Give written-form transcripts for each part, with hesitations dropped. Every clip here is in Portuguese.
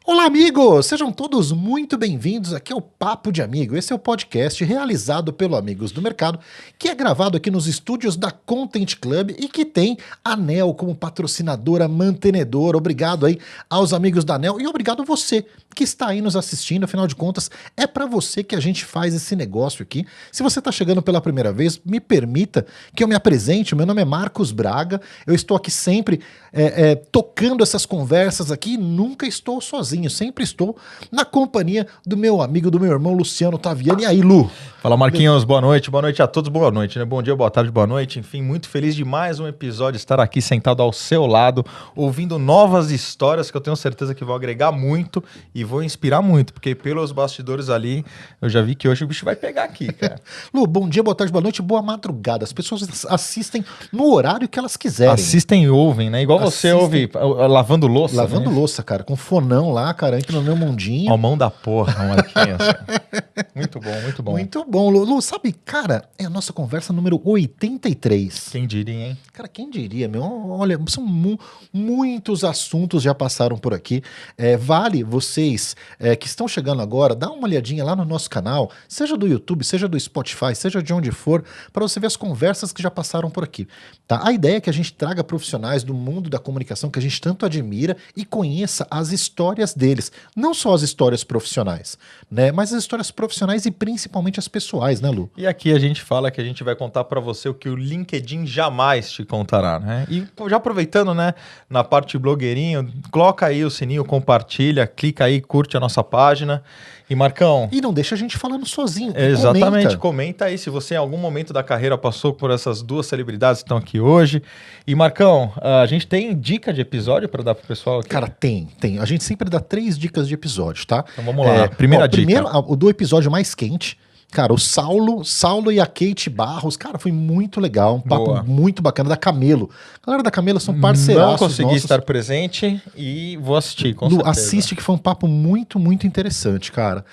Olá, amigos! Sejam todos muito bem-vindos aqui ao Papo de Amigo. Esse é o podcast realizado pelo Amigos do Mercado, que é gravado aqui nos estúdios da Content Club e que tem a ANEEL como patrocinadora mantenedora. Obrigado aí aos amigos da ANEEL e obrigado a você que está aí nos assistindo. Afinal de contas, é para você que a gente faz esse negócio aqui. Se você está chegando pela primeira vez, me permita que eu me apresente. Meu nome é Marcos Braga. Eu estou aqui sempre tocando essas conversas aqui e nunca estou sozinho. Sempre estou na companhia do meu amigo, do meu irmão Luciano Taviani. E aí, Lu? Fala, Marquinhos, boa noite a todos, boa noite, né? Bom dia, boa tarde, boa noite, enfim, muito feliz de mais um episódio, estar aqui sentado ao seu lado, ouvindo novas histórias que eu tenho certeza que vão agregar muito e vão inspirar muito, porque pelos bastidores ali, eu já vi que hoje o bicho vai pegar aqui, cara. Lu, bom dia, boa tarde, boa noite, boa madrugada. As pessoas assistem no horário que elas quiserem. Assistem e ouvem, né? Igual você ouve lavando louça. Lavando né? louça, cara, com fonão lá, cara, entra no meu mundinho. Ó, mão da porra, Marquinhos. Muito bom, muito bom. Muito bom, Lu. Lu, sabe, cara, é a nossa conversa número 83. Quem diria, hein? Cara, quem diria, meu? Olha, são muitos assuntos já passaram por aqui. Vale vocês que estão chegando agora, dá uma olhadinha lá no nosso canal, seja do YouTube, seja do Spotify, seja de onde for, para você ver as conversas que já passaram por aqui. Tá? A ideia é que a gente traga profissionais do mundo da comunicação que a gente tanto admira e conheça as histórias deles. Não só as histórias profissionais, né? Mas as histórias profissionais e principalmente as pessoais, né, Lu? E aqui a gente fala que a gente vai contar para você o que o LinkedIn jamais te contará, né? E já aproveitando, né, na parte blogueirinho, coloca aí o sininho, compartilha, clica aí, curte a nossa página. E Marcão... E não deixa a gente falando sozinho. Exatamente, comenta aí se você em algum momento da carreira passou por essas duas celebridades que estão aqui hoje. E Marcão, a gente tem dica de episódio para dar pro pessoal aqui? Cara, tem. A gente sempre dá 3 dicas de episódio, tá? Então vamos lá, primeira dica. Primeiro, o do episódio mais quente. Cara, o Saulo e a Kate Barros, cara, foi muito legal, um papo muito bacana, da Camelo. A galera da Camelo são parceiraços Não consegui nossos. estar presente e vou assistir, com Lu, certeza. assiste que foi um papo muito interessante, cara.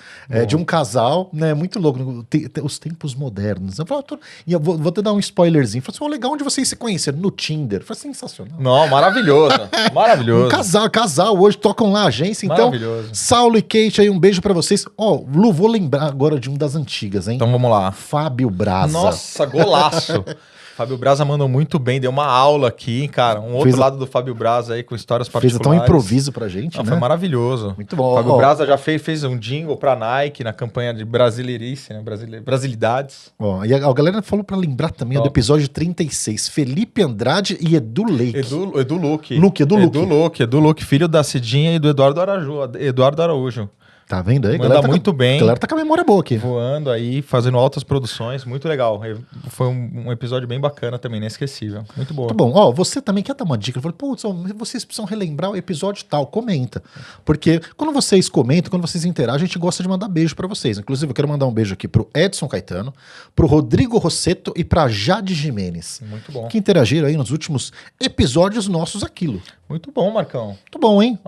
De um casal, né, muito louco, os tempos modernos. Eu vou te dar um spoilerzinho. Falei assim, legal, onde vocês se conheceram? No Tinder. Foi sensacional. Não, maravilhoso, maravilhoso. Um casal, hoje tocam lá a agência, então, Saulo e Kate aí, um beijo pra vocês. Lu, vou lembrar agora de um das antigas. Hein? Então vamos lá. Fábio Braza. Nossa, golaço. Fábio Braza mandou muito bem, deu uma aula aqui, cara. Outro lado do Fábio Braza aí com histórias particulares. Fez até um improviso pra gente, né? Foi maravilhoso. Muito bom. Fábio Braza já fez um jingle pra Nike na campanha de Brasileirice, né? Brasilidades. E a galera falou pra lembrar também do episódio 36. Felipe Andrade e Edu Leite. Edu Luque. Edu Luque, filho da Cidinha e do Eduardo Araújo. Tá vendo aí? Manda muito bem. A galera tá com a memória boa aqui. Voando aí, fazendo altas produções, muito legal. Foi um episódio bem bacana também, inesquecível. Muito boa. Muito bom. Você também quer dar uma dica? Eu falei, putz, vocês precisam relembrar o episódio tal, comenta. Porque quando vocês comentam, quando vocês interagem, a gente gosta de mandar beijo pra vocês. Inclusive, eu quero mandar um beijo aqui pro Edson Caetano, pro Rodrigo Rosseto e pra Jade Jimenez. Muito bom. Que interagiram aí nos últimos episódios nossos aquilo. Muito bom, Marcão. Muito bom, hein?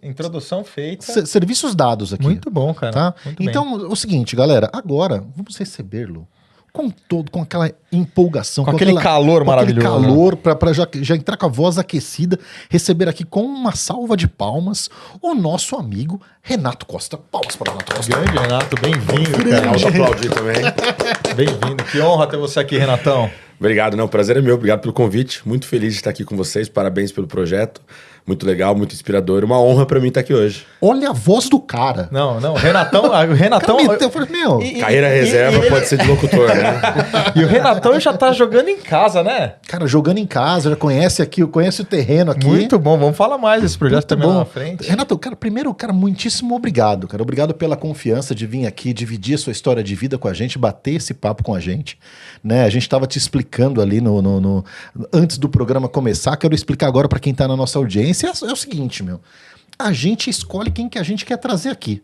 Introdução feita. Serviços dados aqui. Muito bom, cara. Tá? Muito então, o seguinte, galera. Agora, vamos receber, Lu, com aquela empolgação. Com aquele calor maravilhoso. Com aquele calor, pra já entrar com a voz aquecida, receber aqui com uma salva de palmas o nosso amigo Renato Costa. Palmas para o Renato Costa. Grande Renato, bem-vindo, cara. Alto aplaudir também. Bem-vindo. Que honra ter você aqui, Renatão. Obrigado, o prazer é meu. Obrigado pelo convite. Muito feliz de estar aqui com vocês. Parabéns pelo projeto. Muito legal, muito inspirador. Uma honra pra mim estar aqui hoje. Olha a voz do cara. Não, Renatão... Eu falei, meu... Carreira reserva pode ser de locutor, né? E o Renatão já tá jogando em casa, né? Cara, jogando em casa, já conhece o terreno aqui. Muito bom, vamos falar mais desse projeto também lá na frente. Renato, primeiro, muitíssimo obrigado, cara. Obrigado pela confiança de vir aqui, dividir a sua história de vida com a gente, bater esse papo com a gente. Né? A gente estava te explicando ali antes do programa começar, quero explicar agora para quem tá na nossa audiência. É o seguinte, meu. A gente escolhe quem que a gente quer trazer aqui.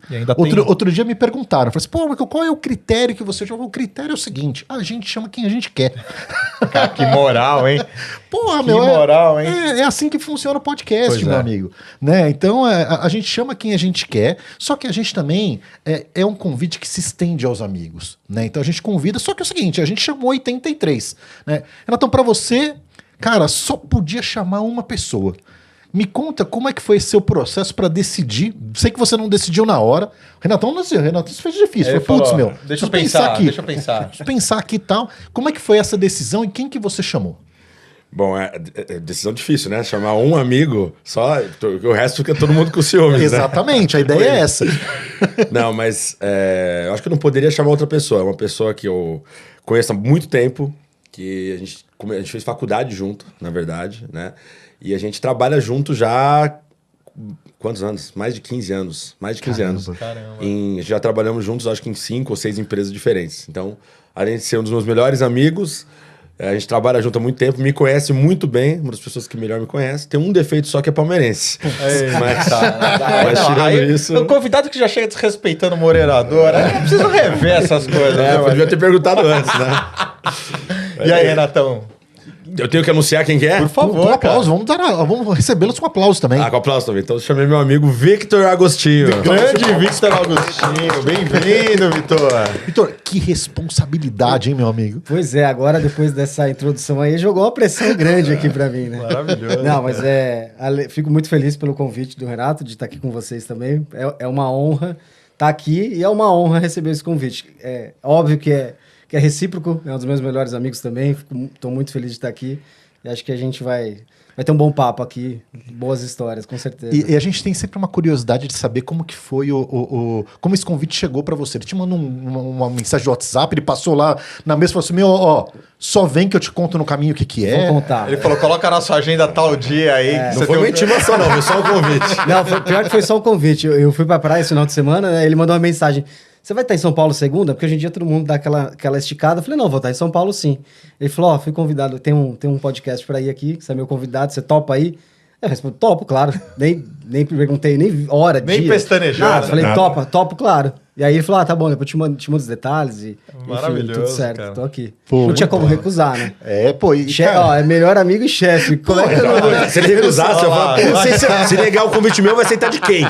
Outro dia me perguntaram, falei assim, Michael, qual é o critério que você joga? O critério é o seguinte, a gente chama quem a gente quer. Cara, que moral, hein? Que moral, hein? É assim que funciona o podcast, meu amigo. Né? Então, a gente chama quem a gente quer, só que a gente também é um convite que se estende aos amigos. Né? Então, a gente convida, só que é o seguinte, a gente chamou 83. Né? Então, para você, cara, só podia chamar uma pessoa. Me conta como é que foi esse seu processo para decidir. Sei que você não decidiu na hora. Renatão não decidiu. Renato, isso foi difícil. Foi, putz, meu. Deixa eu pensar aqui. Deixa eu pensar aqui e tal. Como é que foi essa decisão e quem que você chamou? Bom, é decisão difícil, né? Chamar um amigo só, o resto fica todo mundo com ciúmes, Exatamente, a ideia é essa. Não, mas eu acho que eu não poderia chamar outra pessoa. É uma pessoa que eu conheço há muito tempo, que a gente fez faculdade junto, na verdade, né? E a gente trabalha junto já... Quantos anos? Mais de 15 anos. Mais de 15 anos. Caramba. Já trabalhamos juntos, acho que em 5 ou 6 empresas diferentes. Então, além de ser um dos meus melhores amigos, a gente trabalha junto há muito tempo, me conhece muito bem, uma das pessoas que melhor me conhece. Tem um defeito só que é palmeirense. Mas tirando isso... O convidado que já chega desrespeitando o moderador, eu preciso rever essas coisas. Eu devia ter perguntado antes, né? E aí, Renatão? Eu tenho que anunciar quem que é? Por favor, com aplauso, vamos recebê-los com aplauso também. Com aplauso também. Então eu chamei meu amigo Victor Agostinho. Grande Victor Agostinho. Bem-vindo, Vitor. Vitor, que responsabilidade, hein, meu amigo? Pois é, agora depois dessa introdução aí, jogou uma pressão grande aqui pra mim, né? Maravilhoso. Não, mas fico muito feliz pelo convite do Renato, de estar aqui com vocês também. É uma honra estar aqui e é uma honra receber esse convite. É óbvio que é recíproco, é um dos meus melhores amigos também. Estou muito feliz de estar aqui e acho que a gente vai ter um bom papo aqui, boas histórias, com certeza. E a gente tem sempre uma curiosidade de saber como que foi como esse convite chegou para você. Ele te mandou uma mensagem de WhatsApp, ele passou lá na mesa e falou assim, só vem que eu te conto no caminho o que é. Vou contar. Ele falou, coloca na sua agenda tal dia aí. Não foi uma intimação, não, foi só um convite. Não, pior que foi só um convite. Eu fui pra praia esse final de semana, né, ele mandou uma mensagem. Você vai estar em São Paulo segunda? Porque hoje em dia todo mundo dá aquela esticada. Eu falei, não, vou estar em São Paulo sim. Ele falou, fui convidado, tem um podcast para ir aqui, você é meu convidado, você topa aí? Eu respondi, topo, claro. Nem perguntei, nem hora, nem dia. pestanejar. Nada, falei, topo, claro. E aí ele falou, tá bom, depois te mando os detalhes e maravilhoso, enfim, tudo certo, cara. tô aqui. Pô, não tinha como recusar, né? Cara, É melhor amigo e chefe. Como é que eu não vou... Se ele recusasse, eu falo, se negar o convite meu, vai aceitar de quem?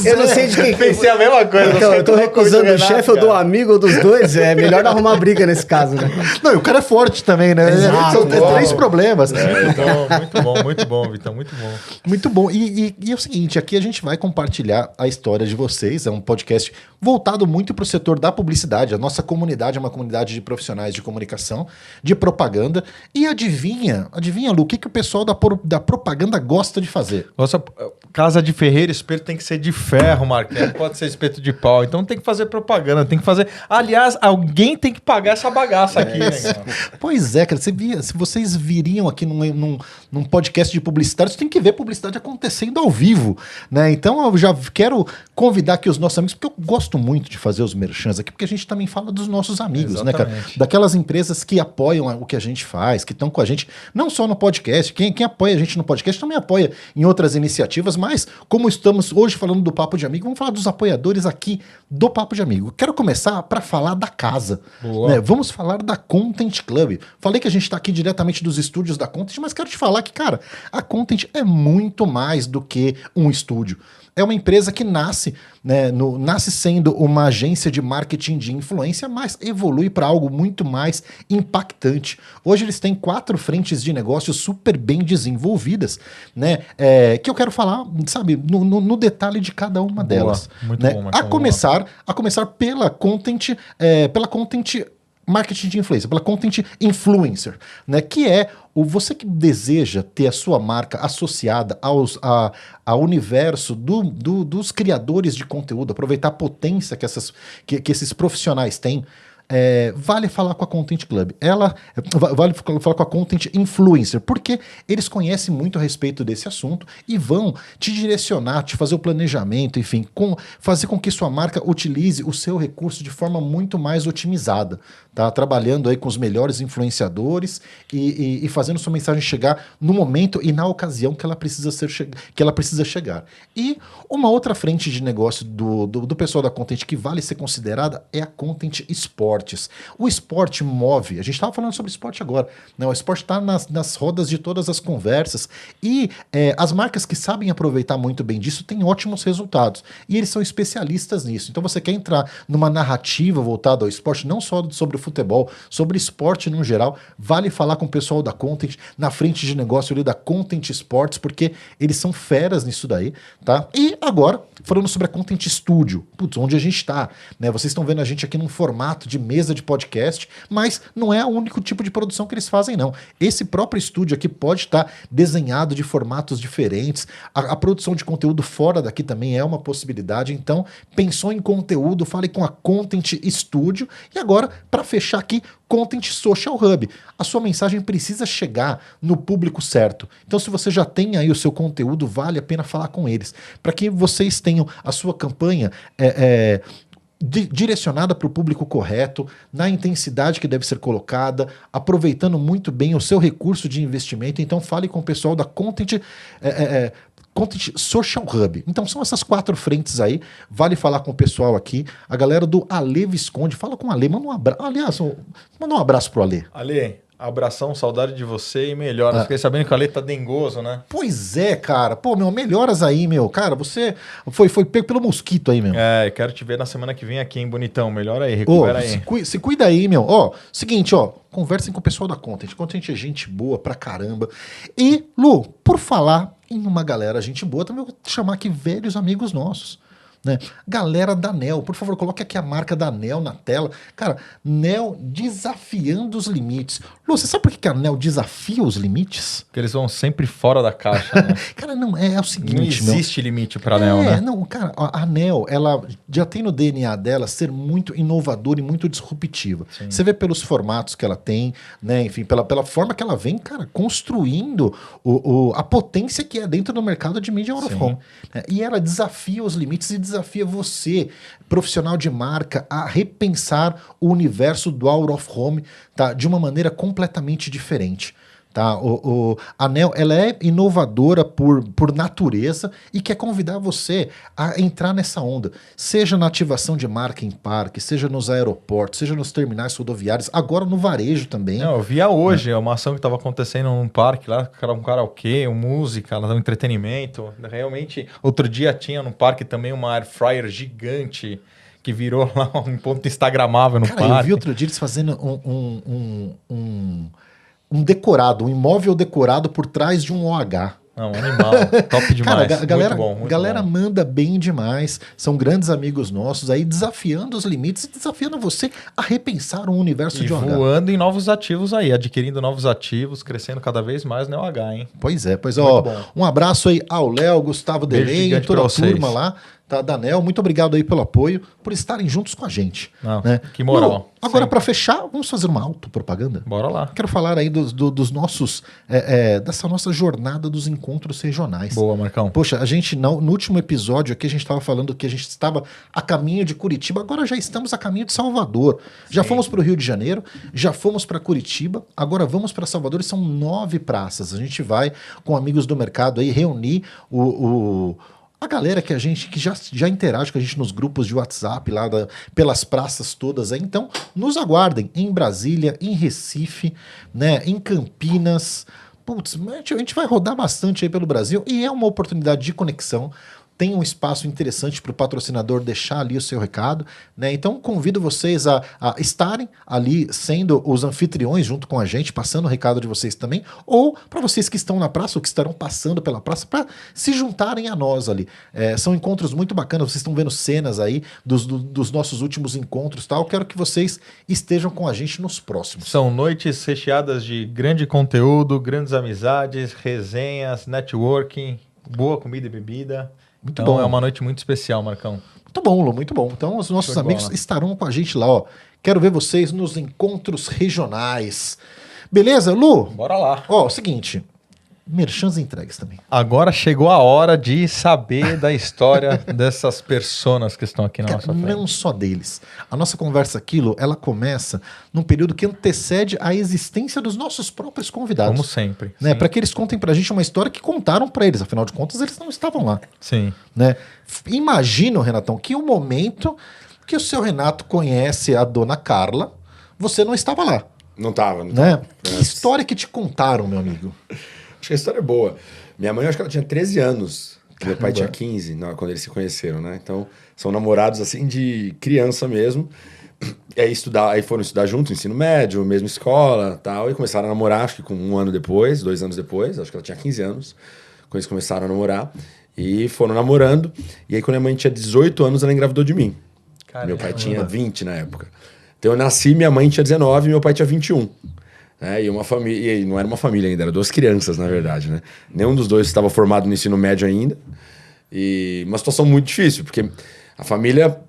Eu não sei de quem. Pensei a mesma coisa. Então, eu tô recusando o chefe, eu dou amigo, eu dos dois. É melhor não arrumar briga nesse caso, né? Não, e o cara é forte também, né? Exato, São três problemas. Muito bom, Vitor, muito bom. Muito bom. E é o seguinte, aqui a gente vai compartilhar a história de vocês. É um podcast voltado muito para o setor da publicidade. A nossa comunidade é uma comunidade de profissionais de comunicação, de propaganda. E adivinha, Lu, o que o pessoal da propaganda gosta de fazer? Nossa, casa de ferreiro, espeto tem que ser de ferro, Marquinhos. Não pode ser espeto de pau. Então tem que fazer propaganda, tem que fazer... Aliás, alguém tem que pagar essa bagaça aqui, né? Pois é, cara. Se vocês viriam aqui num podcast de publicidade, você tem que ver publicidade acontecendo ao vivo, né? Então eu já quero convidar aqui os nossos amigos, porque eu gosto muito de fazer os merchans aqui, porque a gente também fala dos nossos amigos, exatamente, né, cara? Daquelas empresas que apoiam o que a gente faz, que estão com a gente, não só no podcast, quem apoia a gente no podcast também apoia em outras iniciativas, mas como estamos hoje falando do Papo de Amigo, vamos falar dos apoiadores aqui do Papo de Amigo. Quero começar para falar da casa, né? Vamos falar da Content Club. Falei que a gente está aqui diretamente dos estúdios da Content, mas quero te falar que, cara, a Content é muito mais do que um estúdio. É uma empresa que nasce sendo uma agência de marketing de influência, mas evolui para algo muito mais impactante. Hoje eles têm 4 frentes de negócio super bem desenvolvidas, né? Que eu quero falar, sabe, no detalhe de cada uma delas. Muito né? bom, a começar pela Content, marketing de influência, pela Content Influencer, né? Que é você que deseja ter a sua marca associada ao universo dos criadores de conteúdo, aproveitar a potência que esses profissionais têm. Vale falar com a Content Club. Vale falar com a Content Influencer, porque eles conhecem muito a respeito desse assunto e vão te direcionar, te fazer o planejamento, enfim, fazer com que sua marca utilize o seu recurso de forma muito mais otimizada, tá? Trabalhando aí com os melhores influenciadores e fazendo sua mensagem chegar no momento e na ocasião que ela precisa chegar. E uma outra frente de negócio do pessoal da Content que vale ser considerada é a Content Sport. esportes. O esporte move. A gente estava falando sobre esporte agora. Né? O esporte está nas rodas de todas as conversas. E as marcas que sabem aproveitar muito bem disso têm ótimos resultados. E eles são especialistas nisso. Então você quer entrar numa narrativa voltada ao esporte, não só sobre o futebol, sobre esporte no geral, vale falar com o pessoal da Content, na frente de negócio ali da Content Sports, porque eles são feras nisso daí, tá? E agora, falando sobre a Content Studio, putz, onde a gente está, né? Vocês estão vendo a gente aqui num formato de mesa de podcast, mas não é o único tipo de produção que eles fazem, não. Esse próprio estúdio aqui pode estar desenhado de formatos diferentes. A produção de conteúdo fora daqui também é uma possibilidade. Então, pensou em conteúdo, fale com a Content Studio. E agora, para fechar aqui, Content Social Hub. A sua mensagem precisa chegar no público certo. Então, se você já tem aí o seu conteúdo, vale a pena falar com eles. Para que vocês tenham a sua campanha direcionada para o público correto, na intensidade que deve ser colocada, aproveitando muito bem o seu recurso de investimento. Então, fale com o pessoal da Content Social Hub. Então são essas 4 frentes aí. Vale falar com o pessoal aqui. A galera do Ale Visconde. Fala com o Ale. Manda um abraço. Aliás, manda um abraço pro Ale. Ale, abração, saudade de você e melhoras. Fiquei sabendo que o Ale tá dengoso, né? Pois é, cara. Pô, meu, melhoras aí, meu. Cara, você foi pego pelo mosquito aí, meu. Quero te ver na semana que vem aqui, hein, bonitão. Melhora aí, recupera aí. Se cuida aí, meu. Ó, seguinte, ó. Conversem com o pessoal da Content. Content é gente boa pra caramba. E, Lu, por falar em uma galera gente boa, também vou chamar aqui velhos amigos nossos. Né? Galera da Nel, por favor, coloque aqui a marca da Nel na tela. Cara, Nel desafiando os limites. Lu, você sabe por que a Nel desafia os limites? Porque eles vão sempre fora da caixa, né? Cara, não, é o seguinte... Não existe limite pra Nel, né? Não, cara, a Nel, ela já tem no DNA dela ser muito inovadora e muito disruptiva. Sim. Você vê pelos formatos que ela tem, né? Enfim, pela forma que ela vem, cara, construindo a potência que é dentro do mercado de mídia out of home. E ela desafia os limites e desafia você, profissional de marca, a repensar o universo do out of home, tá? De uma maneira completamente diferente. Tá? A Nel, ela é inovadora por natureza e quer convidar você a entrar nessa onda. Seja na ativação de marca em parque, seja nos aeroportos, seja nos terminais rodoviários, agora no varejo também. Não, eu via hoje uma ação que estava acontecendo num parque lá, um karaokê, música, um entretenimento. Realmente, outro dia tinha no parque também uma air fryer gigante que virou lá um ponto instagramável no parque. Eu vi outro dia eles fazendo um decorado, um imóvel decorado por trás de um OH. Não, animal, top demais. Cara, muito bom. Galera manda bem demais, são grandes amigos nossos aí, desafiando os limites e desafiando você a repensar um universo de OH. Voando em novos ativos aí, adquirindo novos ativos, crescendo cada vez mais no OH, hein? Pois é, ó, um abraço aí ao Léo, Gustavo Delay, toda a turma lá. Tá, da Nel, muito obrigado aí pelo apoio, por estarem juntos com a gente. Né? Que moral. Agora, para fechar, vamos fazer uma autopropaganda? Bora lá. Quero falar aí dos nossos, dessa nossa jornada dos encontros regionais. Boa, Marcão. Poxa, a gente, no último episódio aqui, a gente estava falando que a gente estava a caminho de Curitiba, agora já estamos a caminho de Salvador. Já fomos para o Rio de Janeiro, já fomos para Curitiba, agora vamos para Salvador e são 9 praças. A gente vai, com amigos do mercado aí, reunir a galera que já interage com a gente nos grupos de WhatsApp lá pelas praças todas aí. Então, nos aguardem em Brasília, em Recife, né, em Campinas. Putz, a gente vai rodar bastante aí pelo Brasil e é uma oportunidade de conexão. Tem um espaço interessante para o patrocinador deixar ali o seu recado, né? Então convido vocês a estarem ali sendo os anfitriões junto com a gente, passando o recado de vocês também, ou para vocês que estão na praça ou que estarão passando pela praça para se juntarem a nós ali. São encontros muito bacanas, vocês estão vendo cenas aí dos nossos últimos encontros e tal. Quero que vocês estejam com a gente nos próximos. São noites recheadas de grande conteúdo, grandes amizades, resenhas, networking, boa comida e bebida. Muito bom. É uma noite muito especial, Marcão. Muito bom, Lu, muito bom. Então, os nossos amigos estarão com a gente lá, ó. Quero ver vocês nos encontros regionais. Beleza, Lu? Bora lá. Ó, seguinte. Merchans entregues também. Agora chegou a hora de saber da história dessas personas que estão aqui na nossa frente. Não só deles. A nossa conversa aqui, Lu, ela começa num período que antecede a existência dos nossos próprios convidados. Como sempre. Né? Para que eles contem pra gente uma história que contaram pra eles. Afinal de contas, eles não estavam lá. Sim. Né? Imagino, Renatão, que o momento Porque o seu Renato conhece a dona Carla, você não estava lá, Não tava. né? Que história que te contaram, meu amigo? Acho que a história é boa. Minha mãe, eu acho que ela tinha 13 anos. Meu pai Caramba. tinha 15, quando eles se conheceram, né? Então, são namorados, assim, de criança mesmo. E aí foram estudar junto, ensino médio, mesma escola, tal. E começaram a namorar, acho que com 1 ano depois, 2 anos depois. Acho que ela tinha 15 anos, quando eles começaram a namorar. E foram namorando. E aí, quando a mãe tinha 18 anos, ela engravidou de mim. Caramba. Meu pai tinha 20 na época. Então, eu nasci, minha mãe tinha 19 e meu pai tinha 21. Né? E uma família, e não era uma família ainda, eram 2 crianças, na verdade, né? Nenhum dos dois estava formado no ensino médio ainda. E uma situação muito difícil, porque a família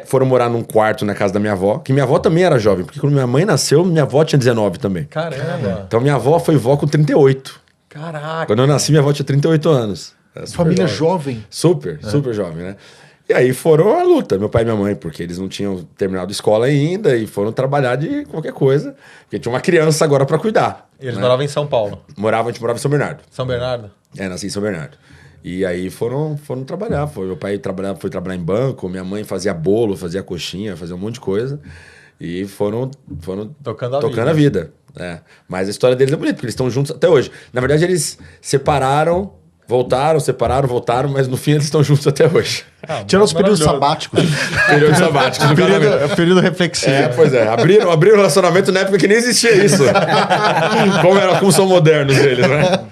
foram morar num quarto na casa da minha avó, que minha avó também era jovem, porque quando minha mãe nasceu, minha avó tinha 19 também. Caramba. Então minha avó foi vó com 38. Caraca. Quando eu nasci, minha avó tinha 38 anos. Era super Família jovem. Super jovem, né? E aí foram à luta, meu pai e minha mãe, porque eles não tinham terminado escola ainda e foram trabalhar de qualquer coisa, porque tinha uma criança agora para cuidar. E eles né? moravam em São Paulo. A gente morava em São Bernardo. São Bernardo? Nasci em São Bernardo. E aí foram trabalhar. Meu pai foi trabalhar em banco, minha mãe fazia bolo, fazia coxinha, fazia um monte de coisa. E foram tocando a vida. É. Mas a história deles é bonita, porque eles estão juntos até hoje. Na verdade, eles separaram, voltaram, mas no fim eles estão juntos até hoje. Tirando os períodos sabáticos. Período sabático do casamento. Período reflexivo. Pois é. Abriram o relacionamento na época que nem existia isso. como são modernos eles, né?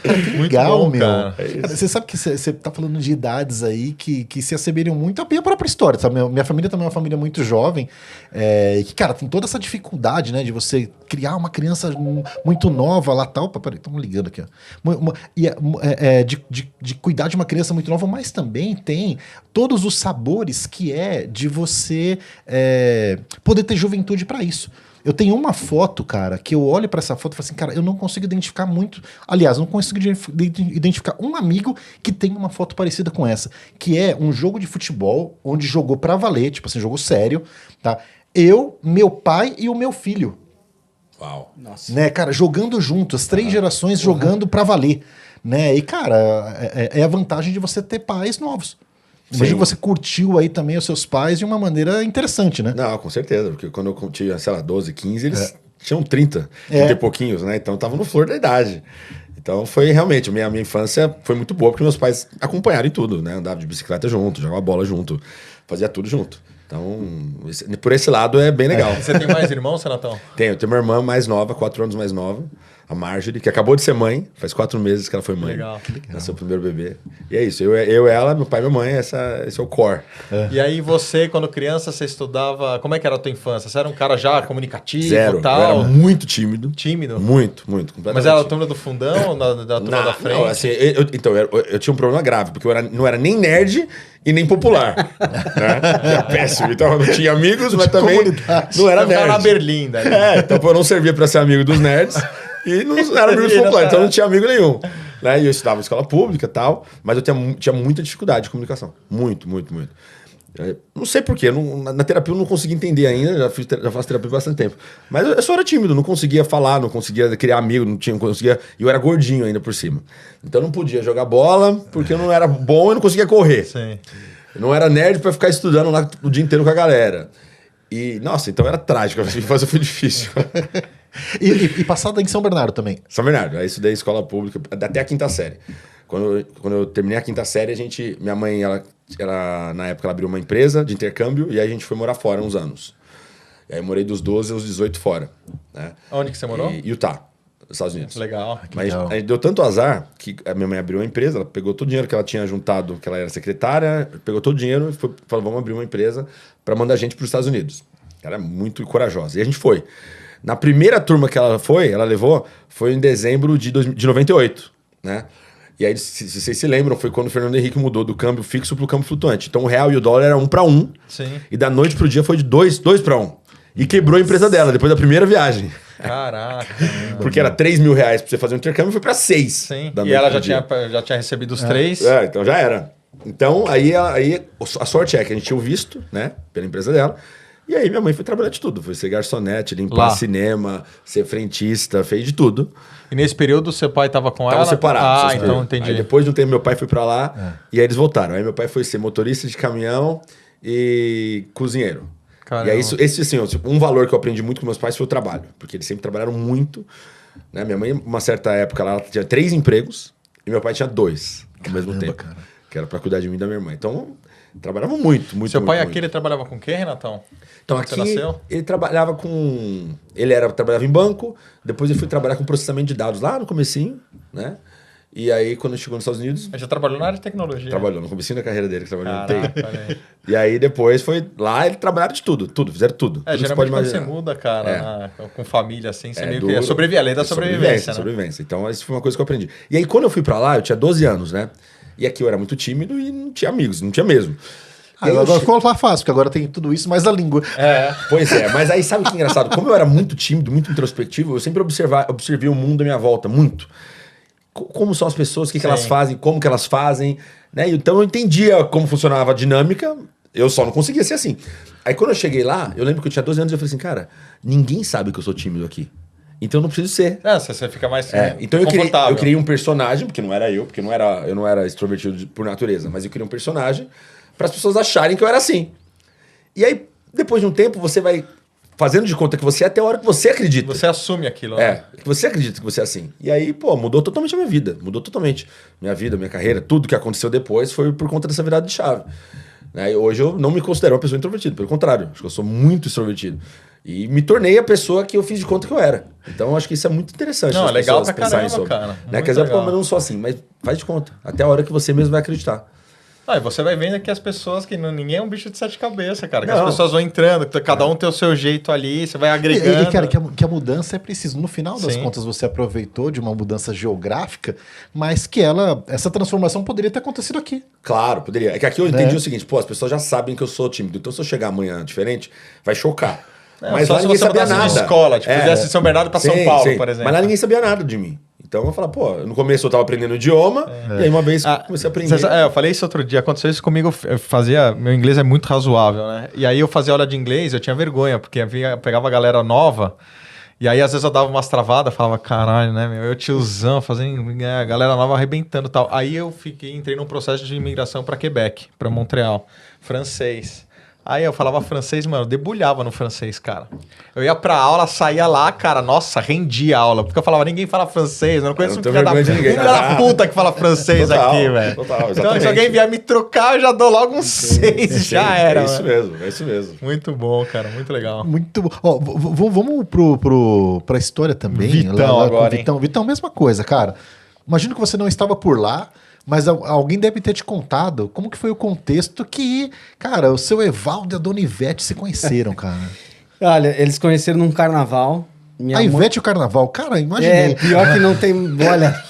Que legal, bom, meu. cara. Cara, você sabe que você tá falando de idades aí que se assemelham muito à minha própria história, sabe? Minha família também é uma família muito jovem, e que, cara, tem toda essa dificuldade, né, de você criar uma criança muito nova lá, tal. Opa, peraí, estamos ligando aqui, ó. De cuidar de uma criança muito nova, mas também tem todos os sabores que é de você poder ter juventude para isso. Eu tenho uma foto, cara, que eu olho pra essa foto e falo assim, cara, eu não consigo identificar muito. Aliás, eu não consigo identificar um amigo que tem uma foto parecida com essa, que é um jogo de futebol onde jogou pra valer, tipo assim, jogou sério, tá? Eu, meu pai e o meu filho. Uau. Nossa. Né, cara, jogando junto, as 3 gerações jogando pra valer, né? E, cara, é a vantagem de você ter pais novos. Imagina que você curtiu aí também os seus pais de uma maneira interessante, né? Não, com certeza, porque quando eu tinha, sei lá, 12, 15, eles tinham 30 e pouquinhos, né? Então estavam no flor da idade. Então foi realmente, minha infância foi muito boa, porque meus pais acompanharam em tudo, né? Andavam de bicicleta junto, jogavam bola junto, fazia tudo junto. Então, por esse lado é bem legal. Você tem mais irmãos, Renatão? Eu tenho uma irmã mais nova, 4 anos mais nova, a Marjorie, que acabou de ser mãe, faz 4 meses que ela foi mãe. Legal. Nasceu o primeiro bebê. E é isso, eu ela, meu pai e minha mãe, esse é o core. E aí você, quando criança, você estudava... Como é que era a tua infância? Você era um cara já comunicativo e Zero, tal? eu era muito tímido. Tímido? Muito, completamente. Mas era a turma do fundão ou da turma da frente? Não, assim, eu tinha um problema grave, porque eu não era nem nerd e nem popular. Né? Era péssimo. Então eu não tinha amigos, mas também não era Você ficava nerd. na Berlinda. Então eu não servia para ser amigo dos nerds e não era amigo dos populares, então eu não tinha amigo nenhum. Né? E eu estudava em escola pública e tal, mas eu tinha muita dificuldade de comunicação. Muito. Não sei porquê, na terapia eu não consegui entender ainda, já faço terapia há bastante tempo. Mas eu só era tímido, não conseguia falar, não conseguia criar amigo, não conseguia. E eu era gordinho ainda por cima. Então eu não podia jogar bola, porque eu não era bom e não conseguia correr. Sim. Eu não era nerd pra ficar estudando lá o dia inteiro com a galera. E, nossa, então era trágico, a infância foi difícil. E passada em São Bernardo também. São Bernardo, aí estudei escola pública até a 5ª série. Quando eu terminei a 5ª série, minha mãe, ela na época, ela abriu uma empresa de intercâmbio e aí a gente foi morar fora uns anos. E aí eu morei dos 12 aos 18 fora. Né? Onde que você morou? Utah, nos Estados Unidos. Legal. Mas a gente deu tanto azar que a minha mãe abriu uma empresa, ela pegou todo o dinheiro que ela tinha juntado, que ela era secretária, pegou todo o dinheiro e falou, vamos abrir uma empresa para mandar a gente para os Estados Unidos. Ela é muito corajosa. E a gente foi. Na primeira turma que ela levou, foi em dezembro de 98, né? E aí, se vocês se lembram, foi quando o Fernando Henrique mudou do câmbio fixo para o câmbio flutuante. Então o real e o dólar era 1 para 1. Sim. E da noite pro dia foi de 2 para 1. E quebrou a empresa dela depois da primeira viagem. Caraca. Porque era 3 mil reais para você fazer um intercâmbio, foi para 6. Sim. Da E noite ela pro dia. já tinha recebido os 3. Então já era. Então aí a sorte é que a gente tinha o visto, né, pela empresa dela. E aí minha mãe foi trabalhar de tudo. Foi ser garçonete, limpar cinema, ser frentista, fez de tudo. E nesse período seu pai estava com ela? Estavam separados. Então entendi. Aí depois de um tempo meu pai foi pra lá e aí eles voltaram. Aí meu pai foi ser motorista de caminhão e cozinheiro. Caramba. E aí, esse, assim, um valor que eu aprendi muito com meus pais foi o trabalho. Porque eles sempre trabalharam muito. Né? Minha mãe, uma certa época, ela tinha 3 empregos e meu pai tinha 2 ao mesmo tempo. Cara. Que era pra cuidar de mim e da minha irmã. Então, trabalhava muito, muito, Seu muito, pai muito. aqui, ele trabalhava com o quê, Renatão? Então, Você aqui, nasceu? ele trabalhava com... trabalhava em banco, depois ele foi trabalhar com processamento de dados lá no comecinho, né? E aí, quando chegou nos Estados Unidos, Mas já trabalhou na área de tecnologia. trabalhou no comecinho da carreira dele, que trabalhou no Caraca, TI. olha aí. E aí, depois foi lá, ele trabalhava de tudo, fizeram tudo. É, tudo que você geralmente quando você imaginar. muda, cara, com família assim, você meio que duro. sobreviver, a lei da sobrevivência, né? Sobrevivência. Então, isso foi uma coisa que eu aprendi. E aí, quando eu fui pra lá, eu tinha 12 anos, né? E aqui eu era muito tímido e não tinha amigos, não tinha mesmo. E aí eu Agora ficou mais fácil, porque agora tem tudo isso, mais a língua. Pois é, mas aí sabe o que é engraçado? Como eu era muito tímido, muito introspectivo, eu sempre observei o mundo à minha volta, muito. Como são as pessoas, o que elas fazem, como que elas fazem, né? Então eu entendia como funcionava a dinâmica, eu só não conseguia ser assim. Aí quando eu cheguei lá, eu lembro que eu tinha 12 anos e eu falei assim, cara, ninguém sabe que eu sou tímido aqui. Então eu não preciso ser. Você fica mais Então confortável. eu criei um personagem, porque não era eu, porque eu não era extrovertido por natureza, mas eu criei um personagem para as pessoas acharem que eu era assim. E aí, depois de um tempo, você vai fazendo de conta que você é até a hora que você acredita. Você assume aquilo, né? Que você acredita que você é assim. E aí, pô, mudou totalmente a minha vida. Mudou totalmente. Minha vida, minha carreira, tudo que aconteceu depois foi por conta dessa virada de chave. Né? E hoje eu não me considero uma pessoa introvertida, pelo contrário. Acho que eu sou muito extrovertido. E me tornei a pessoa que eu fiz de conta que eu era. Então, acho que isso é muito interessante. Não, as é legal pessoas pra pensarem caramba, sobre. cara. Né? Muito Quer dizer, pô, legal. mas eu não sou assim. Mas faz de conta. Até a hora que você mesmo vai acreditar. E você vai vendo que as pessoas, ninguém é um bicho de 7 cabeças, cara. Que Não. as pessoas vão entrando, cada um tem o seu jeito ali, você vai agregando. E cara, que a mudança é preciso. No final das Sim. contas, você aproveitou de uma mudança geográfica, mas que essa transformação poderia ter acontecido aqui. Claro, poderia. É que aqui eu entendi o seguinte, pô, as pessoas já sabem que eu sou tímido. Então, se eu chegar amanhã diferente, vai chocar. Mas só lá se ninguém você sabia mudasse nada. de escola, tipo, fizesse São Bernardo pra São Paulo, por exemplo. Mas lá ninguém sabia nada de mim. Então eu falava, pô, no começo eu tava aprendendo o idioma, e aí uma vez comecei a aprender. Eu falei isso outro dia, aconteceu isso comigo, meu inglês é muito razoável, né? E aí eu fazia aula de inglês, eu tinha vergonha, porque pegava a galera nova, e aí às vezes eu dava umas travadas, falava, caralho, né, meu, eu tiozão, fazendo a galera nova arrebentando e tal. Aí eu entrei num processo de imigração para Quebec, para Montreal, francês. Aí eu falava francês, mano, eu debulhava no francês, cara. Eu ia pra aula, saía lá, cara, nossa, rendia a aula. Porque eu falava, ninguém fala francês, eu não conheço um filho da puta que fala francês aqui, velho. Então, se alguém vier me trocar, eu já dou logo um 6 e já era. É isso mesmo, é isso mesmo. Muito bom, cara, muito legal. Muito bom. Ó, vamos pra história também. Vitão agora, Vitão. Vitão, mesma coisa, cara. Imagino que você não estava por lá, mas alguém deve ter te contado como que foi o contexto que, cara, o seu Evaldo e a Dona Ivete se conheceram, cara. Olha, eles conheceram num carnaval. A Ivete e o carnaval, cara, imaginei. Pior que não tem. Olha,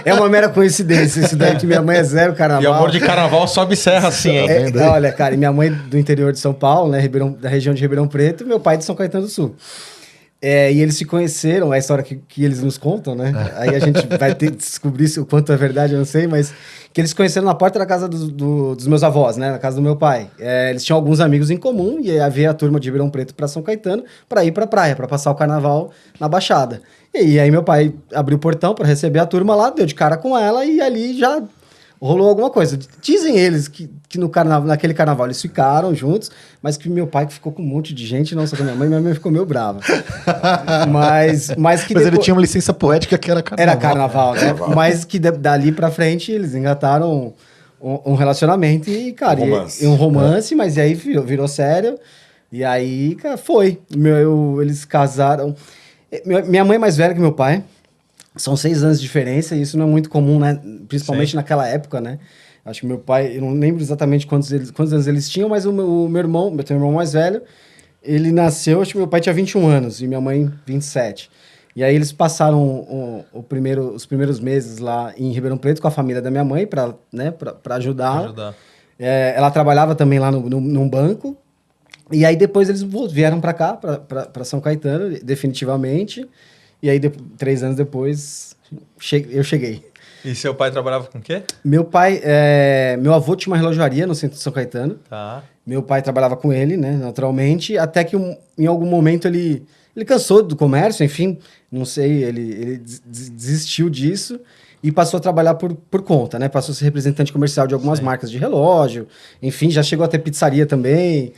é uma mera coincidência isso daí, que minha mãe é zero carnaval. E o amor de carnaval sobe serra assim, hein? Olha, cara, e minha mãe do interior de São Paulo, né, da região de Ribeirão Preto, e meu pai de São Caetano do Sul. E eles se conheceram, a história que eles nos contam, né? Aí a gente vai ter que descobrir o quanto é verdade, eu não sei, mas que eles se conheceram na porta da casa dos meus avós, né? Na casa do meu pai. Eles tinham alguns amigos em comum e havia a turma de Ribeirão Preto para São Caetano para ir para praia, para passar o carnaval na Baixada. E aí meu pai abriu o portão para receber a turma lá, deu de cara com ela e ali já rolou alguma coisa. Dizem eles que naquele carnaval eles ficaram juntos, mas que meu pai que ficou com um monte de gente, não só com minha mãe ficou meio brava. mas ele tinha uma licença poética que era carnaval. Era carnaval, né? Mas que dali pra frente eles engataram um relacionamento e, cara, um romance, mas e aí virou sério. E aí, cara, foi. Eles casaram. Minha mãe é mais velha que meu pai. São 6 anos de diferença e isso não é muito comum, né? Principalmente naquela época, né? Acho que meu pai, eu não lembro exatamente quantos anos eles tinham, mas o meu irmão, eu tenho um irmão mais velho, ele nasceu, acho que meu pai tinha 21 anos e minha mãe 27. E aí eles passaram os primeiros meses lá em Ribeirão Preto com a família da minha mãe para ajudar. Ela trabalhava também lá num banco. E aí depois eles vieram para cá, para São Caetano, definitivamente. E aí, 3 anos depois, eu cheguei. E seu pai trabalhava com o quê? Meu pai, meu avô tinha uma relojoaria no centro de São Caetano. Tá. Meu pai trabalhava com ele, né, naturalmente, até que em algum momento ele cansou do comércio, enfim, não sei, ele desistiu disso. e passou a trabalhar por conta, né? Passou a ser representante comercial de algumas marcas de relógio, enfim, já chegou a ter pizzaria também,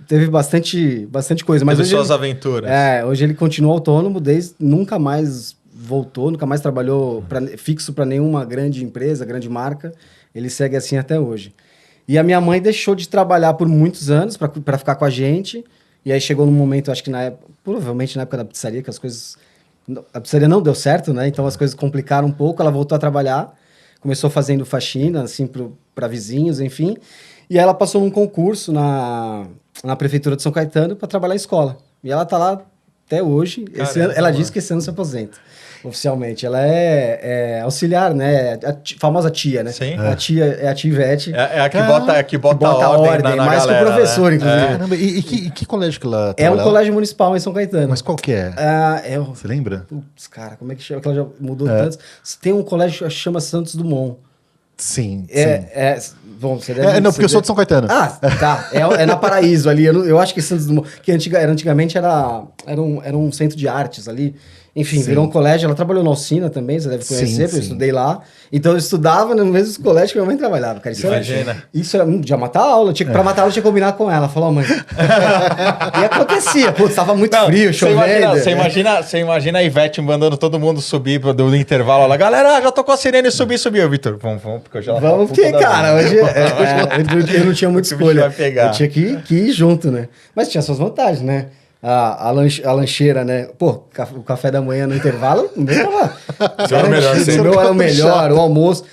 teve bastante coisa. Mas Teve hoje suas aventuras. hoje ele continua autônomo, nunca mais voltou, nunca mais trabalhou fixo para nenhuma grande empresa, grande marca, ele segue assim até hoje. E a minha mãe deixou de trabalhar por muitos anos para ficar com a gente, e aí chegou num momento, acho que provavelmente na época da pizzaria, que as coisas... A pizzaria não deu certo, né? Então as coisas complicaram um pouco. Ela voltou a trabalhar, começou fazendo faxina, assim, para vizinhos, enfim. E ela passou num concurso na prefeitura de São Caetano para trabalhar em escola. E ela tá lá até hoje. Ela disse que esse ano se aposenta, oficialmente. Ela é auxiliar, né? A famosa tia, né? Sim. A tia é a tia Ivete. É a que bota a ordem na mais galera, que o professor, né? inclusive. Caramba, e que colégio que ela É um trabalhava? colégio municipal em São Caetano. Mas qual que é? Você lembra? Putz, cara, como é que chama? Aquela já mudou tanto. Tem um colégio que chama Santos Dumont. Sim, Bom, você deve não, porque eu sou de São Caetano. Ah, tá. É na Paraíso ali. Eu acho que Santos Dumont, que antigamente era um centro de artes ali. Enfim, virou um colégio. Ela trabalhou na Alcina também, você deve conhecer, porque eu estudei lá. Então eu estudava no mesmo colégio que minha mãe trabalhava, cara. Isso era já matar a aula. Pra matar a aula, eu tinha que combinar com ela. Falou, mãe. E acontecia. Putz, tava muito frio, chovendo. Você imagina a Ivete mandando todo mundo subir do intervalo lá. Galera, já tocou a sirene, subiu, Vitor. Vamos, porque eu já... Vamos, porque, cara, hoje eu não tinha muita escolha. Vai pegar. Eu tinha que ir junto, né? Mas tinha suas vantagens, né? A lancheira, né? Pô, o café da manhã no intervalo, o meu tava... Era o melhor, sempre. O meu era o melhor, o almoço.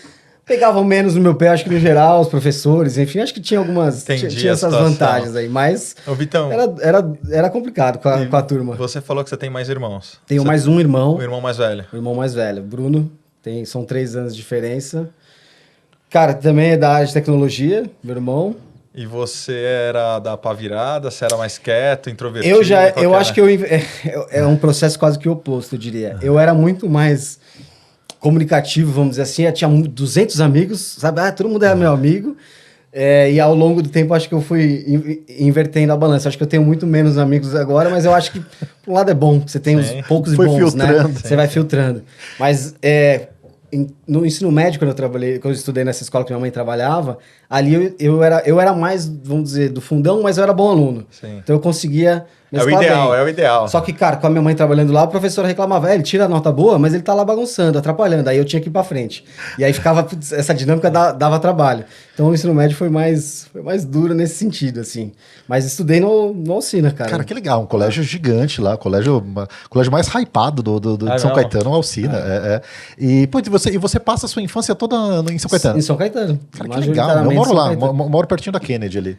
Pegavam menos no meu pé, acho que no geral, os professores, enfim, acho que tinha algumas... Tinha essas vantagens aí, mas... Ô, Vitão, era complicado com a turma. você falou que você tem mais irmãos. Tenho mais um irmão. O irmão mais velho. O irmão mais velho, Bruno. São 3 anos de diferença. Cara, também é da área de tecnologia, meu irmão. E você era da pá virada? Você era mais quieto, introvertido? Eu acho que é um processo quase que oposto, eu diria. Eu era muito mais comunicativo, vamos dizer assim. Eu tinha 200 amigos, sabe? Todo mundo era meu amigo. E ao longo do tempo, acho que eu fui invertendo a balança. Acho que eu tenho muito menos amigos agora, mas eu acho que, por um lado, é bom. Você tem os poucos Foi bons, filtrando. né? Você vai filtrando. Mas no ensino médio, quando eu estudei nessa escola que minha mãe trabalhava, ali eu era mais, vamos dizer, do fundão, mas eu era bom aluno. Sim. Então eu conseguia É o ideal. Só que, cara, com a minha mãe trabalhando lá, a professora reclamava, ele tira a nota boa, mas ele tá lá bagunçando, atrapalhando. Aí eu tinha que ir pra frente. E aí ficava, essa dinâmica dava trabalho. Então o ensino médio foi mais duro nesse sentido, assim. Mas estudei no Alcina, cara. Cara, que legal, um colégio gigante lá, colégio mais hypado de São Caetano, Alcina. E você passa a sua infância toda em São Caetano? Em São Caetano. Cara, que legal. Eu moro lá, moro pertinho da Kennedy ali.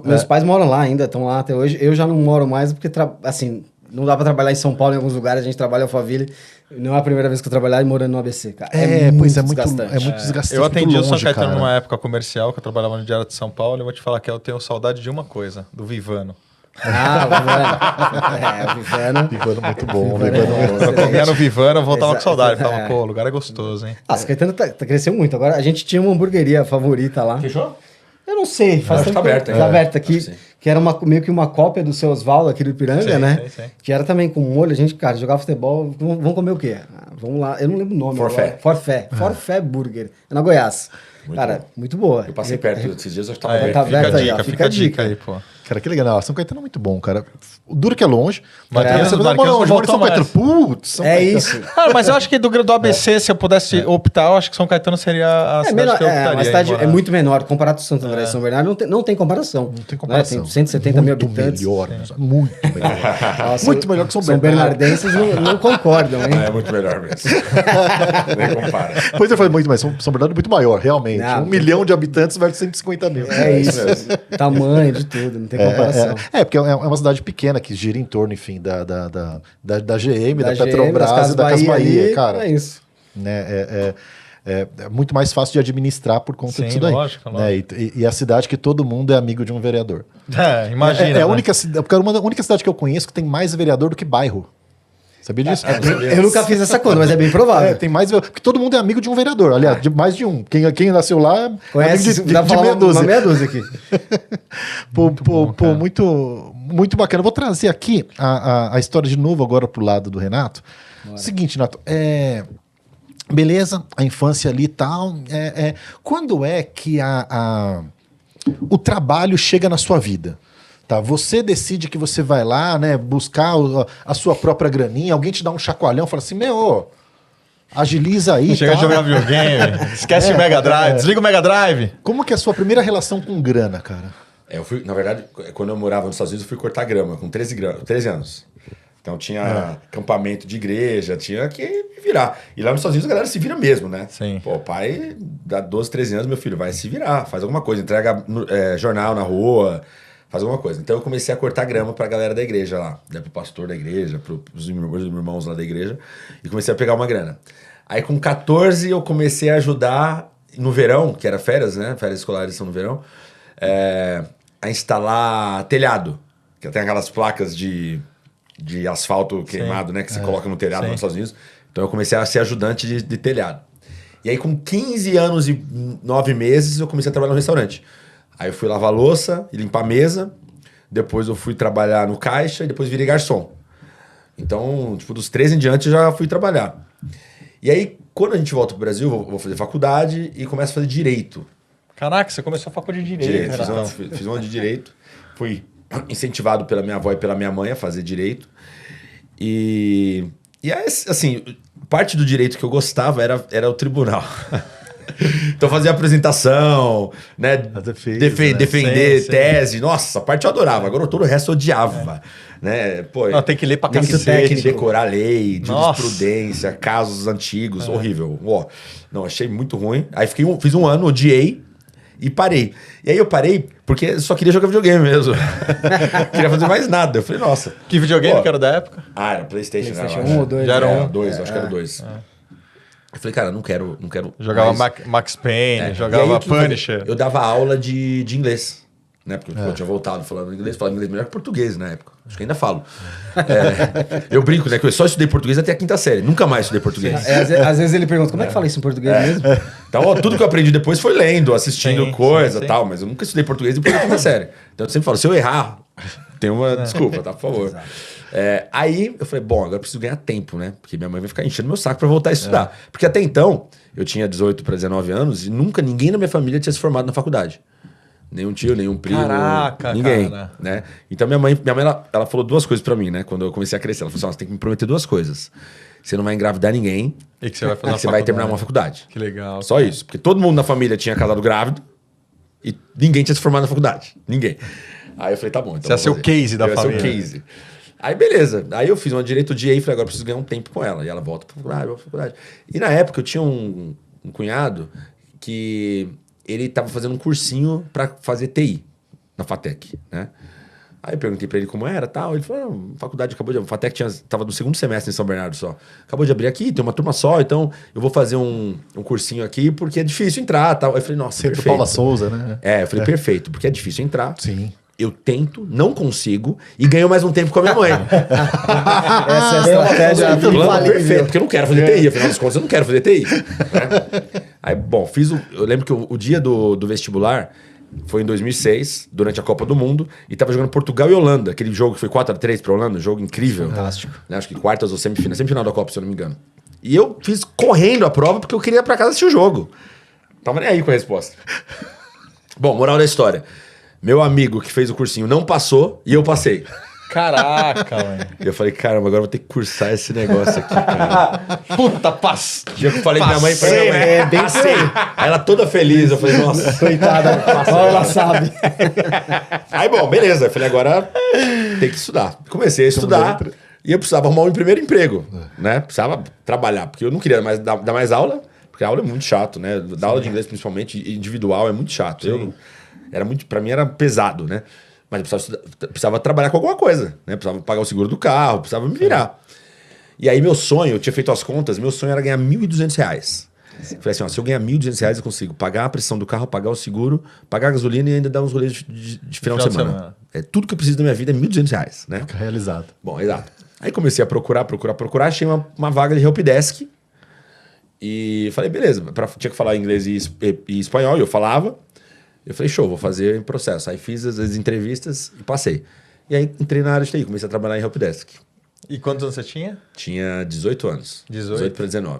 Meus pais moram lá ainda, estão lá até hoje. Eu já não moro mais porque, assim, não dá pra trabalhar em São Paulo em alguns lugares, a gente trabalha em Alphaville. Não é a primeira vez que eu trabalhar morando no ABC, cara. É muito desgastante. Eu atendi o São longe, Caetano cara. numa época comercial, que eu trabalhava no Diário de São Paulo, e eu vou te falar que eu tenho saudade de uma coisa, do Vivano. O Vivano. Vivano muito bom. Eu comia no Vivano, eu voltava com saudade. Falava, pô, o lugar é gostoso, hein? São Caetano cresceu muito. Agora, a gente tinha uma hamburgueria favorita lá. Fechou? Eu não sei, faz Acho que tempo tá aberto, tá aberto Acho que aqui, sim. que era meio que uma cópia do seu Osvaldo aqui do Ipiranga, Sim, né? sim. Que era também com molho, a gente, cara, jogava futebol, vamos comer o quê? Vamos lá, eu não lembro o nome agora. Forfé Burger, é na Goiás. Muito boa. Eu passei perto esses dias, acho que tá Tá aberto. aberto aí, ó, Fica a dica aí, pô. Cara, que legal. São Caetano é muito bom, cara. O duro que é longe. Marquinhos Você não vai voltou longe, São Caetano. mais. Putz, São É Caetano. isso. Mas eu acho que do ABC, se eu pudesse optar, eu acho que São Caetano seria a cidade que eu optaria. Uma cidade embora. é muito menor, comparado com Santo André e São Bernardo, não tem comparação. Não tem comparação. Né? Tem 170 mil habitantes. Melhor, muito melhor. Nossa, Muito melhor que São São Bernardo. bernardenses não concordam, hein? É muito melhor mesmo. Nem compara. Pois eu falei muito, mas São Bernardo é muito maior, realmente. Não, 1 milhão de habitantes versus 150 mil. É isso. Tamanho de tudo, não tem comparação. Porque é uma cidade pequena que gira em torno, enfim, da GM, da GM, Petrobras das e da Casas Bahia, ali, cara. É isso. Né, é muito mais fácil de administrar por conta Sim, disso daí. lógico. Né, e a cidade que todo mundo é amigo de um vereador. Imagina. É a né? única cidade, porque é uma única cidade que eu conheço que tem mais vereador do que bairro. Sabia disso? Eu nunca fiz essa conta, mas é bem provável. Tem mais. Porque todo mundo é amigo de um vereador. Aliás, de mais de um. Quem nasceu lá é Conhece, amigo dá pra falar meia dúzia. uma meia dúzia aqui. Muito bacana. Eu vou trazer aqui a história de novo agora pro lado do Renato. Seguinte, Renato, beleza, a infância ali e tal. Quando é que o trabalho chega na sua vida? Tá, você decide que você vai lá, né, buscar a sua própria graninha, alguém te dá um chacoalhão, fala assim, agiliza aí. Chega a jogar videogame, esquece o Mega Drive, desliga o Mega Drive. Como que é a sua primeira relação com grana, cara? Eu fui, na verdade, quando eu morava nos Estados Unidos, eu fui cortar grama com 13 anos. Então tinha acampamento de igreja, tinha que virar. E lá nos Estados Unidos a galera se vira mesmo, né? Sim. Pô, o pai dá 12, 13 anos, meu filho, vai se virar, faz alguma coisa, entrega jornal na rua, faz alguma coisa. Então eu comecei a cortar grama pra galera da igreja lá, né, pro pastor da igreja, pros irmãos lá da igreja, e comecei a pegar uma grana. Aí com 14 eu comecei a ajudar no verão, que era férias, né? Férias escolares são no verão, a instalar telhado, que tem aquelas placas de asfalto queimado, né? Que você coloca no telhado nos Estados Unidos. Então eu comecei a ser ajudante de telhado. E aí com 15 anos e 9 meses eu comecei a trabalhar no restaurante. Aí eu fui lavar louça e limpar a mesa. Depois eu fui trabalhar no caixa e depois virei garçom. Então, tipo, dos 13 em diante eu já fui trabalhar. E aí, quando a gente volta pro Brasil, vou fazer faculdade e começo a fazer direito. Caraca, você começou a faculdade de Direito, Renatão. Fiz uma de Direito. Fui incentivado pela minha avó e pela minha mãe a fazer Direito. E aí, assim, parte do direito que eu gostava era o tribunal. Então fazia apresentação, né? Defender Sim. tese. Nossa, a parte eu adorava. Agora todo o resto eu odiava. Né? Pô, Não, tem que ler pra tem que cacete. decorar lei, Nossa. jurisprudência, casos antigos, horrível. Ó, não, achei muito ruim. Aí fiz um ano, odiei e parei. E aí eu parei porque eu só queria jogar videogame mesmo. Queria fazer mais nada. Eu falei, nossa. Que videogame Pô, que era da época? era PlayStation. PlayStation né, 1 ou 2? Já era um. Dois, acho que era 2. Eu falei, cara, não quero Jogava mais. Max Payne, E aí, jogava o que eu fazia? Punisher. Eu dava aula de inglês, né? Porque eu tinha voltado falando inglês melhor que português na época. Acho que ainda falo. Eu brinco, né? Que eu só estudei português até a 5ª série. Nunca mais estudei português. Às vezes ele pergunta, como é que fala isso em português mesmo? Então, ó, tudo que eu aprendi depois foi lendo, assistindo Sim, coisa e sim. tal. Mas eu nunca estudei português depois da 5ª série. Então eu sempre falo, se eu errar, tem uma desculpa, tá? Por favor. Aí eu falei, bom, agora eu preciso ganhar tempo, né? Porque minha mãe vai ficar enchendo meu saco pra voltar a estudar. Porque até então, eu tinha 18 para 19 anos e nunca ninguém na minha família tinha se formado na faculdade. Nenhum tio, nenhum primo. Caraca, ninguém, cara. né? Então minha mãe ela falou duas coisas pra mim, né? Quando eu comecei a crescer. Ela falou assim, você tem que me prometer duas coisas. Você não vai engravidar ninguém E que você vai fazer e uma que você vai terminar uma faculdade. faculdade. Que legal. Só isso. Porque todo mundo na família tinha casado grávido e ninguém tinha se formado na faculdade. Ninguém. Aí eu falei, tá bom. Então Você ia ser o case da eu ia ser o família. case. Aí beleza. Aí eu fiz uma direito de e falei, agora eu preciso ganhar um tempo com ela. E ela volta pra faculdade, volta pra faculdade. E na época eu tinha um que ele tava fazendo um cursinho pra fazer TI na FATEC, né? Aí eu perguntei pra ele como era, tal. Ele falou, a faculdade acabou de... A FATEC tava no 2º semestre em São Bernardo só. Acabou de abrir aqui, tem uma turma só, então eu vou fazer um cursinho aqui porque é difícil entrar, tal. Aí eu falei, nossa, Centro perfeito. Paula Souza, né? Eu falei, perfeito, porque é difícil entrar. Sim. Eu tento, não consigo e ganho mais um tempo com a minha mãe. Essa é a estratégia Plano infalível. perfeito, porque eu não quero fazer TI, afinal das contas eu não quero fazer TI. Né? Aí, bom, eu lembro que o dia do vestibular foi em 2006, durante a Copa do Mundo, e tava jogando Portugal e Holanda, aquele jogo que foi 4-3 pra Holanda, um jogo incrível. Fantástico. Né? Acho que quartas ou semifinal da Copa, se eu não me engano. E eu fiz correndo a prova porque eu queria ir pra casa assistir o jogo. Tava nem aí com a resposta. Bom, moral da história. Meu amigo que fez o cursinho não passou e eu passei. Caraca, mano. E eu falei, caramba, agora eu vou ter que cursar esse negócio aqui, cara. Puta, paz. E eu falei pra minha mãe, bem passei. Aí ela toda feliz, eu falei, nossa. Coitada, só ela sabe. Aí, bom, beleza. Eu falei, agora tem que estudar. Comecei a estudar e eu precisava arrumar um primeiro emprego, né? Precisava trabalhar, porque eu não queria mais dar mais aula, porque a aula é muito chato, né? Dar aula de inglês, principalmente, individual, é muito chato. Pra mim era pesado, né? Mas eu precisava trabalhar com alguma coisa, né? Precisava pagar o seguro do carro, precisava me virar. E aí meu sonho, eu tinha feito as contas, meu sonho era ganhar R$1.200. Falei assim, ó, se eu ganhar R$1.200 eu consigo pagar a prestação do carro, pagar o seguro, pagar a gasolina e ainda dar uns rolês de final de semana. Tudo que eu preciso da minha vida é R$1.200, né? Fica realizado. Bom, exato. Aí comecei a procurar, achei uma vaga de helpdesk e falei, beleza, tinha que falar inglês e espanhol, e eu falava. Eu falei, show, vou fazer em processo. Aí fiz as entrevistas e passei. E aí entrei na área de TI, comecei a trabalhar em helpdesk. E quantos anos você tinha? Tinha 18 anos. 18? 18 para 19.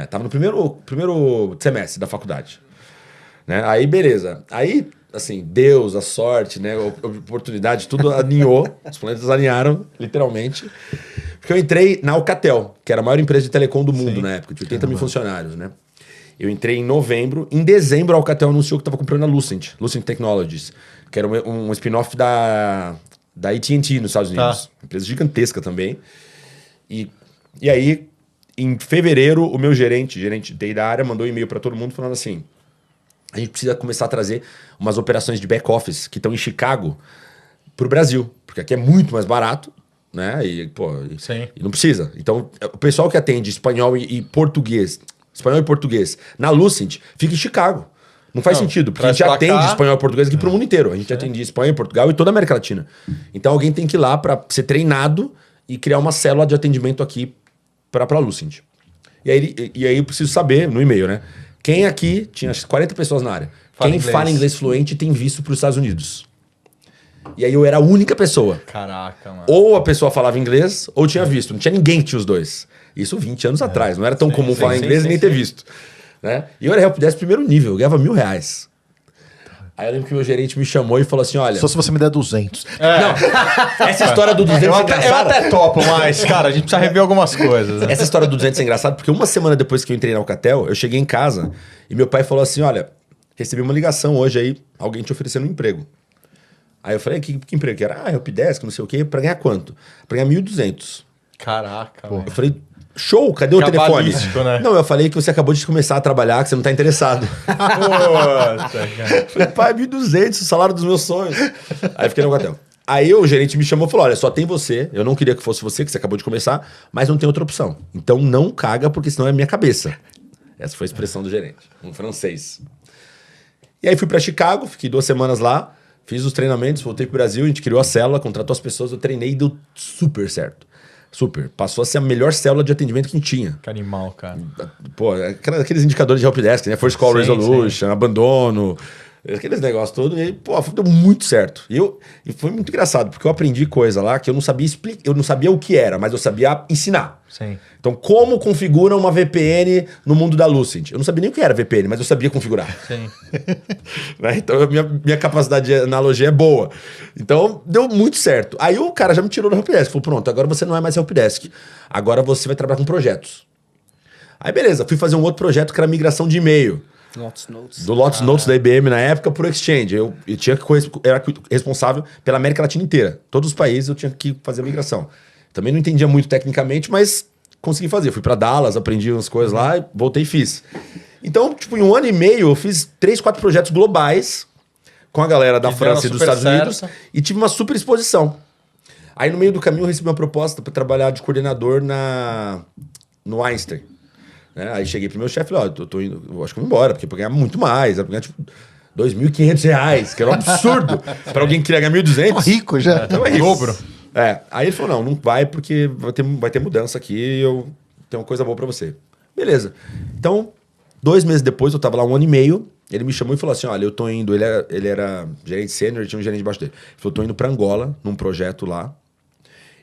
Tava no primeiro semestre da faculdade. Né? Aí, beleza. Aí, assim, Deus, a sorte, né? A oportunidade, tudo alinhou. Os planetas alinharam, literalmente. Porque eu entrei na Alcatel, que era a maior empresa de telecom do mundo na época, de 80 mil funcionários, né? Eu entrei em novembro. Em dezembro, a Alcatel anunciou que estava comprando a Lucent Technologies, que era um spin-off da AT&T nos Estados Unidos. Empresa gigantesca também. E aí, em fevereiro, o meu gerente de TI da área, mandou um e-mail para todo mundo falando assim: a gente precisa começar a trazer umas operações de back-office que estão em Chicago para o Brasil, porque aqui é muito mais barato, né? E não precisa. Então, o pessoal que atende espanhol e português na Lucent fica em Chicago. Não faz sentido, porque a gente atende espanhol e português aqui pro mundo inteiro. A gente atende Espanha, Portugal e toda a América Latina. Então alguém tem que ir lá para ser treinado e criar uma célula de atendimento aqui para Lucent. E aí eu preciso saber, no e-mail, né? Quem aqui, tinha 40 pessoas na área, fala inglês fluente e tem visto para os Estados Unidos. E aí eu era a única pessoa. Caraca, mano. Ou a pessoa falava inglês ou tinha visto. Não tinha ninguém que tinha os dois. Isso 20 anos atrás. Não era tão comum falar inglês e nem ter visto. Né? E eu era helpdesk primeiro nível, eu ganhava R$1.000. Aí eu lembro que o meu gerente me chamou e falou assim: olha. Só se você me der 200. Não, essa história do 200 é engraçada. Eu até topo, mas, cara, a gente precisa rever algumas coisas. Né? Essa história do 200 é engraçada porque uma semana depois que eu entrei na Alcatel, eu cheguei em casa e meu pai falou assim: olha, recebi uma ligação hoje aí, alguém te oferecendo um emprego. Aí eu falei: que emprego que era? Helpdesk, não sei o quê, pra ganhar quanto? Pra ganhar 1.200. Caraca, eu falei: show, cadê o telefone? Né? Não, eu falei que você acabou de começar a trabalhar, que você não tá interessado. Puta, cara. Falei: pai, 1.200, o salário dos meus sonhos. Aí eu fiquei no Alcatel. Aí o gerente me chamou e falou: olha, só tem você, eu não queria que fosse você, que você acabou de começar, mas não tem outra opção. Então não caga, porque senão é minha cabeça. Essa foi a expressão do gerente, um francês. E aí fui pra Chicago, fiquei 2 semanas lá, fiz os treinamentos, voltei pro Brasil, a gente criou a célula, contratou as pessoas, eu treinei e deu super certo. Super. Passou a ser a melhor célula de atendimento que a gente tinha. Que animal, cara. Pô, aqueles indicadores de helpdesk, né? First call resolution, abandono, aqueles negócios todos. E, pô, deu muito certo. E foi muito engraçado, porque eu aprendi coisa lá que eu não sabia explicar. Eu não sabia o que era, mas eu sabia ensinar. Sim. Então, como configura uma VPN no mundo da Lucent? Eu não sabia nem o que era VPN, mas eu sabia configurar. Sim. Né? Então, minha capacidade de analogia é boa. Então, deu muito certo. Aí o cara já me tirou do helpdesk. Falou: pronto, agora você não é mais helpdesk. Agora você vai trabalhar com projetos. Aí, beleza. Fui fazer um outro projeto que era migração de e-mail. Lotus Notes. Do Lotus Notes da IBM na época pro Exchange. Eu era responsável pela América Latina inteira. Todos os países eu tinha que fazer a migração. Também não entendia muito tecnicamente, mas consegui fazer. Fui para Dallas, aprendi umas coisas lá, voltei e fiz. Então, tipo, em 1 ano e meio, eu fiz 3, 4 projetos globais com a galera da França e dos Estados Unidos e tive uma super exposição. Aí, no meio do caminho, eu recebi uma proposta para trabalhar de coordenador no Einstein. Né? Aí cheguei pro meu chefe e falei: ó, eu tô indo, eu acho que eu vou embora, porque eu vou ganhar muito mais. Eu vou ganhar, tipo, R$2.500, que era um absurdo para alguém que queria ganhar 1.200. Tô rico já. Então é isso. Dobro. Aí ele falou: não vai, porque vai ter mudança aqui e eu tenho uma coisa boa pra você. Beleza. Então, 2 meses depois, eu tava lá 1 ano e meio, ele me chamou e falou assim: olha, eu tô indo, ele era gerente sênior, tinha um gerente debaixo dele. Ele falou: tô indo pra Angola, num projeto lá,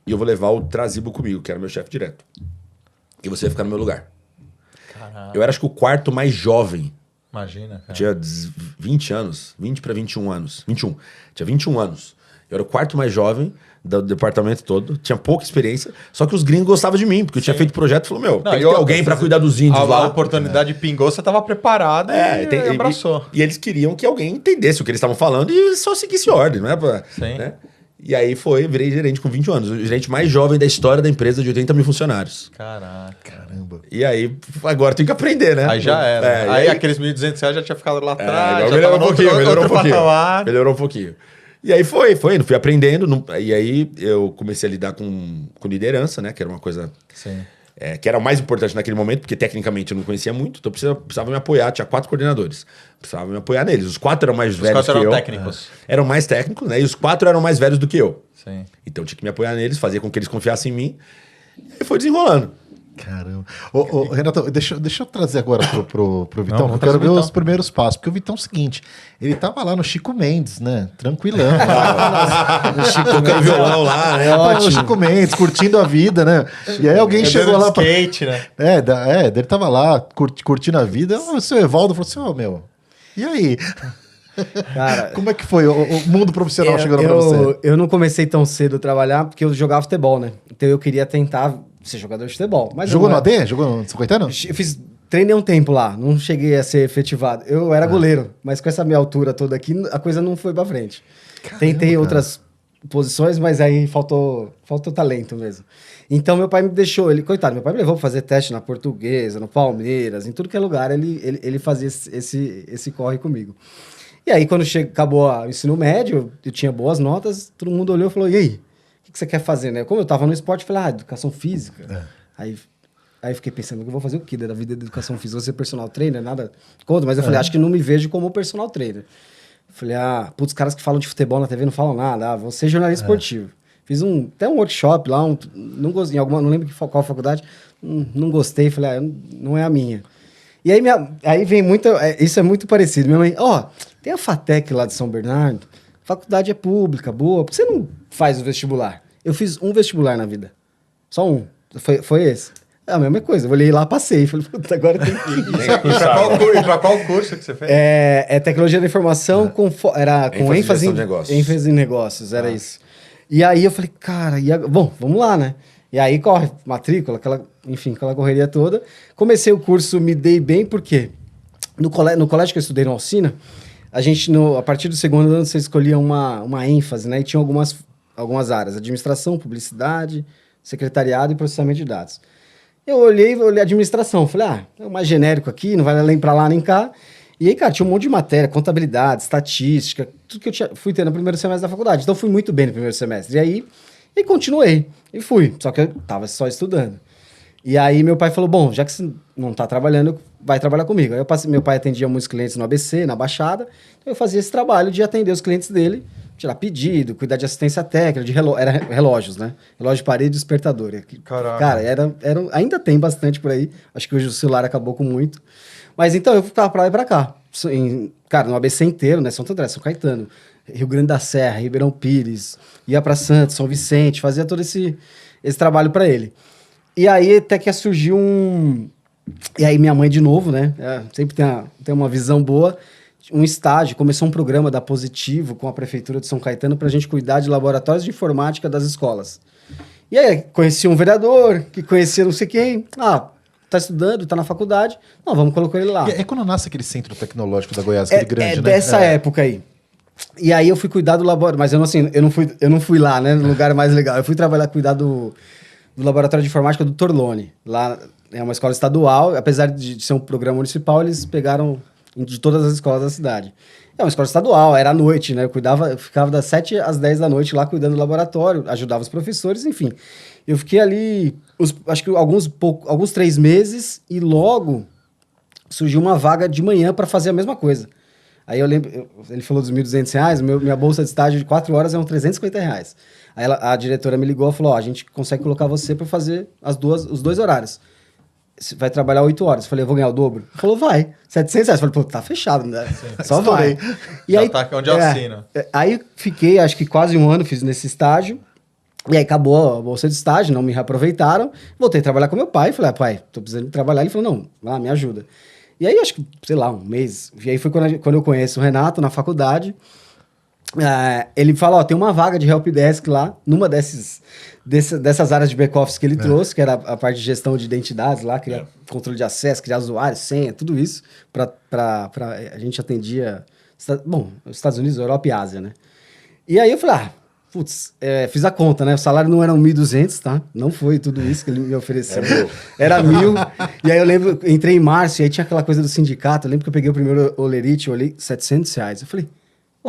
e eu vou levar o Trazibo comigo, que era meu chefe direto. E você vai ficar no meu lugar. Caraca. Eu era, acho que, o 4º mais jovem. Imagina, cara. Tinha 20 anos, 20 para 21 anos. 21. Tinha 21 anos. Eu era o 4º mais jovem do departamento todo, tinha pouca experiência, só que os gringos gostavam de mim, porque eu tinha feito projeto e falou: meu, tem que ter alguém para cuidar dos índios lá. A oportunidade pingou, você tava preparado e abraçou. E eles queriam que alguém entendesse o que eles estavam falando e só seguisse ordem, não é? Sim. Né? E aí virei gerente com 20 anos, o gerente mais jovem da história da empresa, de 80 mil funcionários. Caraca. Caramba. E aí, agora tem que aprender, né? Aí já era. Aí aqueles R$1.200 já tinha ficado lá atrás. Melhorou um pouquinho. E aí fui aprendendo. E aí eu comecei a lidar com liderança, né? Que era uma coisa... Sim. Que era o mais importante naquele momento, porque tecnicamente eu não conhecia muito, então precisava me apoiar. Tinha 4 coordenadores. Precisava me apoiar neles. Os 4 eram mais velhos que eu. Os 4 eram técnicos. Eram mais técnicos, né? E os 4 eram mais velhos do que eu. Sim. Então eu tinha que me apoiar neles, fazer com que eles confiassem em mim. E foi desenrolando. Caramba. Ô, Renato, deixa eu trazer agora pro Vitão, vamos eu quero trazer o ver Vitão. os primeiros passos, porque o Vitão é o seguinte, ele tava lá no Chico Mendes, né, tranquilão. Tocando violão lá, né? No Chico Mendes, curtindo a vida, né? E aí alguém chegou lá pra... skate, né? Ele tava lá curtindo a vida, o seu Evaldo falou assim, meu, e aí? Cara, Como é que foi o mundo profissional chegando pra você? eu não comecei tão cedo a trabalhar porque eu jogava futebol, né? Então eu queria tentar ser jogador de futebol. Mas Jogou eu no não era. AD? Jogou no São Caetano? Treinei um tempo lá, não cheguei a ser efetivado. Eu era goleiro, mas com essa minha altura toda aqui, a coisa não foi pra frente. Tentei cara. outras posições, mas aí faltou talento mesmo. Então meu pai me deixou, coitado, meu pai me levou pra fazer teste na Portuguesa, no Palmeiras, em tudo que é lugar, ele fazia esse corre comigo. E aí, quando acabou o ensino médio, eu tinha boas notas, todo mundo olhou e falou, e aí, o que você quer fazer, né? Como eu tava no esporte, eu falei, educação física. Aí eu fiquei pensando, eu vou fazer o quê da vida da educação física? Vou ser personal trainer, nada contra, mas eu falei, acho que não me vejo como personal trainer. Eu falei, putz, os caras que falam de futebol na TV não falam nada, vou ser jornalista esportivo. Fiz até um workshop lá, não gostei, não lembro qual faculdade, não gostei, falei, não é a minha. E aí vem isso é muito parecido. Minha mãe, tem a FATEC lá de São Bernardo, faculdade é pública, boa, por que você não faz o vestibular? Eu fiz um vestibular na vida, só um, foi esse. É a mesma coisa, eu olhei lá, passei, falei, puta, agora tem que ir. E pra qual curso que você fez? É tecnologia da informação com ênfase em negócios. ênfase em negócios, era isso. E aí eu falei, cara, bom, vamos lá, né? E aí corre matrícula, aquela correria toda. Comecei o curso, me dei bem, porque no colégio que eu estudei no Alsina, a partir do segundo ano você escolhia uma ênfase, né? E tinha algumas áreas, administração, publicidade, secretariado e processamento de dados. Eu olhei administração, falei, é o mais genérico aqui, não vai nem pra lá nem cá. E aí, cara, tinha um monte de matéria, contabilidade, estatística, tudo que eu fui ter no primeiro semestre da faculdade. Então, fui muito bem no primeiro semestre. E aí, continuei. E fui. Só que eu tava só estudando. E aí, meu pai falou, bom, já que você não tá trabalhando, vai trabalhar comigo. Aí, meu pai atendia muitos clientes no ABC, na Baixada. Então, eu fazia esse trabalho de atender os clientes dele, tirar pedido, cuidar de assistência técnica, era relógios, né? Relógio de parede e despertador. Caraca. Cara, ainda tem bastante por aí. Acho que hoje o celular acabou com muito. Mas então, eu ficava pra lá e pra cá. Cara, no ABC inteiro, né? Santo André, São Caetano, Rio Grande da Serra, Ribeirão Pires, ia pra Santos, São Vicente, fazia todo esse trabalho pra ele. E aí, até que surgiu E aí, minha mãe, de novo, né? Sempre tem uma visão boa. Um estágio, começou um programa da Positivo com a Prefeitura de São Caetano pra gente cuidar de laboratórios de informática das escolas. E aí, conheci um vereador, que conhecia não sei quem. Tá estudando, tá na faculdade. Não, vamos colocar ele lá. É quando nasce aquele centro tecnológico da Goiás, aquele grande, né? Dessa época aí. E aí eu fui cuidar do laboratório, mas eu não fui lá, né, no lugar mais legal. Eu fui cuidar do laboratório de informática do Torlone. Lá é uma escola estadual, apesar de ser um programa municipal, eles pegaram de todas as escolas da cidade. É uma escola estadual, era à noite, né? Eu ficava das 7 às 10 da noite lá cuidando do laboratório, ajudava os professores, enfim. Eu fiquei ali, acho que alguns 3 meses, e logo surgiu uma vaga de manhã para fazer a mesma coisa. Aí eu lembro, ele falou dos R$1.200, minha bolsa de estágio de 4 horas é uns R$350. Aí a diretora me ligou e falou, a gente consegue colocar você para fazer os 2 horários. Você vai trabalhar 8 horas. Eu falei, eu vou ganhar o dobro? Ele falou, vai. R$700. Eu falei, pô, tá fechado, né? Só vai. E já aí, tá onde eu assino. Aí fiquei, acho que quase 1 ano, fiz nesse estágio. E aí acabou a bolsa de estágio, não me reaproveitaram. Voltei a trabalhar com meu pai. Falei, pai, tô precisando de trabalhar. Ele falou, não, vai lá, me ajuda. E aí, acho que, sei lá, 1 mês. E aí foi quando eu conheço o Renato na faculdade. Ele fala, tem uma vaga de helpdesk lá, numa dessas áreas de back-office que ele trouxe, que era a parte de gestão de identidades lá, criar controle de acesso, criar usuário, senha, tudo isso. A gente atendia, os Estados Unidos, Europa e Ásia, né? E aí eu falei, fiz a conta, né? O salário não era 1.200, tá? Não foi tudo isso que ele me ofereceu. Era 1.000. E aí eu lembro, entrei em março, e aí tinha aquela coisa do sindicato. Eu lembro que eu peguei o primeiro olerite, eu olhei R$700. Eu falei,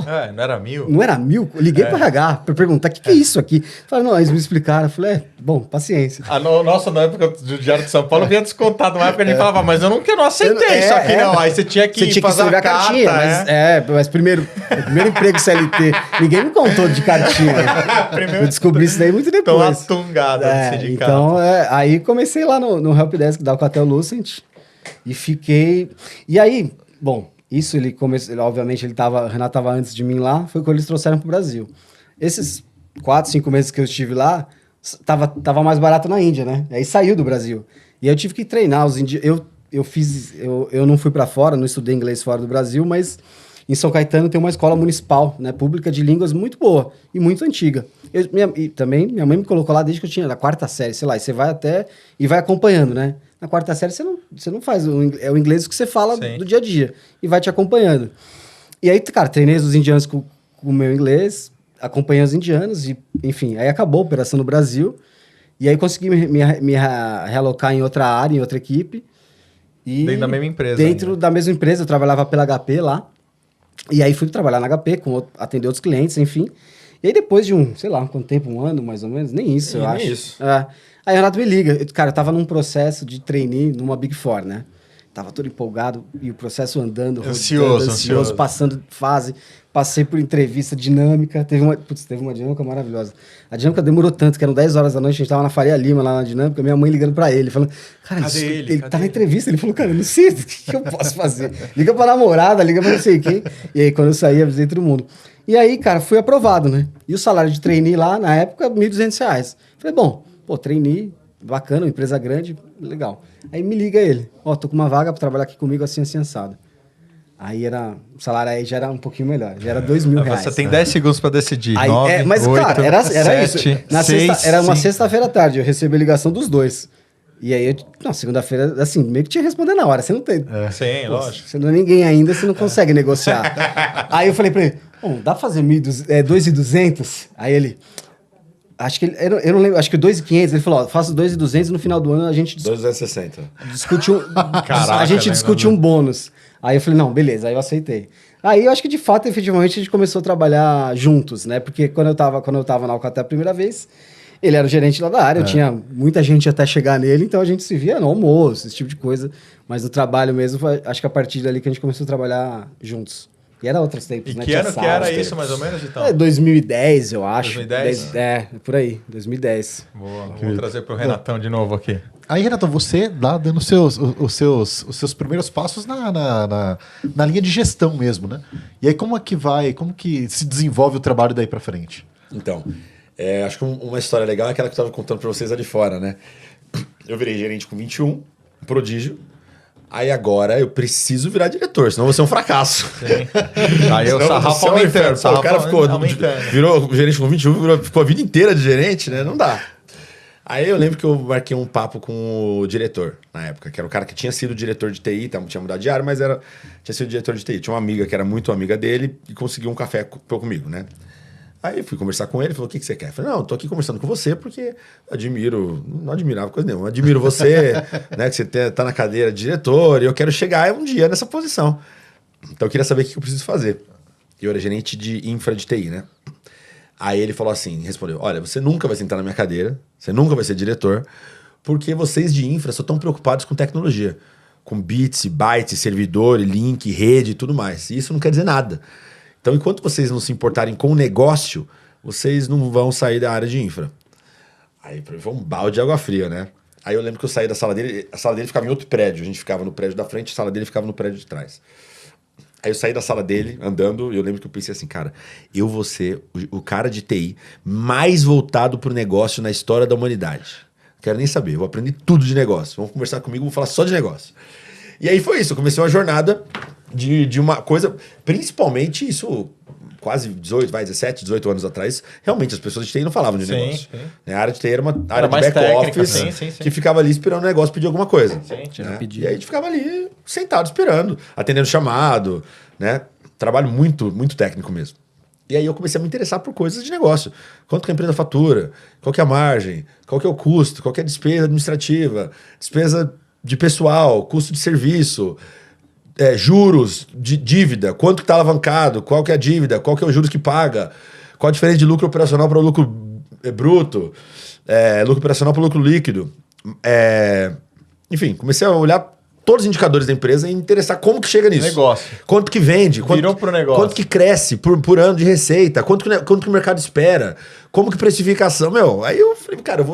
Não era 1000? Não era 1000? Eu liguei pro RH pra perguntar, o que é isso aqui? Falaram, não, eles me explicaram. Eu falei, bom, paciência. Nossa, na época do Diário de São Paulo, vinha descontado. Na época a gente falava, mas eu não aceitei isso aqui, não. Aí você tinha que fazer a cartinha. Mas primeiro, o primeiro emprego CLT, ninguém me contou de cartinha. Eu descobri isso daí muito depois. Então, a tungada do sindicato. Então, aí comecei lá no Helpdesk da Alcatel Lucent e fiquei... E aí, bom... Isso ele começou, obviamente, o Renato estava antes de mim lá, foi quando eles trouxeram para o Brasil. Esses 4, 5 meses que eu estive lá, tava mais barato na Índia, né? Aí saiu do Brasil. E aí eu tive que treinar os indianos. Eu não fui para fora, não estudei inglês fora do Brasil, mas em São Caetano tem uma escola municipal, né, pública de línguas muito boa e muito antiga. E também minha mãe me colocou lá desde que eu tinha a 4ª série, sei lá, e você vai até e vai acompanhando, né? Na 4ª série você não faz, é o inglês que você fala do dia a dia e vai te acompanhando. E aí, cara, treinei os indianos com o meu inglês, acompanhei os indianos e, enfim, aí acabou a operação no Brasil e aí consegui me realocar em outra área, em outra equipe. E dentro da mesma empresa. Dentro da mesma empresa, eu trabalhava pela HP lá. E aí fui trabalhar na HP, atender outros clientes, enfim. E aí depois de sei lá, quanto tempo, 1 ano mais ou menos, nem isso, eu acho. Isso. Aí o Renato me liga. Cara, eu tava num processo de trainee numa Big Four, né? Tava todo empolgado e o processo andando, ansioso, passando fase. Passei por entrevista dinâmica. Teve uma dinâmica maravilhosa. A dinâmica demorou tanto, que eram 10 horas da noite, a gente tava na Faria Lima, lá na dinâmica, minha mãe ligando pra ele, falando, cara, ele tá na entrevista. Ele falou, cara, eu não sei o que eu posso fazer. Liga pra namorada, liga pra não sei quem. E aí, quando eu saí, avisei todo mundo. E aí, cara, fui aprovado, né? E o salário de trainee lá, na época, R$1.200. Falei, bom, trainee, bacana, uma empresa grande, legal. Aí me liga ele, tô com uma vaga pra trabalhar aqui comigo assim, assado. Aí o salário aí já era um pouquinho melhor, já era R$2.000. Você tem 10 segundos pra decidir. Aí, 9, mas, 8, cara, era 7, isso. Era uma sexta-feira à tarde, eu recebi a ligação dos dois. E aí, segunda-feira, assim, meio que tinha que responder na hora, você não tem... Sim, lógico. Você não é ninguém ainda, você não consegue negociar. Aí eu falei pra ele, dá pra fazer 2.200? Aí ele... Acho que eu não lembro, acho que 2.500. Ele falou, faço 2.200 e no final do ano a gente... 260. Discute discute um bônus. Aí eu falei, não, beleza, aí eu aceitei. Aí eu acho que de fato, efetivamente, a gente começou a trabalhar juntos, né? Porque quando eu tava na Alcatel a primeira vez, ele era o gerente lá da área, eu tinha muita gente até chegar nele, então a gente se via no almoço, esse tipo de coisa. Mas no trabalho mesmo, acho que a partir dali que a gente começou a trabalhar juntos. E era outros tempos, né? E que ano que era isso, mais ou menos, então? 2010, eu acho. 2010? Por aí, 2010. Boa, vamos trazer pro Renatão de novo aqui. Aí, Renato, você lá dando os seus primeiros passos na linha de gestão mesmo, né? E aí, como que se desenvolve o trabalho daí pra frente? Então, acho que uma história legal é aquela que eu estava contando para vocês ali fora, né? Eu virei gerente com 21, um prodígio. Aí agora eu preciso virar diretor, senão eu vou ser um fracasso. Sim. Aí o sarrafo aumentando. O cara virou gerente com 21, ficou a vida inteira de gerente, né? Não dá. Aí eu lembro que eu marquei um papo com o diretor, na época, que era o cara que tinha sido diretor de TI, tinha mudado de área, mas tinha sido diretor de TI. Tinha uma amiga que era muito amiga dele e conseguiu um café comigo, né? Aí eu fui conversar com ele, falou, o que você quer? Eu falei, não, eu tô aqui conversando com você porque não admirava coisa nenhuma, admiro você, né, que você tá na cadeira de diretor e eu quero chegar um dia nessa posição. Então eu queria saber o que eu preciso fazer. Eu era gerente de infra de TI, né? Aí ele falou assim, respondeu, olha, você nunca vai sentar na minha cadeira, você nunca vai ser diretor, porque vocês de infra só estão preocupados com tecnologia, com bits, bytes, servidor, link, rede e tudo mais. E isso não quer dizer nada. Então, enquanto vocês não se importarem com o negócio, vocês não vão sair da área de infra. Aí foi um balde de água fria, né? Aí eu lembro que eu saí da sala dele, a sala dele ficava em outro prédio, a gente ficava no prédio da frente, a sala dele ficava no prédio de trás. Aí eu saí da sala dele, andando, e eu lembro que eu pensei assim, cara, eu vou ser o cara de TI mais voltado pro negócio na história da humanidade. Não quero nem saber, eu vou aprender tudo de negócio. Vamos conversar comigo, vou falar só de negócio. E aí foi isso, eu comecei uma jornada de uma coisa, principalmente isso, quase 17, 18 anos atrás, realmente as pessoas de TI não falavam de negócio. Sim. A área de TI era uma área de back-office que ficava ali esperando o negócio pedir alguma coisa. Sim, né? E aí a gente ficava ali sentado esperando, atendendo chamado, né? Trabalho muito, muito técnico mesmo. E aí eu comecei a me interessar por coisas de negócio. Quanto que a empresa fatura, qual que é a margem, qual que é o custo, qual que é a despesa administrativa, despesa de pessoal, custo de serviço, juros de dívida, quanto que tá alavancado, qual que é a dívida, qual que é o juros que paga, qual a diferença de lucro operacional para o lucro bruto, lucro operacional para o lucro líquido. Enfim, comecei a olhar todos os indicadores da empresa e interessar como que chega nisso. Negócio. Quanto que vende. Virou pro negócio. Quanto que cresce por ano de receita. Quanto que o mercado espera. Como que precificação. Aí eu falei, cara,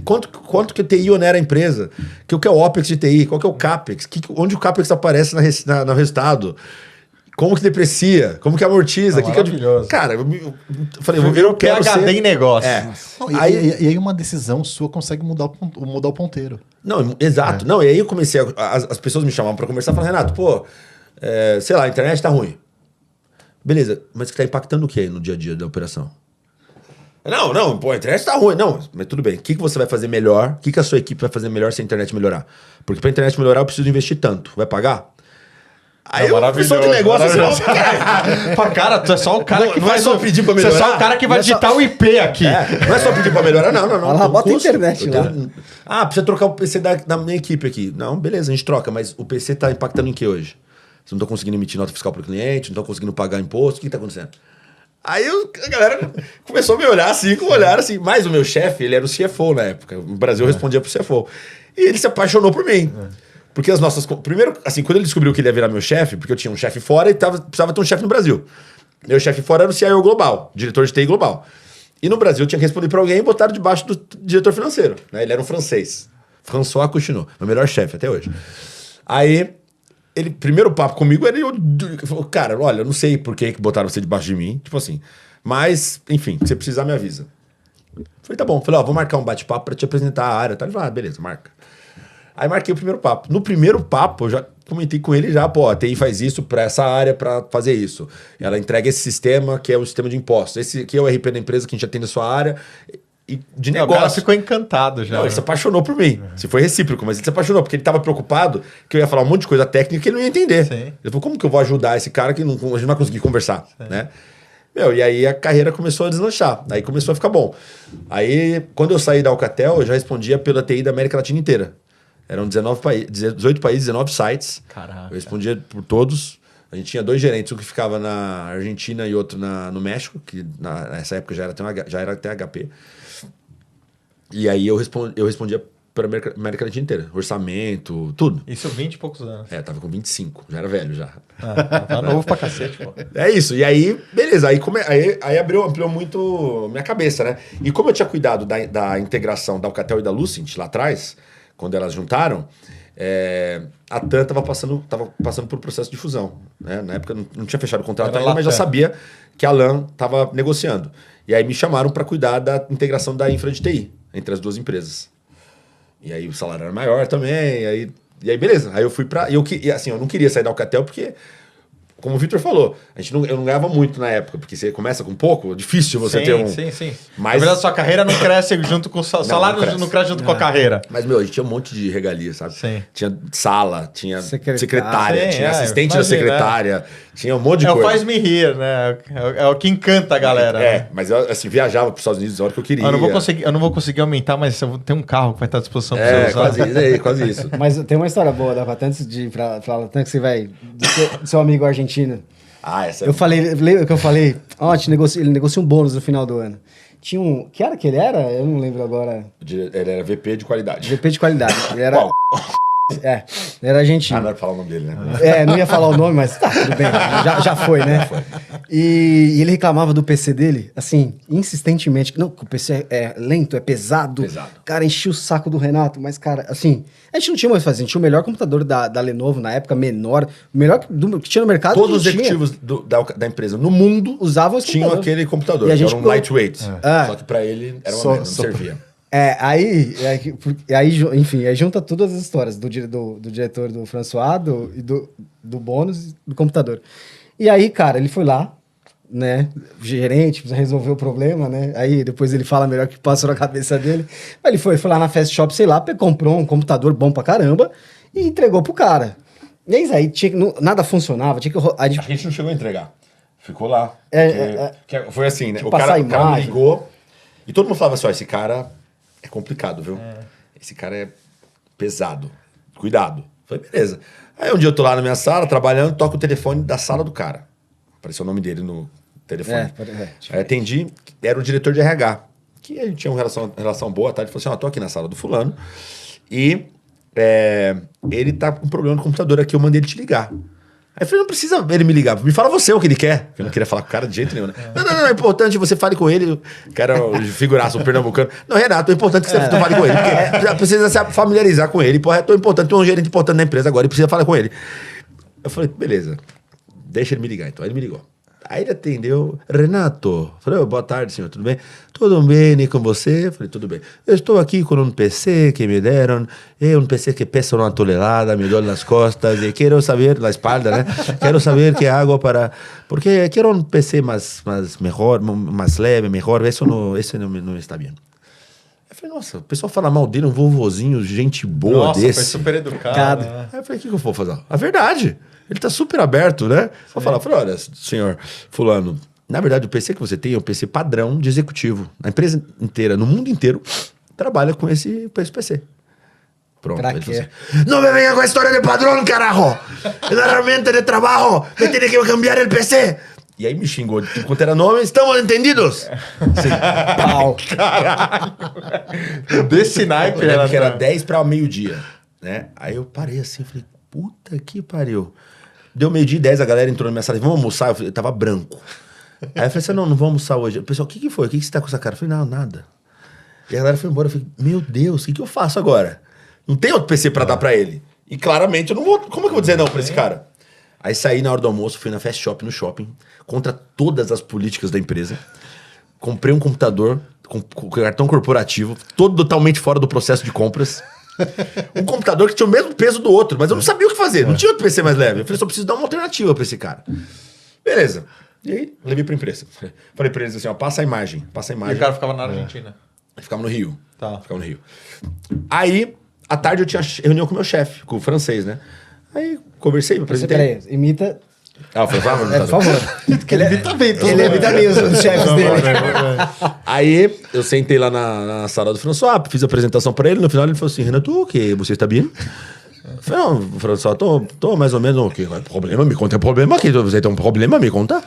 quanto que TI onera a empresa? O que é o OPEX de TI? Qual que é o CAPEX? Onde o CAPEX aparece no resultado? Como que deprecia? Como que amortiza? Maravilhoso. Cara, eu falei, Virou eu quero PhD ser... em negócio. Não, e aí uma decisão sua consegue mudar o ponteiro. Não, exato. Não, e aí eu comecei, as pessoas me chamavam pra conversar, falaram, Renato, sei lá, a internet tá ruim. Beleza, mas que tá impactando o quê no dia a dia da operação? Não, a internet tá ruim. Não, mas tudo bem. O que você vai fazer melhor? O que a sua equipe vai fazer melhor se a internet melhorar? Porque pra internet melhorar eu preciso investir tanto. Vai pagar? Aí o pessoal de negócio cara, tu é só o cara que não vai é só pedir pra melhorar. Você é só o cara que vai digitar o IP aqui. Não é só pedir pra melhorar, não. Vai lá, bota a internet lá. Precisa trocar o PC da minha equipe aqui. Não, beleza, a gente troca, mas o PC tá impactando em que hoje? Você não tá conseguindo emitir nota fiscal pro cliente, não tá conseguindo pagar imposto, o que tá acontecendo? Aí a galera começou a me olhar assim, com um olhar assim. Mas o meu chefe, ele era o CFO na época. No Brasil eu respondia pro CFO. E ele se apaixonou por mim. Porque as nossas... Primeiro, assim, quando ele descobriu que ele ia virar meu chefe, porque eu tinha um chefe fora e precisava ter um chefe no Brasil. Meu chefe fora era o CIO global, diretor de TI global. E no Brasil eu tinha que responder para alguém e botaram debaixo do diretor financeiro. Né? Ele era um francês. François Coutinot, meu melhor chefe até hoje. Aí, ele, primeiro papo comigo, ele falou, cara, olha, eu não sei por que botaram você debaixo de mim. Tipo assim, mas, enfim, se você precisar, me avisa. Falei, tá bom. Falei, vou marcar um bate-papo para te apresentar a área. Ele falou, beleza, marca. Aí marquei o primeiro papo. No primeiro papo, eu já comentei com ele já, a TI faz isso para essa área, para fazer isso. Ela entrega esse sistema, que é o sistema de impostos. Esse aqui é o RP da empresa que a gente atende a sua área. E de negócio... O cara ficou encantado já. Não, ele se apaixonou por mim. Se foi recíproco, mas ele se apaixonou, porque ele estava preocupado que eu ia falar um monte de coisa técnica que ele não ia entender. Sim. Ele falou, como que eu vou ajudar esse cara que a gente não vai conseguir conversar, né? E aí a carreira começou a deslanchar. Aí começou a ficar bom. Aí, quando eu saí da Alcatel, eu já respondia pela TI da América Latina inteira. Eram 18 países, 19 sites. Caraca. Eu respondia por todos. A gente tinha 2 gerentes, um que ficava na Argentina e outro no México, que nessa época já era até HP. E aí eu respondia para a América Latina inteira. Orçamento, tudo. Isso 20 e poucos anos. Tava com 25, já era velho já. Tá novo pra cacete, pô. É isso. E aí, beleza. Aí ampliou muito minha cabeça, né? E como eu tinha cuidado da integração da Alcatel e da Lucent lá atrás, quando elas juntaram, a TAM estava passando por processo de fusão. Né? Na época não tinha fechado o contrato ainda, mas já sabia que a LAN estava negociando. E aí me chamaram para cuidar da integração da infra de TI entre as duas empresas. E aí o salário era maior também, e aí beleza. Aí eu fui para... eu não queria sair da Alcatel porque... Como o Victor falou, eu não ganhava muito na época, porque você começa com pouco, é difícil você ter um... Sim. Mas... Na verdade, sua carreira não cresce junto com o salário, não cresce junto com a carreira. Mas, a gente tinha um monte de regalia, sabe? Sim. Tinha sala, tinha secretária, Sim, tinha assistente da secretária, tinha um monte de coisa. Faz-me rir, né? É o que encanta a galera. Né? Mas eu, assim, viajava para os Estados Unidos a hora que eu queria. Eu não vou conseguir aumentar, mas eu tenho um carro que vai estar à disposição para você usar. Quase isso. Mas tem uma história boa da Latam, antes de ir para Latam, que você vai... Do seu amigo argentino. Essa eu falei, ele negocia um bônus no final do ano. Tinha um... Que era que ele era? Eu não lembro agora. Ele era VP de qualidade. VP de qualidade. Ele era... Ele era argentino. Não ia falar o nome dele, né? Não ia falar o nome, mas tá, tudo bem. Já foi, né? E ele reclamava do PC dele, assim, insistentemente. Não, que o PC é lento, é pesado. Cara, enchia o saco do Renato, mas, cara, assim... A gente não tinha mais fazer. A gente tinha o melhor computador da Lenovo na época, menor. O melhor que tinha no mercado. Todos os executivos da empresa no mundo usavam tinham aquele computador, que era um lightweight. Só que pra ele era uma merda, não servia. Enfim, aí junta todas as histórias do diretor do François, do bônus e do computador. E aí, cara, ele foi lá, né, gerente, precisa resolver o problema, né, aí depois ele fala melhor que passou na cabeça dele. Aí ele foi lá na Fast Shop, sei lá, comprou um computador bom pra caramba e entregou pro cara. E aí, nada funcionava, a gente não chegou a entregar, ficou lá. Foi assim, né, o cara me ligou e todo mundo falava assim, esse cara... É complicado, viu? Esse cara é pesado. Cuidado. Falei, beleza. Aí um dia eu tô lá na minha sala, trabalhando, toco o telefone da sala do cara. Apareceu o nome dele no telefone. Aí atendi, era o diretor de RH. Que a gente tinha uma relação boa, tá? Ele falou assim, ó, tô aqui na sala do fulano e ele tá com problema no computador aqui, eu mandei ele te ligar. Aí eu falei, não precisa ele me ligar, me fala você o que ele quer. Eu não queria falar com o cara de jeito nenhum, né? Não, é importante você fale com ele. O cara, o figuraço, o pernambucano. Não, Renato, é importante que você fale com ele, porque precisa se familiarizar com ele. Pô, é tão importante, tu é um gerente importante na empresa agora, e precisa falar com ele. Eu falei, beleza, deixa ele me ligar. Então, aí ele me ligou. Aí ele atendeu, Renato. Falei, boa tarde, senhor, tudo bem? Tudo bem, e com você? Falei, tudo bem. Eu estou aqui com um PC que me deram, um PC que pesa uma tonelada, me dói nas costas, e quero saber, na espalda, né? Quero saber que hago para... Porque quero um PC mais melhor, mais leve, melhor, isso não está bem. Eu falei, nossa, o pessoal fala mal dele, um vovozinho, gente boa nossa, desse. Foi super educado. Né? Aí eu falei, o que eu vou fazer? A verdade. Ele tá super aberto, né? Vou falar, olha, senhor fulano, na verdade o PC que você tem é um PC padrão de executivo. A empresa inteira, no mundo inteiro, trabalha com esse PC. Pronto. Pra ele quê? falou assim, não me venha com a história de padrão, carajo! É realmente de trabalho, me tem que cambiar o PC. E aí me xingou de tudo quanto era nome, estamos entendidos? Assim, Pau. Desse naipe, eu lembro que era 10 para meio-dia, né? Aí eu parei assim, falei, puta que pariu. Deu 12:10, a galera entrou na minha sala e vamos almoçar. Eu tava branco. Aí eu falei assim, não vamos almoçar hoje. O pessoal, o que foi? O que você tá com essa cara? Eu falei, não, nada. E a galera foi embora. Eu falei, meu Deus, o que eu faço agora? Não tem outro PC pra dar pra ele. E claramente eu não vou... Como é que eu vou dizer não pra esse cara? Aí saí na hora do almoço, fui na Fast Shop, no shopping, contra todas as políticas da empresa. Comprei um computador com cartão corporativo, todo totalmente fora do processo de compras. Um computador que tinha o mesmo peso do outro, mas eu não sabia o que fazer. Não tinha outro PC mais leve. Eu falei, só preciso dar uma alternativa pra esse cara. Beleza. E aí, levei pra empresa. Falei pra eles assim, ó, passa a imagem. E o cara ficava na Argentina. Ficava no Rio. Tá. Ficava no Rio. Aí, à tarde eu tinha reunião com o meu chefe, com o francês, né? Aí, conversei, me apresentei. Peraí, imita... Ah, por favor. por favor. Ele imita bem, todo Ele mundo. imita bem os chefes dele. Aí, eu sentei lá na sala do François, fiz a apresentação pra ele, no final ele falou assim, Renato, que você está bem? Eu falei, não, François, tô mais ou menos, que problema, me conta o problema, que você tem um problema, me conta.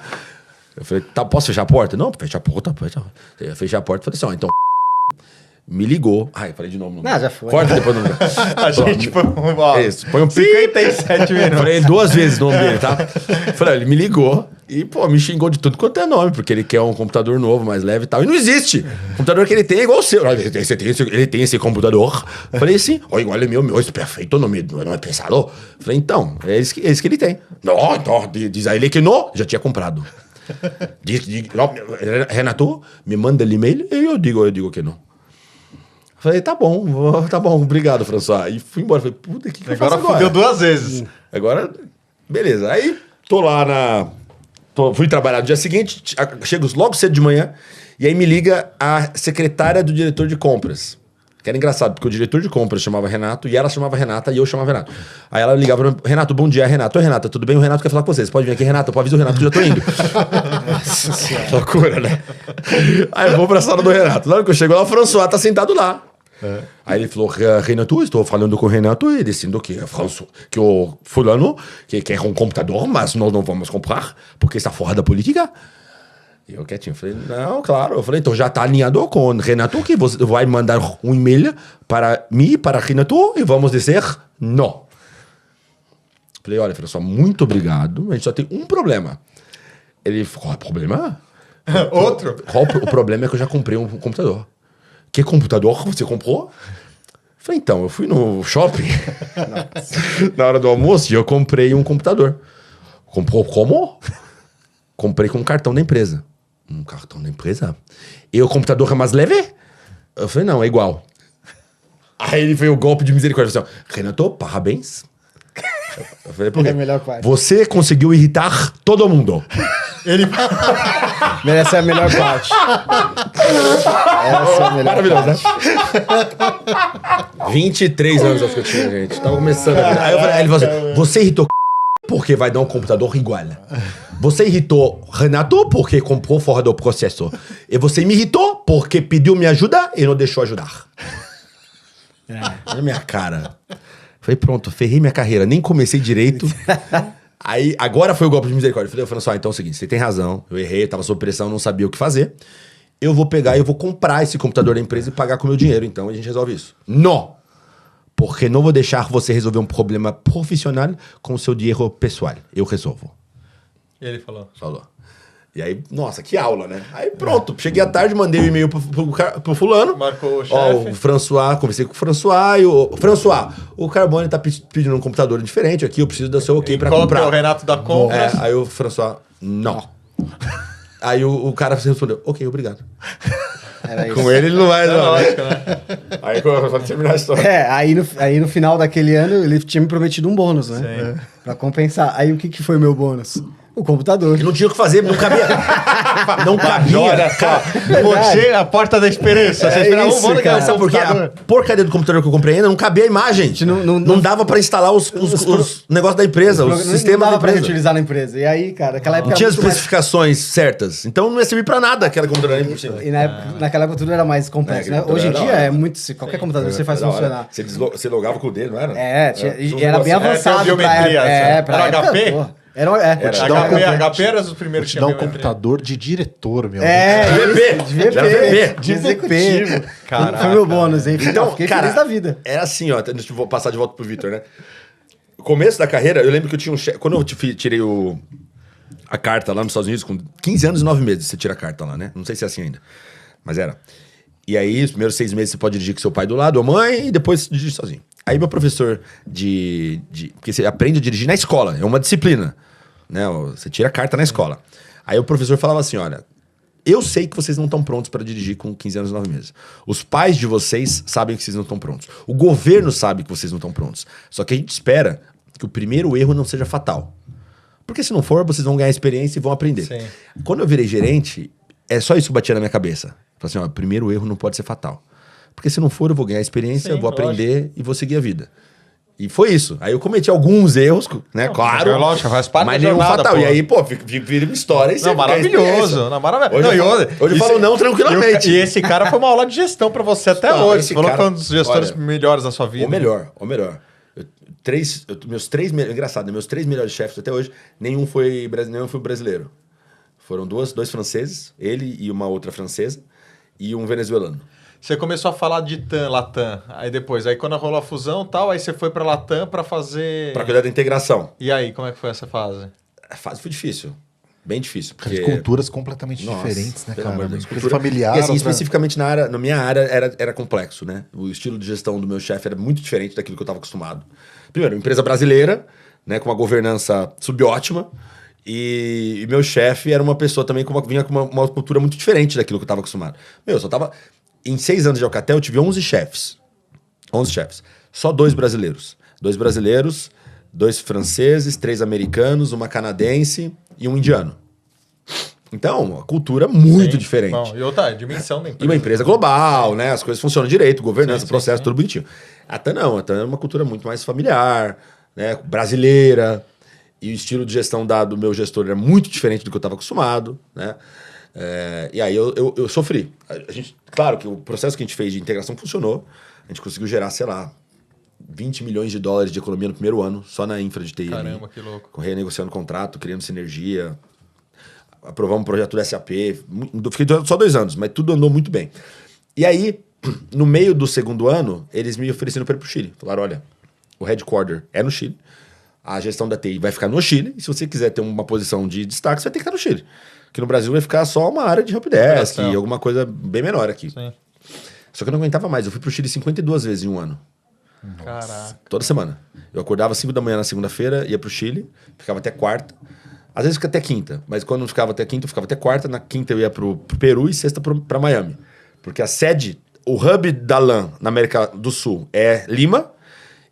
Eu falei, tá, posso fechar a porta? Não, fecha a porta, Eu fechei a porta, falei assim, ó, então... Me ligou. Ai, falei de novo. Não, já foi. Corta depois do nome. A gente foi... Ó, Isso, põe um 57 minutos. Falei 2 vezes o nome dele, tá? Falei, ele me ligou e, pô, me xingou de tudo quanto é nome, porque ele quer um computador novo, mais leve e tal. E não existe. O computador que ele tem é igual o seu. Ele tem esse computador. Falei, sim. Ó, igual é meu, isso é perfeito, não é pesado. Falei, então, é esse que ele tem. Não, então, diz a ele que não, já tinha comprado. Não, Renato, me manda o e-mail e eu digo que não. Falei, tá bom, obrigado, François. E fui embora. Falei, puta, que eu faço agora? Fudeu 2 vezes. Agora, beleza. Aí, tô lá fui trabalhar no dia seguinte, chego logo cedo de manhã, e aí me liga a secretária do diretor de compras. Que era engraçado, porque o diretor de compras chamava Renato, e ela chamava Renata, e eu chamava Renato. Aí ela ligava pra mim, Renato, bom dia, Renato. Oi, Renata, tudo bem? O Renato quer falar com vocês. Pode vir aqui, Renato, pode avisar o Renato que eu já tô indo. Nossa senhora. Loucura, né? Aí eu vou pra sala do Renato. Na hora que eu chego lá, o François tá sentado lá. Aí ele falou, Renato, estou falando com o Renato e dizendo que o fulano que quer um computador, mas nós não vamos comprar, porque está fora da política. E eu quietinho, falei, não, claro. Eu falei, então já está alinhado com o Renato, que você vai mandar um e-mail para mim, para Renato, e vamos dizer não. Falei, olha, François, muito obrigado, a gente só tem um problema. Ele falou, qual é o problema? Outro? O problema é que eu já comprei um computador. Que computador você comprou? Falei, então, eu fui no shopping na hora do almoço e eu comprei um computador. Comprou como? Comprei com um cartão da empresa. Um cartão da empresa? E o computador é mais leve? Eu falei, não, é igual. Aí ele veio o golpe de misericórdia. Falei, Renato, parabéns. Eu falei, por quê? É a melhor parte. Você conseguiu irritar todo mundo. Essa é a melhor parte. Essa é a melhor Maravilhoso, parte. né? 23 anos acho que eu tinha, gente. Tava começando. Aí ele falou assim, você irritou porque vai dar um computador igual. Você irritou Renato porque comprou fora do processo. E você me irritou porque pediu minha ajuda e não deixou ajudar. Olha a minha cara. Falei, pronto, ferrei minha carreira, nem comecei direito. Aí, agora foi o golpe de misericórdia. Eu falei, François, então é o seguinte, você tem razão, eu errei, eu tava sob pressão, não sabia o que fazer. Eu vou pegar e eu vou comprar esse computador da empresa e pagar com o meu dinheiro, então a gente resolve isso. Não! Porque não vou deixar você resolver um problema profissional com o seu dinheiro pessoal. Eu resolvo. E ele falou. Falou. E aí, nossa, que aula, né? Aí pronto, cheguei à tarde, mandei um e-mail pro fulano. Marcou o chefe. Ó, o François, conversei com o François e François, o Carbone tá pedindo um computador diferente aqui, eu preciso do seu ok pra comprar. O Renato da compras. Aí o François, não. Aí o cara respondeu, ok, obrigado. Era isso. Com ele não vai, não. Lógico, né? Aí quando terminar a história. Aí no final daquele ano ele tinha me prometido um bônus, né? Sim. Pra compensar. Aí o que foi meu bônus? O computador. Não tinha o que fazer, não cabia. Não cabia. Olha só, você, a porta da esperança. Você esperava isso, um bônus, cara. Sabe por quê? A porcaria do computador que eu comprei ainda não cabia a imagem. Não dava pra instalar os negócios da empresa, os sistemas da não dava pra empresa. utilizar na empresa. E aí, cara, naquela época Não tinha as era muito mais- especificações certas. Então não ia servir pra nada aquela computadora por cima. E naquela época tudo era mais complexo, É, né? aquele Hoje em computador dia era da é hora. muito... Qualquer computador você faz Da hora. funcionar. Você logava com o dedo, não era? E era bem assim. avançado tinha pra biometria, época. Pra era época, HP? pô. Era te dar um HP era os primeiros que Te dá um tinham biometria. computador de diretor, meu. VP. de VP, Era VP. de executivo. Caraca. Foi meu bônus, hein? Então, Fiquei cara, feliz da vida. era assim, ó. Deixa eu passar de volta pro Vitor, né? No começo da carreira, eu lembro que eu tinha um chefe. Quando eu tirei a carta lá nos Estados Unidos, com 15 anos e 9 meses, você tira a carta lá, né? Não sei se é assim ainda. Mas era. E aí, os primeiros 6 meses você pode dirigir com seu pai do lado, ou mãe, e depois você dirige sozinho. Aí meu professor porque você aprende a dirigir na escola, é uma disciplina. Né? Você tira a carta na escola. Aí o professor falava assim, olha, eu sei que vocês não estão prontos para dirigir com 15 anos e 9 meses. Os pais de vocês sabem que vocês não estão prontos. O governo sabe que vocês não estão prontos. Só que a gente espera que o primeiro erro não seja fatal. Porque se não for, vocês vão ganhar experiência e vão aprender. Sim. Quando eu virei gerente, é só isso que batia na minha cabeça. Falei assim, ó, o primeiro erro não pode ser fatal. Porque se não for, eu vou ganhar experiência, Sim, vou aprender e vou seguir a vida. E foi isso. Aí eu cometi alguns erros, né? Claro. Lógico, faz parte Mas da nenhum jornada, fatal. pô. E aí, pô, vira uma história e Não, maravilhoso. Não, maravilhoso. Hoje eu falo não tranquilamente. E esse cara foi uma aula de gestão pra você até Não, hoje. esse Você falou que cara- foi um dos gestores olha, melhores da sua vida. Ou melhor. Engraçado, né? Meus 3 melhores chefes até hoje, nenhum foi brasileiro. Foram dois franceses, ele e uma outra francesa, e um venezuelano. Você começou a falar de Latam, aí quando rolou a fusão e tal, aí você foi pra Latam pra fazer... Pra cuidar da integração. E aí, como é que foi essa fase? A fase foi difícil. Bem difícil. Cara, de culturas completamente Nossa, diferentes, né, pelo cara? amor de Uma Deus, empresa cultura- familiar. E assim, outra- especificamente na minha área era complexo, né? O estilo de gestão do meu chefe era muito diferente daquilo que eu estava acostumado. Primeiro, empresa brasileira, né, com uma governança subótima, e meu chefe era uma pessoa também vinha com uma cultura muito diferente daquilo que eu estava acostumado. Eu só tava... Em 6 anos de Alcatel, eu tive 11 chefes. 11 chefes. Só 2 brasileiros. 2 brasileiros, 2 franceses, 3 americanos, uma canadense e um indiano. Então, a cultura muito Sim. diferente. Bom, e outra, a dimensão da E empresa. uma empresa global, né? As coisas funcionam direito, governança, Sim, sim, processo, sim. tudo bonitinho. A TAM não, a TAM é uma cultura muito mais familiar, né? Brasileira. E o estilo de gestão do meu gestor era muito diferente do que eu estava acostumado, né? E aí eu sofri. Claro que o processo que a gente fez de integração funcionou. A gente conseguiu gerar, sei lá, 20 milhões de dólares de economia no primeiro ano, só na infra de TI. Caramba, ali. que louco. Renegociando contrato, criando sinergia. Aprovamos um projeto do SAP. Fiquei só 2 anos, mas tudo andou muito bem. E aí, no meio do segundo ano, eles me ofereceram para ir para o Chile. Falaram, olha, o headquarter é no Chile, a gestão da TI vai ficar no Chile, e se você quiser ter uma posição de destaque, você vai ter que estar no Chile. Aqui no Brasil vai ficar só uma área de helpdesk, alguma coisa bem menor aqui. Sim. Só que eu não aguentava mais. Eu fui pro Chile 52 vezes em um ano. Caraca. Toda semana. Eu acordava às 5 da manhã na segunda-feira, ia pro Chile, ficava até quarta. Às vezes fica até quinta, mas quando não ficava até quinta, eu ficava até quarta. Na quinta eu ia pro Peru e sexta pra Miami. Porque a sede, o hub da LAN na América do Sul é Lima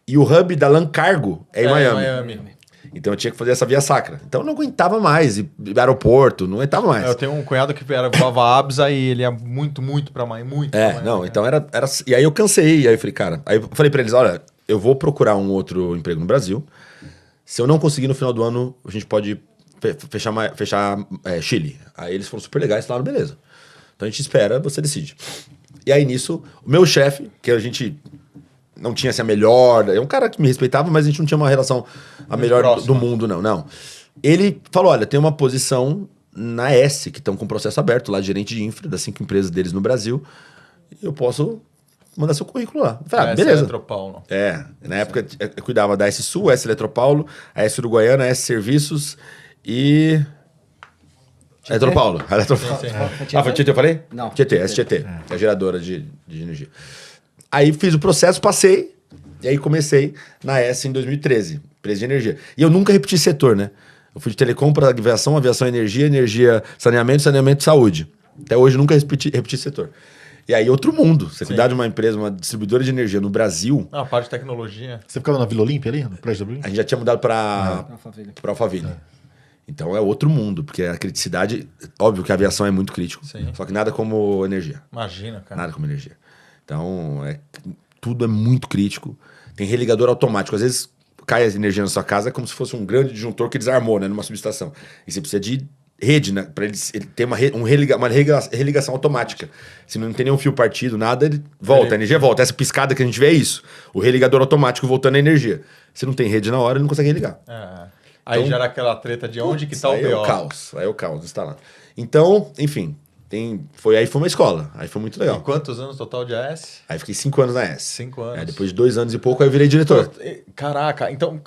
e o hub da LAN Cargo é em Miami. Então eu tinha que fazer essa via sacra. Então eu não aguentava mais. E aeroporto, não aguentava mais. Eu tenho um cunhado que voava ABSA e ele ia muito pra Miami, muito pra Miami, Não, né? então era... E aí eu cansei. E aí eu falei, cara... Aí eu falei pra eles, olha, eu vou procurar um outro emprego no Brasil. Se eu não conseguir no final do ano, a gente pode fechar Chile. Aí eles foram super legais, falaram, beleza. Então a gente espera, você decide. E aí nisso, o meu chefe, que a gente não tinha assim, a melhor. É um cara que me respeitava, mas a gente não tinha uma relação a melhor próximo. do mundo, não. Ele falou: olha, tem uma posição na S, que estão com processo aberto lá, gerente de infra, das 5 empresas deles no Brasil. Eu posso mandar seu currículo lá. Eu falei, beleza. Eletropaulo. Na época eu cuidava da S Sul, S Eletropaulo, a S Uruguaiana, a S Serviços e. Eletropaulo. Foi Tietê, eu falei? Não. Tietê, STT, que é a geradora de energia. Aí fiz o processo, passei, e aí comecei na S em 2013, empresa de energia. E eu nunca repeti setor, né? Eu fui de telecom para aviação, aviação energia, saneamento e saúde. Até hoje nunca repeti setor. E aí outro mundo. Você cuidar de uma empresa, uma distribuidora de energia no Brasil... A parte de tecnologia. Você ficava na Vila Olímpia ali, no prédio da Vila Olímpia? A gente já tinha mudado para Alphaville. Então é outro mundo, porque a criticidade... Óbvio que a aviação é muito crítico. Sim. Só que nada como energia. Imagina, cara. Nada como energia. Então, tudo é muito crítico. Tem religador automático. Às vezes cai a energia na sua casa como se fosse um grande disjuntor que desarmou, né? Numa subestação. E você precisa de rede, né? Para ele ter uma religação automática. Se não tem nenhum fio partido, nada, ele volta. A energia volta. Essa piscada que a gente vê é isso. O religador automático voltando a energia. Se não tem rede na hora, ele não consegue religar. Aí Então, gera aquela treta de onde que tá o aí é o BO. caos. Aí é o caos instalado. Então, enfim... Aí foi uma escola. Aí foi muito legal. E quantos anos total de AS? Aí fiquei 5 anos na S. 5 anos. Depois de 2 anos e pouco, aí eu virei diretor. Caraca, então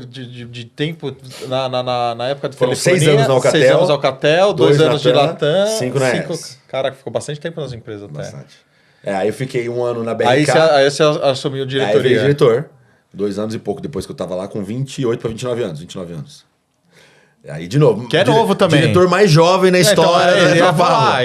de tempo na época de Foram telefonia, 6 anos na Alcatel, 6 anos Alcatel, 2 anos de Latam, 5 na S. Caraca, ficou bastante tempo nas empresas até. Bastante. Aí eu fiquei 1 ano na BRK. Aí você assumiu Aí eu diretoria. virei diretor. 2 anos e pouco depois que eu tava lá, com 28 para 29 anos. 29 anos. Aí, de novo. Que é novo também. Diretor mais jovem na história da Eletropaulo.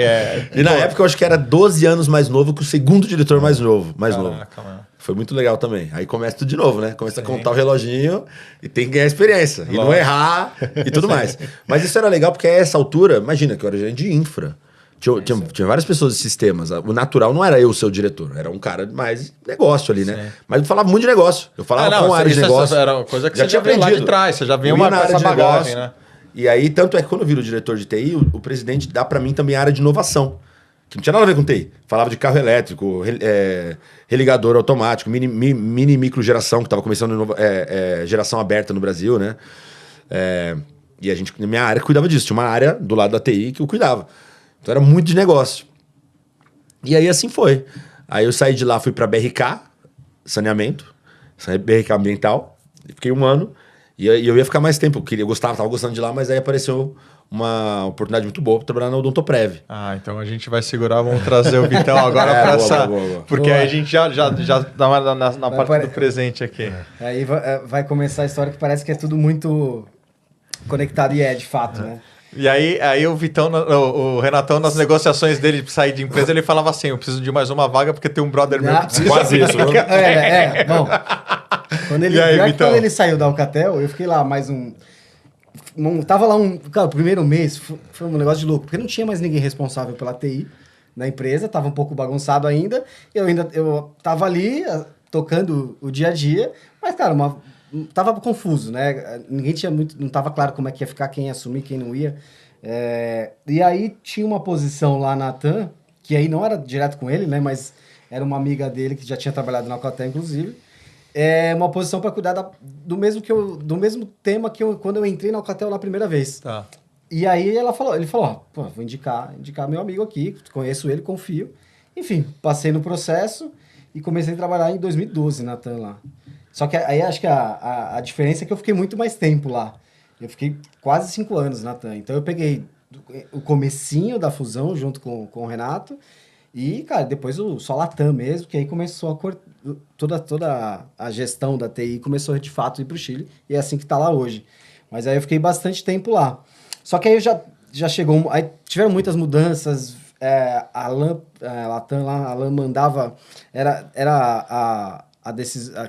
E na época eu acho que era 12 anos mais novo que o segundo diretor mais novo. Caraca, mano. Foi muito legal também. Aí começa tudo de novo, né? Começa a contar o reloginho e tem que ganhar experiência. E não errar e tudo mais. Mas isso era legal porque a essa altura, imagina que eu era gerente de infra. Tinha várias pessoas de sistemas. O natural não era eu ser o diretor. Era um cara mais negócio ali, né? Mas eu falava muito de negócio. Eu falava com a área de negócio. Era uma coisa que Já você já tinha veio lá de aprendido. trás. Você já veio Eu ia uma na área essa de bagagem, negócio. né? E aí, tanto é que quando eu viro diretor de TI, o presidente dá pra mim também a área de inovação. Que não tinha nada a ver com TI. Falava de carro elétrico, religador automático, mini micro geração, que estava começando geração aberta no Brasil, né? E a gente, na minha área, cuidava disso. Tinha uma área do lado da TI que eu cuidava. Então era muito de negócio. E aí assim foi. Aí eu saí de lá, fui pra BRK, saneamento, BRK ambiental, fiquei 1 ano. E eu ia ficar mais tempo, eu tava gostando de lá, mas aí apareceu uma oportunidade muito boa para trabalhar na Odontoprev. Então a gente vai segurar, vamos trazer o Vitão agora para essa... boa. Porque Boa. aí a gente já dá uma na parte do presente aqui. Aí vai começar a história que parece que é tudo muito conectado e de fato, né? E aí o Vitão, o Renatão, nas negociações dele pra sair de empresa, ele falava assim, eu preciso de mais uma vaga porque tem um brother meu que precisa. Quase isso, viu? Bom. Quando ele, quando ele saiu da Alcatel, eu fiquei lá mais tava lá cara, o primeiro mês foi um negócio de louco, porque não tinha mais ninguém responsável pela TI na empresa, tava um pouco bagunçado ainda, eu tava ali tocando o dia a dia, mas, cara, tava confuso, né? Ninguém tinha não tava claro como é que ia ficar, quem ia assumir, quem não ia. E aí tinha uma posição lá na TAM, que aí não era direto com ele, né? Mas era uma amiga dele que já tinha trabalhado na Alcatel, inclusive. Uma posição para cuidar do mesmo tema que quando eu entrei na Alcatel na primeira vez. Tá. E aí ele falou, pô, vou indicar meu amigo aqui, conheço ele, confio. Enfim, passei no processo e comecei a trabalhar em 2012 na TAM lá. Só que aí acho que a diferença é que eu fiquei muito mais tempo lá. Eu fiquei quase 5 anos na TAM. Então eu peguei o comecinho da fusão junto com o Renato e, cara, depois só Latam mesmo, que aí começou toda a gestão da TI começou de fato a ir pro Chile e é assim que tá lá hoje. Mas aí eu fiquei bastante tempo lá. Só que aí já chegou... Aí tiveram muitas mudanças. A Latam lá, a LAN mandava... Era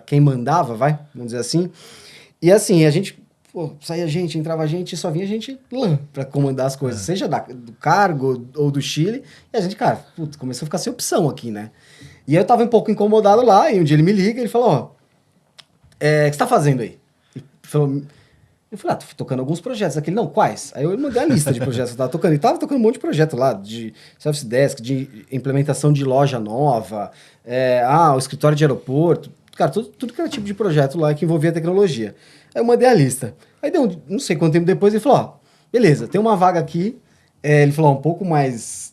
quem mandava, vamos dizer assim. E assim, a gente... saía gente, entrava gente, e só vinha gente LAN pra comandar as coisas. Seja do cargo ou do Chile. E a gente, cara, começou a ficar sem opção aqui, né? E eu tava um pouco incomodado lá, e um dia ele me liga, ele falou, o que você tá fazendo aí? Eu falei, tô tocando alguns projetos. Aquele, não, quais? Aí eu mandei a lista de projetos que eu tava tocando. E tava tocando um monte de projeto lá, de Service Desk, de implementação de loja nova, o escritório de aeroporto, cara, tudo que era tipo de projeto lá que envolvia tecnologia. Aí eu mandei a lista. Aí deu, não sei quanto tempo depois, ele falou, ó, beleza, tem uma vaga aqui. Ele falou, um pouco mais...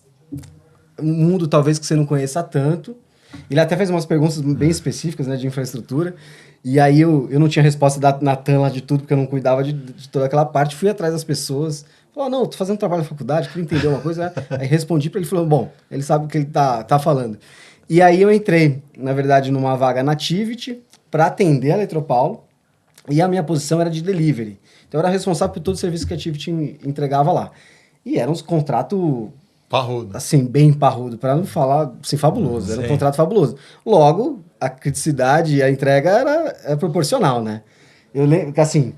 Um mundo talvez que você não conheça tanto. Ele até fez umas perguntas bem específicas, né, de infraestrutura. E aí eu não tinha resposta da Natan lá de tudo, porque eu não cuidava de toda aquela parte. Fui atrás das pessoas. Falou, não, tô fazendo trabalho na faculdade, queria entender uma coisa. Né? Aí respondi para ele, falou, bom, ele sabe o que ele tá falando. E aí eu entrei, na verdade, numa vaga na Tivity para atender a Eletropaulo. E a minha posição era de delivery. Então eu era responsável por todo o serviço que a Tivity entregava lá. E era uns contratos... Parrudo. Assim, bem parrudo, para não falar assim, fabuloso. Era um contrato fabuloso. Logo, a criticidade e a entrega era proporcional, né? Eu lembro que, assim,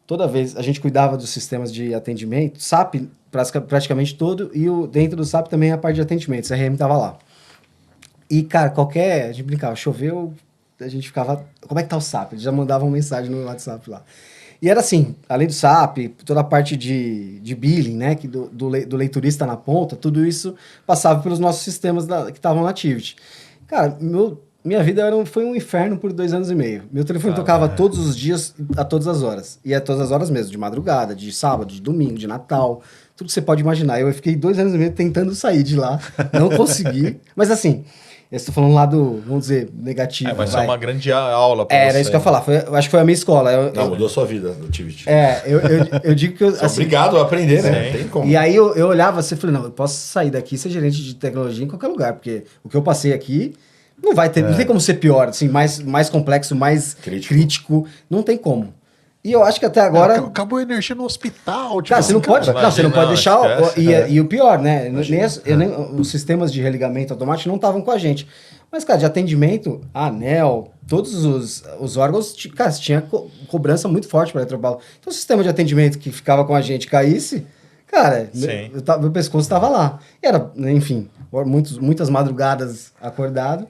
toda vez a gente cuidava dos sistemas de atendimento, SAP praticamente todo, e dentro do SAP também a parte de atendimento, CRM estava lá. E, cara, a gente brincava, choveu, a gente ficava, como é que tá o SAP? Eles já mandavam mensagem no WhatsApp lá. E era assim, além do SAP, toda a parte de billing, né, que do leiturista na ponta, tudo isso passava pelos nossos sistemas que estavam na Tivity. Cara, minha vida foi um inferno por 2 anos e meio. Meu telefone tocava todos os dias, a todas as horas. E a todas as horas mesmo, de madrugada, de sábado, de domingo, de Natal, tudo que você pode imaginar. Eu fiquei 2 anos e meio tentando sair de lá, não consegui. Mas assim... Eu estou falando um lado, vamos dizer, negativo. Vai ser uma grande aula para você. Era isso que eu ia falar. Eu acho que foi a minha escola. Mudou a sua vida no Tivity. Eu digo que... Assim, obrigado a aprender, né? Não tem como. E aí eu olhava assim e falei, não, eu posso sair daqui e ser gerente de tecnologia em qualquer lugar, porque o que eu passei aqui não tem como ser pior, assim, mais complexo, mais crítico. Não tem como. E eu acho que até agora... Acabou a energia no hospital. Cara, você não pode deixar... E o pior, né? Os sistemas de religamento automático não estavam com a gente. Mas, cara, de atendimento, a ANEEL, todos os órgãos, cara, tinha cobrança muito forte para a Eletropaulo. Então, o sistema de atendimento que ficava com a gente caísse, cara, meu pescoço estava lá. E era, enfim, muitas madrugadas acordado.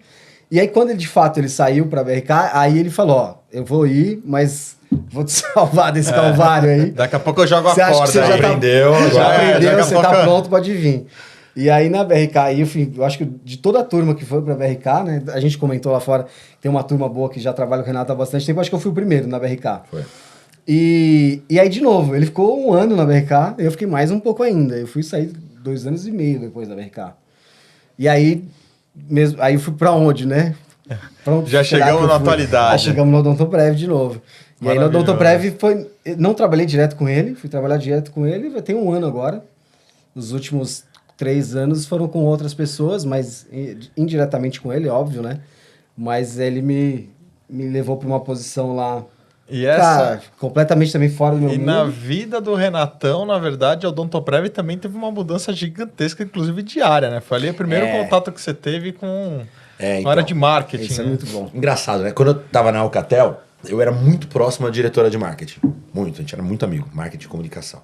E aí, quando de fato ele saiu para a BRK, aí ele falou, ó, eu vou ir, mas... Vou te salvar desse calvário aí. Daqui a pouco eu jogo a corda. Você já aprendeu, você tá pronto, pode vir. E aí na BRK, eu acho que de toda a turma que foi pra BRK, né? A gente comentou lá fora, tem uma turma boa que já trabalha com o Renato há bastante tempo, acho que eu fui o primeiro na BRK. Foi. E aí, de novo, ele ficou 1 ano na BRK, eu fiquei mais um pouco ainda. Eu fui sair 2 anos e meio depois da BRK. E aí eu fui pra onde, né? Já chegamos na atualidade. Já chegamos no Odontoprev de novo. E aí no Odontoprev não trabalhei direto com ele, fui trabalhar direto com ele, vai ter 1 ano agora. Os últimos 3 anos foram com outras pessoas, mas indiretamente com ele, óbvio, né? Mas ele me levou para uma posição lá, cara, completamente também fora do meu mundo. E na vida do Renatão, na verdade, a Odontoprev também teve uma mudança gigantesca, inclusive diária, né? Foi ali o primeiro contato que você teve com a área de marketing. Isso é muito bom. Engraçado, né? Quando eu tava na Alcatel, eu era muito próximo à diretora de marketing. Muito, a gente era muito amigo, marketing e comunicação.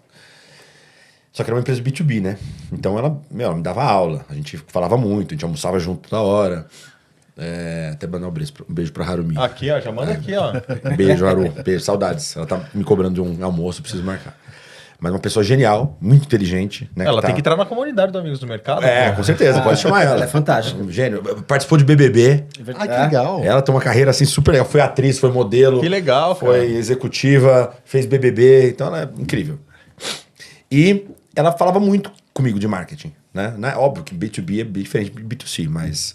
Só que era uma empresa B2B, né? Então ela me dava aula, a gente falava muito, a gente almoçava junto toda hora. Até mandar um beijo pra Harumi. Aqui, ó, já manda aqui, ó. Beijo, Haru. Beijo, saudades. Ela tá me cobrando de um almoço, preciso marcar. Mas uma pessoa genial, muito inteligente. Né, ela tem que entrar na comunidade do Amigos do Mercado. Com certeza, pode chamar ela. Ela é fantástica. Um gênio. Participou de BBB. Ai, que legal. Ela tem uma carreira assim super legal. Foi atriz, foi modelo. Que legal, foi cara. Executiva, fez BBB. Então ela é incrível. E ela falava muito comigo de marketing. Né? Óbvio que B2B é diferente de B2C, mas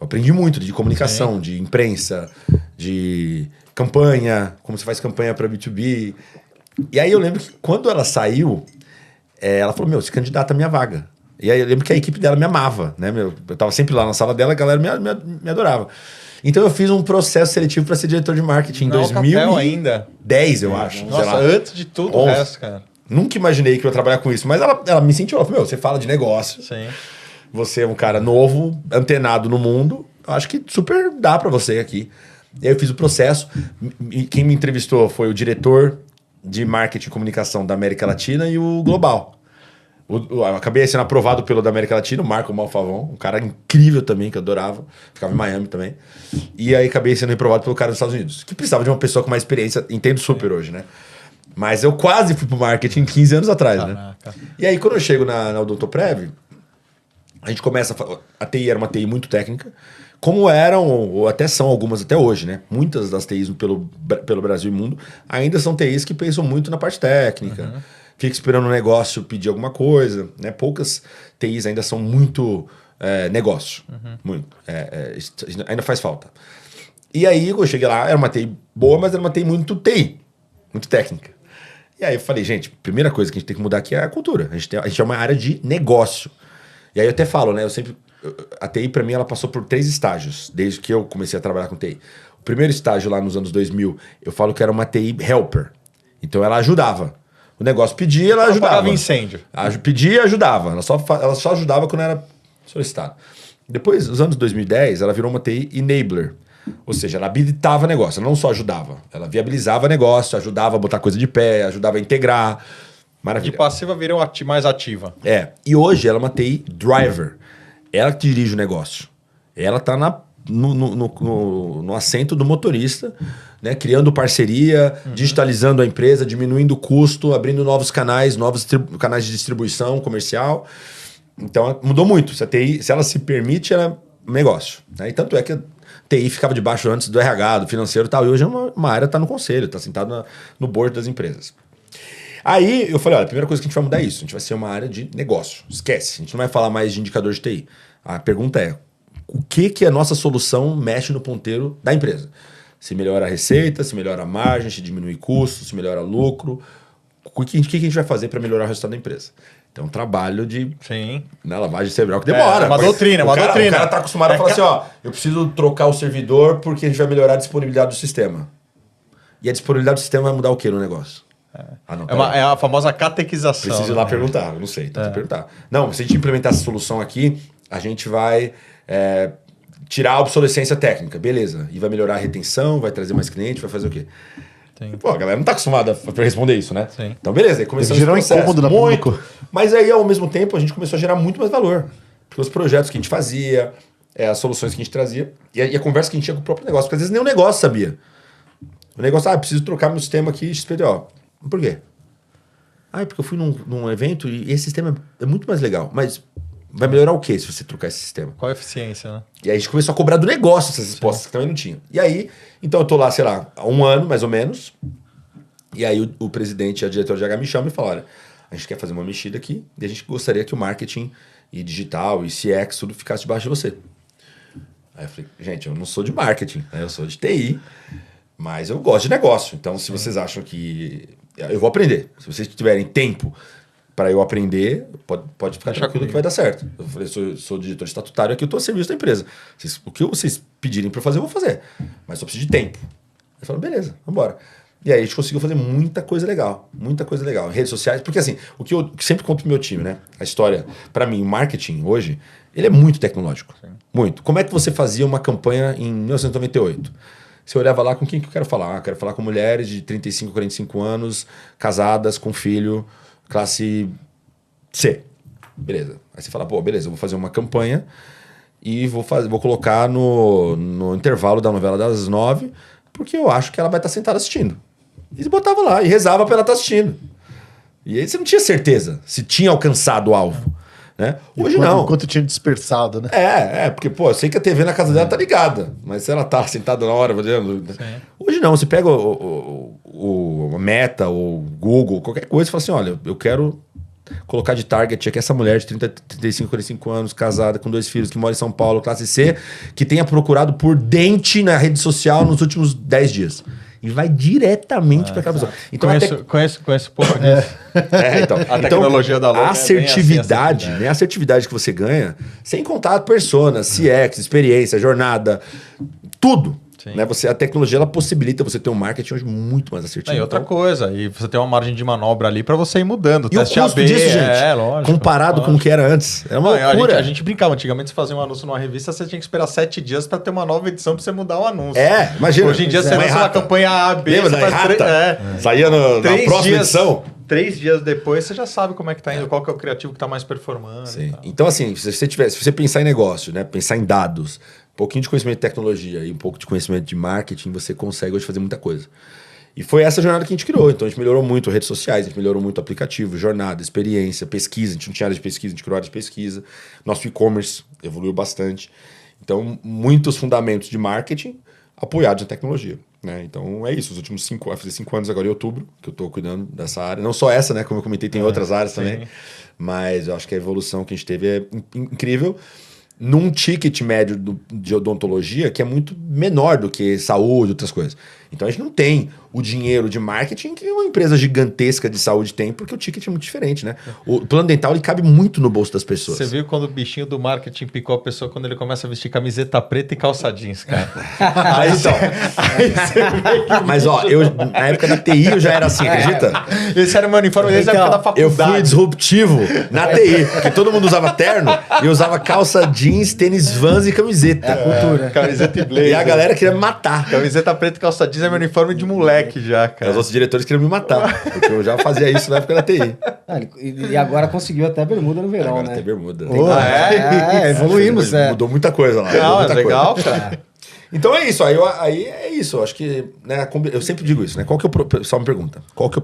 eu aprendi muito de comunicação, de imprensa, de campanha, como você faz campanha para B2B. E aí eu lembro que quando ela saiu, ela falou, se candidata à minha vaga. E aí eu lembro que a equipe dela me amava, né? Eu tava sempre lá na sala dela, a galera me adorava. Então eu fiz um processo seletivo para ser diretor de marketing em 2010, eu acho. Nossa, antes de tudo o resto, cara. Nunca imaginei que eu ia trabalhar com isso, mas ela me sentiu, ela falou, você fala de negócio. Sim. Você é um cara novo, antenado no mundo, eu acho que super dá para você aqui. E aí eu fiz o processo, e quem me entrevistou foi o diretor de marketing e comunicação da América Latina e o global. Eu acabei sendo aprovado pelo da América Latina, o Marco Malfavon, um cara incrível também, que eu adorava, ficava em Miami também. E aí acabei sendo reprovado pelo cara dos Estados Unidos, que precisava de uma pessoa com mais experiência, entendo super hoje, né? Mas eu quase fui pro marketing 15 anos atrás, né? E aí quando eu chego na Odontoprev, a gente começa... A TI era uma TI muito técnica, como eram, ou até são algumas até hoje, né? Muitas das TIs pelo Brasil e mundo ainda são TIs que pensam muito na parte técnica, fica esperando o negócio pedir alguma coisa, né? Poucas TIs ainda são muito negócio, muito. Ainda faz falta. E aí eu cheguei lá, era uma TI boa, mas era uma TI muito TI, muito técnica. E aí eu falei, gente, primeira coisa que a gente tem que mudar aqui é a cultura. A gente é uma área de negócio. E aí eu até falo, né? A TI, para mim, ela passou por 3 estágios, desde que eu comecei a trabalhar com TI. O primeiro estágio, lá nos anos 2000, eu falo que era uma TI helper. Então, ela ajudava. O negócio pedia, ela ajudava. Apagava incêndio. Pedia e ajudava. Ela só ajudava quando era solicitado. Depois, nos anos 2010, ela virou uma TI enabler. Ou seja, ela habilitava negócio. Ela não só ajudava. Ela viabilizava negócio, ajudava a botar coisa de pé, ajudava a integrar. Maravilha. De passiva virou mais ativa. E hoje ela é uma TI driver. Ela que dirige o negócio. Ela está no assento do motorista, né? Criando parceria, digitalizando a empresa, diminuindo o custo, abrindo novos canais de distribuição comercial. Então mudou muito. Se a TI, se ela se permite, ela é um negócio. Né? E tanto é que a TI ficava debaixo antes do RH, do financeiro e tal. E hoje é uma área está no conselho, está sentado no board das empresas. Aí eu falei, olha, a primeira coisa que a gente vai mudar é isso. A gente vai ser uma área de negócio. Esquece. A gente não vai falar mais de indicador de TI. A pergunta é, o que a nossa solução mexe no ponteiro da empresa? Se melhora a receita, se melhora a margem, se diminui custo, se melhora lucro. O que a gente vai fazer para melhorar o resultado da empresa? Então, um trabalho de lavagem cerebral que demora. É uma doutrina. O cara está acostumado a falar assim, ó, eu preciso trocar o servidor porque a gente vai melhorar a disponibilidade do sistema. E a disponibilidade do sistema vai mudar o que no negócio? É a famosa catequização. Preciso ir lá perguntar, eu não sei, tem que perguntar. Não, se a gente implementar essa solução aqui, a gente vai tirar a obsolescência técnica, beleza. E vai melhorar a retenção, vai trazer mais cliente, vai fazer o quê? Pô, a galera não está acostumada a responder isso, né? Sim. Então, beleza, aí começamos gerou um incômodo na público. Mas aí, ao mesmo tempo, a gente começou a gerar muito mais valor. Porque os projetos que a gente fazia, as soluções que a gente trazia, e a conversa que a gente tinha com o próprio negócio. Porque às vezes nem o negócio sabia. O negócio, preciso trocar meu sistema aqui XPTO. Por quê? Porque eu fui num evento e esse sistema é muito mais legal. Mas vai melhorar o quê se você trocar esse sistema? Qual a eficiência, né? E aí a gente começou a cobrar do negócio essas respostas que também não tinha. E aí, então eu tô lá, sei lá, há 1 ano, mais ou menos. E aí o presidente e a diretora de RH me chamam e falam, olha, a gente quer fazer uma mexida aqui e a gente gostaria que o marketing e digital e CX tudo ficasse debaixo de você. Aí eu falei, gente, eu não sou de marketing, né? Eu sou de TI, mas eu gosto de negócio. Então, se vocês acham que... Eu vou aprender. Se vocês tiverem tempo para eu aprender, pode ficar tranquilo que vai dar certo. Eu falei, sou diretor estatutário aqui, eu estou a serviço da empresa. O que vocês pedirem para eu fazer, eu vou fazer. Mas só preciso de tempo. Eu falei, beleza, vamos embora. E aí a gente conseguiu fazer muita coisa legal. Muita coisa legal. Em redes sociais, porque assim, o que eu sempre conto pro meu time, né? A história, para mim, o marketing hoje, ele é muito tecnológico. Sim. Muito. Como é que você fazia uma campanha em 1998? Você olhava lá, com quem que eu quero falar? Eu quero falar com mulheres de 35, 45 anos, casadas, com filho, classe C. Beleza. Aí você fala, pô, beleza, eu vou fazer uma campanha e vou colocar no intervalo da novela das 9, porque eu acho que ela vai estar sentada assistindo. E você botava lá e rezava pra ela estar assistindo. E aí você não tinha certeza se tinha alcançado o alvo. Né? Hoje não. Enquanto tinha dispersado, né? Porque, pô, eu sei que a TV na casa dela tá ligada, mas se ela tá sentada na hora, fazendo. Hoje não, você pega o Meta, ou Google, qualquer coisa, e fala assim: olha, eu quero colocar de target aqui essa mulher de 30, 35, 45 anos, casada, com 2 filhos, que mora em São Paulo, classe C, que tenha procurado por dente na rede social nos últimos 10 dias. E vai diretamente para aquela pessoa. Então, conheço pouco disso. A tecnologia da louca. A assertividade, né? A assertividade que você ganha, sem contar a persona, CX, experiência, jornada, tudo. Né? A tecnologia ela possibilita você ter um marketing hoje muito mais assertivo. E outra coisa, e você tem uma margem de manobra ali para você ir mudando. E teste o custo disso, gente, lógico, comparado com o que era antes, é uma loucura. A gente brincava, antigamente você fazia um anúncio numa revista, você tinha que esperar 7 dias para ter uma nova edição para você mudar o anúncio. Imagina. Hoje em dia você lança uma campanha A, B, lembra da errata? Saía na próxima edição. 3 dias depois você já sabe como é que tá indo, qual que é o criativo que tá mais performando. Então assim, se você pensar em negócio, né, pensar em dados, um pouquinho de conhecimento de tecnologia e um pouco de conhecimento de marketing, você consegue hoje fazer muita coisa. E foi essa jornada que a gente criou. Então a gente melhorou muito redes sociais, a gente melhorou muito o aplicativo, jornada, experiência, pesquisa. A gente não tinha área de pesquisa, a gente criou área de pesquisa. Nosso e-commerce evoluiu bastante. Então, muitos fundamentos de marketing apoiados em tecnologia. Né? Então, é isso. Os últimos 5 anos, vai fazer 5 anos agora em outubro, que eu estou cuidando dessa área. Não só essa, né? Como eu comentei, tem outras áreas também. Mas eu acho que a evolução que a gente teve é incrível. Num ticket médio de odontologia que é muito menor do que saúde e outras coisas. Então a gente não tem o dinheiro de marketing que uma empresa gigantesca de saúde tem, porque o ticket é muito diferente, né? O plano dental ele cabe muito no bolso das pessoas. Você viu quando o bichinho do marketing picou a pessoa quando ele começa a vestir camiseta preta e calça jeans, cara. Aí você vê que mas ó, na época da TI eu já era assim, acredita? Esse era o meu uniforme desde a época da Eu faculdade. fui disruptivo na TI, porque todo mundo usava terno e eu usava calça jeans, tênis Vans e camiseta. Cultura. Camiseta e blazer. E a galera queria me matar. Camiseta preta e calça jeans é meu uniforme de moleque já, cara. Os outros diretores queriam me matar, porque eu já fazia isso na época da TI. E agora conseguiu até bermuda no verão, Agora né? tem bermuda. Evoluímos, Mudou muita coisa lá. Não, muita é legal, cara. Então é isso, aí é isso. Eu acho que, né, eu sempre digo isso, né? Qual que é o pessoal me pergunta? Qual que é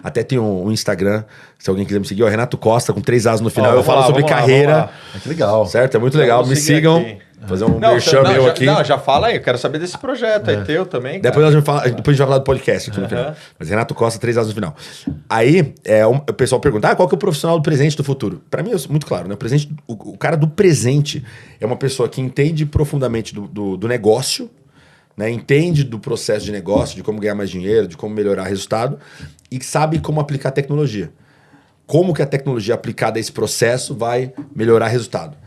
até tem um Instagram, se alguém quiser me seguir, Renato Costa, com 3 As no final. Eu falo sobre carreira. Que legal. Certo? É muito legal. Me sigam. Aqui. Fazer um merchan meu aqui. Não, já fala aí, eu quero saber desse projeto aí teu também. Depois a gente vai falar do podcast aqui no final. Mas Renato Costa, 3 As no final. Aí, o pessoal pergunta, qual que é o profissional do presente e do futuro? Pra mim é muito claro, né? O cara do presente é uma pessoa que entende profundamente do negócio, né? Entende do processo de negócio, de como ganhar mais dinheiro, de como melhorar resultado e sabe como aplicar tecnologia. Como que a tecnologia aplicada a esse processo vai melhorar resultado.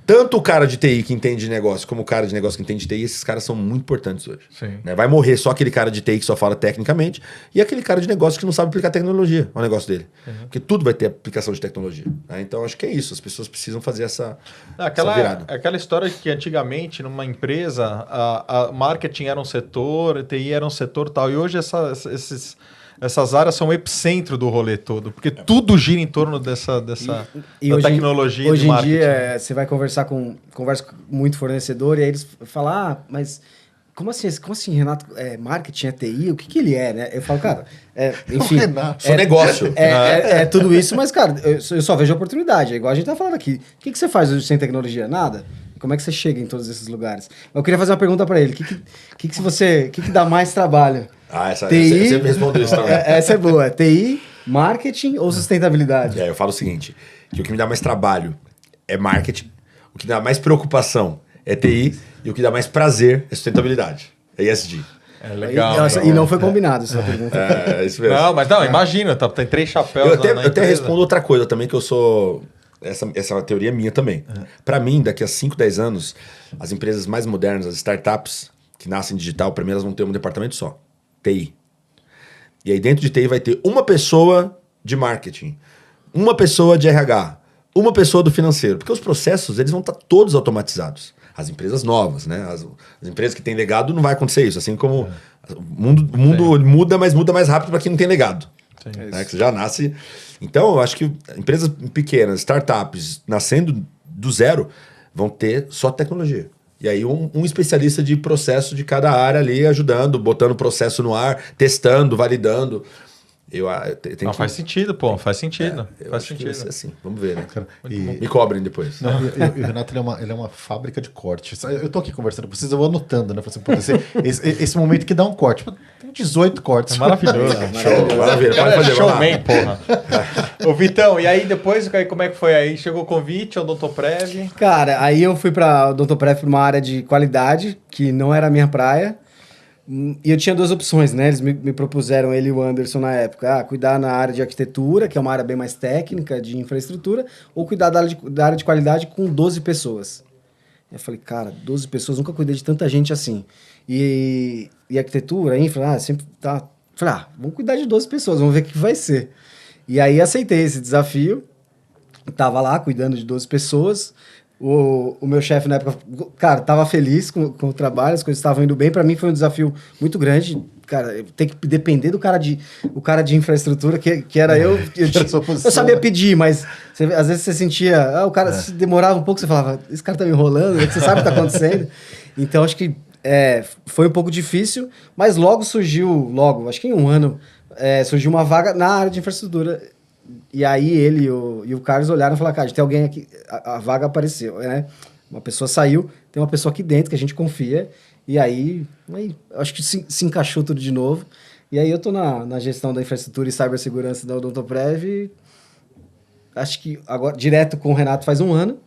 Tanto o cara de TI que entende de negócio, como o cara de negócio que entende de TI, esses caras são muito importantes hoje. Sim. Né? Vai morrer só aquele cara de TI que só fala tecnicamente e aquele cara de negócio que não sabe aplicar tecnologia ao negócio dele. Porque tudo vai ter aplicação de tecnologia. Né? Então, acho que é isso. As pessoas precisam fazer essa virada. Aquela história que antigamente, numa empresa, a marketing era um setor, a TI era um setor tal, e hoje essas áreas são o epicentro do rolê todo, porque tudo gira em torno dessa da tecnologia. Hoje de em marketing. dia, você vai conversa com muito fornecedor e aí eles falam, mas como assim, Renato, marketing é TI? O que ele é, né? Eu falo, cara, enfim... Só negócio. É tudo isso, mas, cara, eu só vejo oportunidade. É igual a gente tá falando aqui. O que você faz hoje sem tecnologia? Nada. Como é que você chega em todos esses lugares? Eu queria fazer uma pergunta para ele. O que dá mais trabalho? TI, você me respondeu isso também. Essa é boa. TI, marketing ou sustentabilidade? Eu falo o seguinte, que o que me dá mais trabalho é marketing, o que dá mais preocupação é TI e o que dá mais prazer é sustentabilidade. É ESG. É legal. E não foi combinado essa pergunta. É isso mesmo. Não, mas não, imagina, tem 3 chapéus Eu na até empresa. respondo outra coisa também, que eu sou... Essa é uma teoria minha também. Para mim, daqui a 5, 10 anos, as empresas mais modernas, as startups que nascem digital, primeiro elas vão ter um departamento só. TI. E aí dentro de TI vai ter uma pessoa de marketing, uma pessoa de RH, uma pessoa do financeiro. Porque os processos, eles vão estar todos automatizados. As empresas novas, né? As empresas que têm legado não vai acontecer isso. Assim como o mundo muda, mas muda mais rápido para quem não tem legado. Né? Que você já nasce... Então, eu acho que empresas pequenas, startups, nascendo do zero, vão ter só tecnologia. E aí um especialista de processo de cada área ali ajudando, botando o processo no ar, testando, validando. Faz sentido, pô, faz sentido. Faz sentido. Vai ser assim, vamos ver, né? E Me cobrem depois. e o Renato, ele é uma fábrica de cortes. Eu tô aqui conversando com vocês, eu vou anotando, né? Assim, esse momento que dá um corte. Tem 18 cortes. É maravilhoso. Show, maravilha. Pode fazer, vai lá. Showman, porra. Ô, Vitão, e aí depois, como é que foi aí? Chegou o convite ao Odontoprev? Cara, aí eu fui para o Odontoprev para uma área de qualidade, que não era a minha praia. E eu tinha 2 opções, né? Eles me propuseram, ele e o Anderson na época, cuidar na área de arquitetura, que é uma área bem mais técnica, de infraestrutura, ou cuidar da área de qualidade com 12 pessoas. Eu falei, cara, 12 pessoas, nunca cuidei de tanta gente assim. E arquitetura, infra, sempre tá... Falei, vamos cuidar de 12 pessoas, vamos ver o que vai ser. E aí aceitei esse desafio, tava lá cuidando de 12 pessoas. O meu chefe na época, cara, tava feliz com o trabalho, as coisas estavam indo bem. Para mim foi um desafio muito grande, cara, ter que depender do cara de infraestrutura, que era eu. Eu sabia pedir, mas às vezes você sentia, o cara se demorava um pouco, você falava, esse cara tá me enrolando, você sabe o que tá acontecendo. Então acho que foi um pouco difícil, mas logo surgiu, acho que em um ano, surgiu uma vaga na área de infraestrutura. E aí ele e o Carlos olharam e falaram, cara, tem alguém aqui, a vaga apareceu, né? uma pessoa saiu, tem uma pessoa aqui dentro que a gente confia, e aí acho que se encaixou tudo de novo. E aí eu tô na gestão da infraestrutura e cibersegurança da Odontoprev, e acho que agora, direto com o Renato faz 1 ano,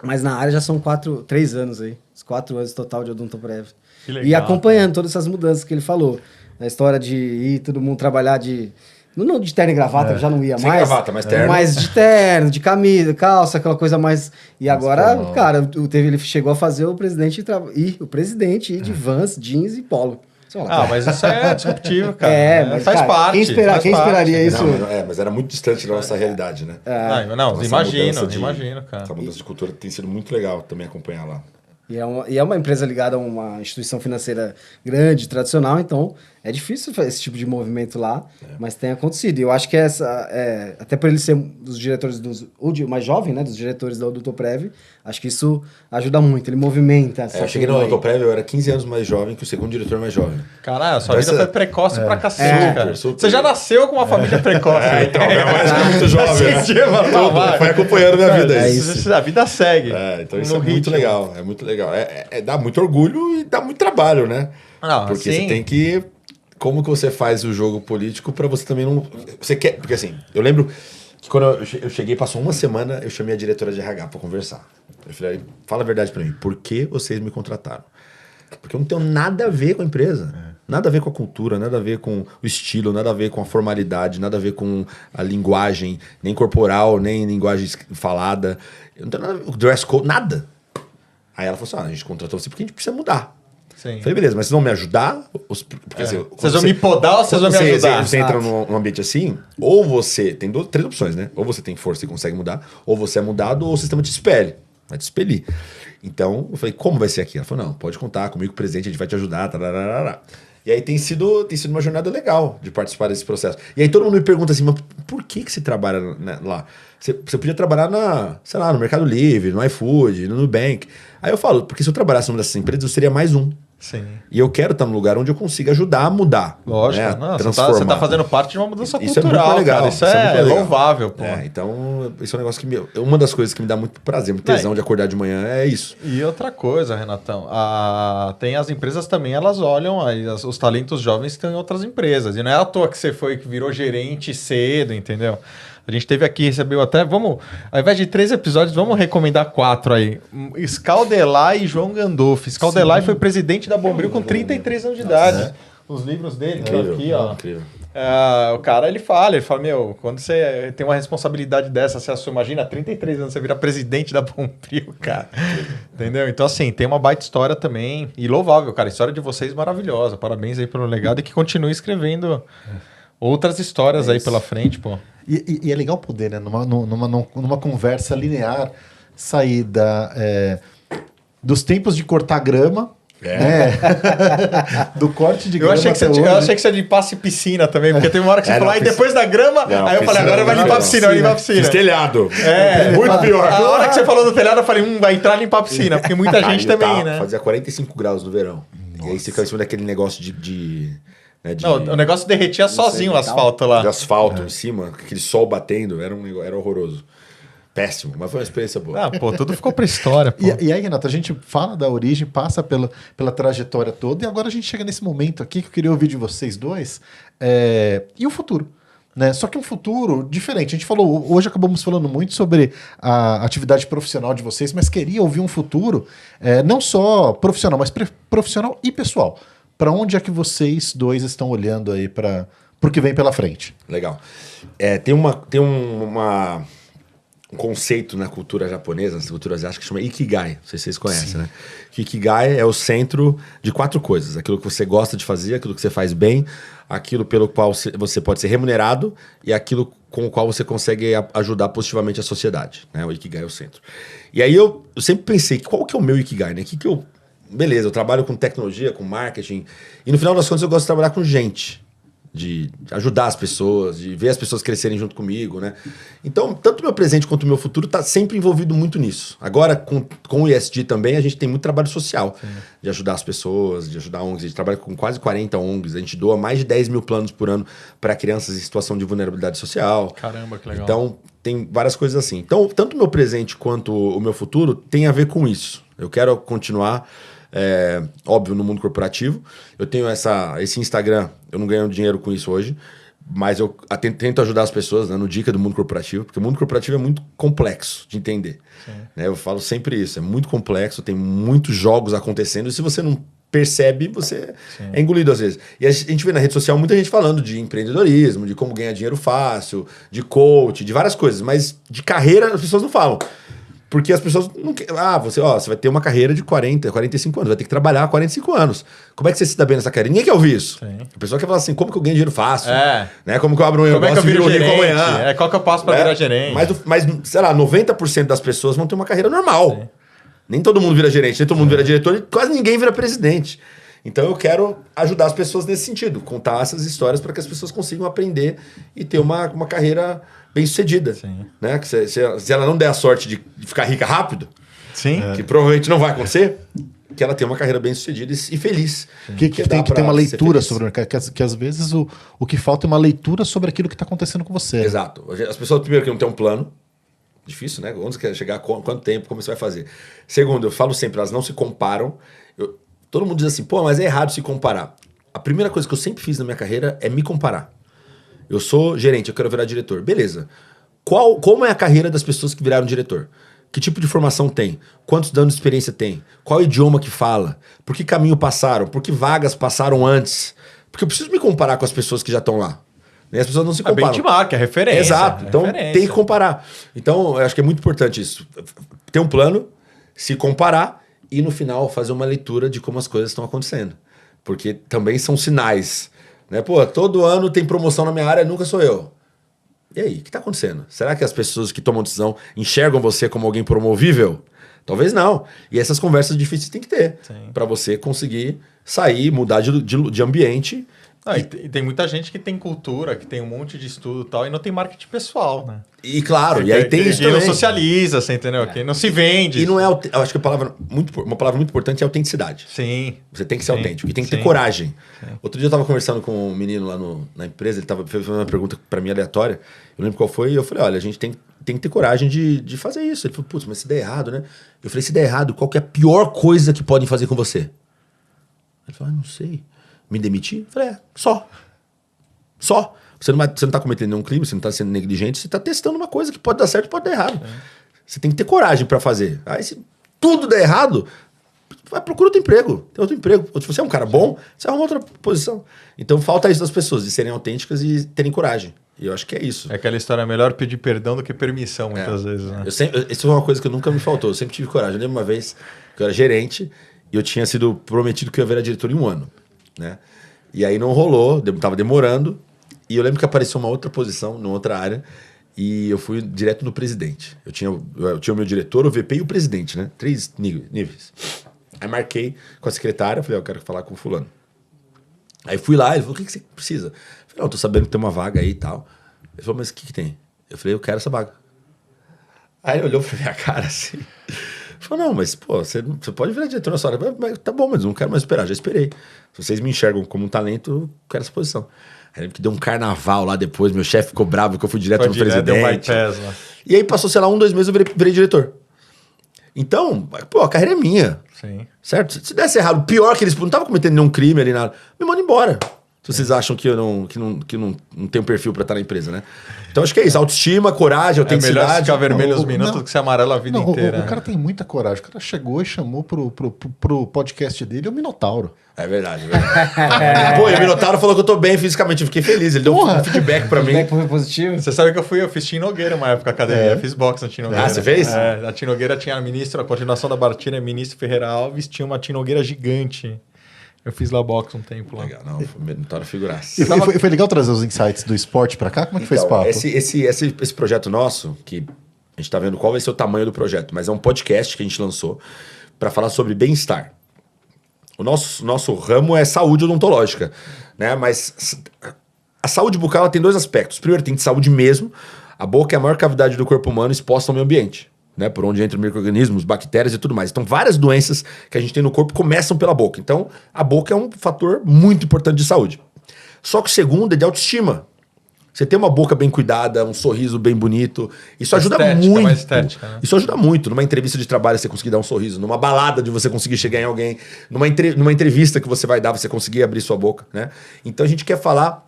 mas na área já são 3 anos aí, os 4 anos total de Odontoprev. Que legal, E acompanhando todas essas mudanças que ele falou, a história de ir todo mundo trabalhar não de terno e gravata, que já não ia Sem mais. gravata, mas terno. Mas de terno, de camisa, calça, aquela coisa mais... E agora, formal. cara, ele chegou a fazer o presidente ir de Vans, jeans e polo. Sei lá. Mas isso é disruptivo, cara. Mas, faz cara, parte. quem esperaria isso? Mas era muito distante da nossa realidade, né? Não, Essa imagino, mudança de- imagino, cara. Essa mudança de cultura tem sido muito legal também acompanhar lá. E é uma empresa ligada a uma instituição financeira grande, tradicional, então é difícil fazer esse tipo de movimento lá, mas tem acontecido. E eu acho que até por ele ser um dos diretores o mais jovem, né, dos diretores da Odontoprev, acho que isso ajuda muito, ele movimenta. Eu cheguei no Odontoprev, eu era 15 anos mais jovem que o segundo diretor mais jovem. Caralho, sua Então vida essa- foi precoce pra cacete, cara. super. Você já nasceu com uma família precoce. Então, minha mãe era muito jovem, né? Sentia, mano, Tudo, vai. foi acompanhando minha vida. É isso. A vida segue. Então isso No é muito ritmo. legal, é muito legal. Dá muito orgulho e dá muito trabalho, né? Porque sim. você tem que... Como que você faz o jogo político pra você também não... Você quer... Porque assim, eu lembro que quando eu cheguei, passou 1 semana, eu chamei a diretora de RH pra conversar. Eu falei, fala a verdade pra mim, por que vocês me contrataram? Porque eu não tenho nada a ver com a empresa. Nada a ver com a cultura, nada a ver com o estilo, nada a ver com a formalidade, nada a ver com a linguagem, nem corporal, nem linguagem falada. Eu não tenho nada a ver com o dress code, nada. Aí ela falou assim, a gente contratou você porque a gente precisa mudar. Sim. Eu falei, beleza, mas vocês vão me ajudar? Porque, assim, Vocês vão me podar ou vocês vão me quando ajudar? Você entra num ambiente assim, ou você... Tem 3 opções, né? Ou você tem força e consegue mudar, ou você é mudado, ou o sistema te expele. Vai te expelir. Então, eu falei, como vai ser aqui? Ela falou, não, pode contar comigo, presente, a gente vai te ajudar. Tararara. E aí tem sido uma jornada legal de participar desse processo. E aí todo mundo me pergunta assim, mas por que você trabalha lá? Você podia trabalhar sei lá, no Mercado Livre, no iFood, no Nubank. Aí eu falo, porque se eu trabalhasse numa dessas empresas, eu seria mais um. Sim. E eu quero estar num lugar onde eu consiga ajudar a mudar. Lógico, né? não, Transformar. você tá fazendo parte de uma mudança Isso é cultural, muito legal, cara. Isso isso é é muito legal. louvável, pô. Então, isso é um negócio que uma das coisas que me dá muito prazer, muito tesão de acordar de manhã é isso. E outra coisa, Renatão, tem as empresas também, elas olham aí, os talentos jovens que estão em outras empresas. E não é à toa que você que virou gerente cedo, entendeu? A gente teve aqui, recebeu até, ao invés de 3 episódios, vamos recomendar 4 aí. Scaldelay e João Gandolfi. Scaldelay foi presidente da Bombril com 33 anos de idade. Os livros dele, que Incrível, aqui, ó. incrível. O cara, ele fala, quando você tem uma responsabilidade dessa, você assume, imagina, 33 anos, você vira presidente da Bombril, cara. Entendeu? Então, assim, tem uma baita história também, e louvável, cara, a história de vocês maravilhosa, parabéns aí pelo legado, e que continue escrevendo outras histórias aí pela frente, pô. E é legal poder, né, numa conversa linear, sair dos tempos de cortar grama, né, do corte de Eu grama. achei que você limpasse piscina também, porque teve uma hora que você falou, aí depois da grama, aí eu falei, agora vai limpar a piscina, vai limpar a piscina. Fiz telhado. Muito pior. A hora que você falou do telhado, eu falei, vai entrar limpar a piscina, porque muita gente também, né? Fazia 45 graus no verão. E aí você fica em cima daquele negócio Não, o negócio derretia sozinho o asfalto lá. de asfalto em cima, aquele sol batendo, era horroroso. Péssimo, mas foi uma experiência boa. Pô, tudo ficou pra história, pô. E aí, Renato, a gente fala da origem, passa pela trajetória toda, e agora a gente chega nesse momento aqui que eu queria ouvir de vocês dois. E o futuro? Né? Só que um futuro diferente. A gente falou, hoje acabamos falando muito sobre a atividade profissional de vocês, mas queria ouvir um futuro não só profissional, mas profissional e pessoal. Para onde é que vocês dois estão olhando aí para o que vem pela frente? Legal. Tem um conceito na cultura japonesa, na cultura asiática, que chama Ikigai. Não sei se vocês conhecem, né? Que Ikigai é o centro de 4 coisas. Aquilo que você gosta de fazer, aquilo que você faz bem, aquilo pelo qual você pode ser remunerado e aquilo com o qual você consegue ajudar positivamente a sociedade. Né? O Ikigai é o centro. E aí eu sempre pensei, qual que é o meu Ikigai? Né? Beleza, eu trabalho com tecnologia, com marketing, e no final das contas eu gosto de trabalhar com gente. de ajudar as pessoas, de ver as pessoas crescerem junto comigo, né? Então, tanto o meu presente quanto o meu futuro está sempre envolvido muito nisso. Agora, com o ESG também, a gente tem muito trabalho social, de ajudar as pessoas, de ajudar ONGs. A gente trabalha com quase 40 ONGs, a gente doa mais de 10 mil planos por ano para crianças em situação de vulnerabilidade social. Caramba, que legal. Então, tem várias coisas assim. Então, tanto o meu presente quanto o meu futuro tem a ver com isso. Eu quero continuar... óbvio, no mundo corporativo. Eu tenho esse Instagram, eu não ganho dinheiro com isso hoje, mas eu tento ajudar as pessoas, né, no Dica do Mundo Corporativo, porque o mundo corporativo é muito complexo de entender. Né? Eu falo sempre isso, é muito complexo, tem muitos jogos acontecendo, e se você não percebe, você é engolido às vezes. E a gente vê na rede social muita gente falando de empreendedorismo, de como ganhar dinheiro fácil, de coach, de várias coisas, mas de carreira as pessoas não falam. Porque as pessoas não querem. Você vai ter uma carreira de 40, 45 anos, vai ter que trabalhar 45 anos. Como é que você se dá bem nessa carreira? Ninguém quer ouvir isso. Sim. A pessoa quer falar assim: como que eu ganho dinheiro fácil? Né? Como que eu abro um negócio e viro rico amanhã? Qual que eu passo para virar gerente? Mas, sei lá, 90% das pessoas vão ter uma carreira normal. Sim. Nem todo mundo vira gerente, nem todo mundo vira diretor, e quase ninguém vira presidente. Então eu quero ajudar as pessoas nesse sentido, contar essas histórias para que as pessoas consigam aprender e ter uma carreira bem-sucedida. Né? Que se ela não der a sorte de ficar rica rápido, que provavelmente não vai acontecer, que ela tenha uma carreira bem-sucedida e feliz. Que tem que ter uma leitura sobre o mercado, que às vezes o que falta é uma leitura sobre aquilo que está acontecendo com você. Exato. As pessoas, primeiro, que não têm um plano. Difícil, né? Onde você quer chegar, quanto tempo, como você vai fazer. Segundo, eu falo sempre, elas não se comparam. Todo mundo diz assim, mas é errado se comparar. A primeira coisa que eu sempre fiz na minha carreira é me comparar. Eu sou gerente, eu quero virar diretor. Beleza. Como é a carreira das pessoas que viraram diretor? Que tipo de formação tem? Quantos anos de experiência tem? Qual idioma que fala? Por que caminho passaram? Por que vagas passaram antes? Porque eu preciso me comparar com as pessoas que já estão lá. E as pessoas não se comparam. É benchmark, é referência. Exato. Então tem que comparar. Então eu acho que é muito importante isso. Ter um plano, se comparar e no final fazer uma leitura de como as coisas estão acontecendo. Porque também são sinais. Né? Todo ano tem promoção na minha área, nunca sou eu. E aí, o que está acontecendo? Será que as pessoas que tomam decisão enxergam você como alguém promovível? Talvez não. E essas conversas difíceis tem que ter. Para você conseguir sair, mudar de ambiente. E tem muita gente que tem cultura, que tem um monte de estudo e tal, e não tem marketing pessoal, né? E claro, e aí tem isso também. Quem não socializa, você entendeu? Quem não se vende. E não é... Eu acho que uma palavra muito importante é autenticidade. Sim. Você tem que ser autêntico e tem que ter coragem. Outro dia eu tava conversando com um menino lá na empresa, ele fez uma pergunta pra mim aleatória, eu lembro qual foi, e eu falei, olha, a gente tem que ter coragem de fazer isso. Ele falou, putz, mas se der errado, né? Eu falei, se der errado, qual que é a pior coisa que podem fazer com você? Ele falou, não sei. Me demitir? Eu falei, só. Você não tá cometendo nenhum crime, você não tá sendo negligente, você tá testando uma coisa que pode dar certo e pode dar errado. Você tem que ter coragem para fazer. Aí se tudo der errado, procura outro emprego. Tem outro emprego. Ou se você é um cara bom, você arruma outra posição. Então falta isso das pessoas, de serem autênticas e terem coragem. E eu acho que é isso. É aquela história, melhor pedir perdão do que permissão, muitas vezes, né? Isso foi uma coisa que nunca me faltou. Eu sempre tive coragem. Eu lembro uma vez que eu era gerente e eu tinha sido prometido que eu ia virar diretor em um ano. Né? E aí não rolou, tava demorando. E eu lembro que apareceu uma outra posição, numa outra área, e eu fui direto no presidente. Eu tinha o meu diretor, o VP e o presidente, né? 3 níveis. Aí marquei com a secretária, falei, eu quero falar com o fulano. Aí fui lá, ele falou, o que você precisa? Eu falei, não, tô sabendo que tem uma vaga aí e tal. Ele falou, mas o que tem? Eu falei, eu quero essa vaga. Aí ele olhou pra minha cara assim... Falou, não, mas, você pode virar diretor na sua área. Mas tá bom, mas não quero mais esperar, já esperei. Se vocês me enxergam como um talento, eu quero essa posição. Aí lembro que deu um carnaval lá depois, meu chefe ficou bravo que eu fui direto no presidente. Deu um bypass lá. E aí passou, sei lá, 2 meses eu virei diretor. Então, a carreira é minha. Sim. Certo? Se desse errado, pior que eles não estavam cometendo nenhum crime ali, nada, me manda embora. Se vocês acham que eu não tenho perfil para estar na empresa, né? Então acho que é isso, autoestima, coragem, autenticidade. É melhor ficar vermelho uns minutos do que ser amarelo a vida inteira. O cara tem muita coragem. O cara chegou e chamou pro podcast dele o Minotauro. É verdade. Pô, e o Minotauro falou que eu tô bem fisicamente. Eu fiquei feliz. Ele deu um feedback pra mim. Feedback foi positivo. Você sabe que eu fiz Tim Nogueira uma época academia. Fiz boxe na Tim Nogueira. Ah, você fez? Na Tim Nogueira tinha a continuação da Bartina, ministro Ferreira Alves, tinha uma Tim Nogueira gigante. Eu fiz lá boxe um tempo lá. Legal, não, foi Minotauro figuraça. E foi legal trazer os insights do esporte pra cá? Como é que foi esse papo? Esse projeto nosso, que a gente tá vendo qual vai ser o tamanho do projeto, mas é um podcast que a gente lançou pra falar sobre bem-estar. O nosso ramo é saúde odontológica, né? Mas A saúde bucal ela tem dois aspectos. Primeiro, tem de saúde mesmo. A boca é a maior cavidade do corpo humano exposta ao meio ambiente, né? Por onde entram micro-organismos, bactérias e tudo mais. Então, várias doenças que a gente tem no corpo começam pela boca. Então, a boca é um fator muito importante de saúde. Só que o segundo é de autoestima. Você ter uma boca bem cuidada, um sorriso bem bonito, isso ajuda muito. Mais estética, né? Isso ajuda muito. Numa entrevista de trabalho você conseguir dar um sorriso, numa balada de você conseguir chegar em alguém, numa entrevista que você vai dar, você conseguir abrir sua boca, né? Então a gente quer falar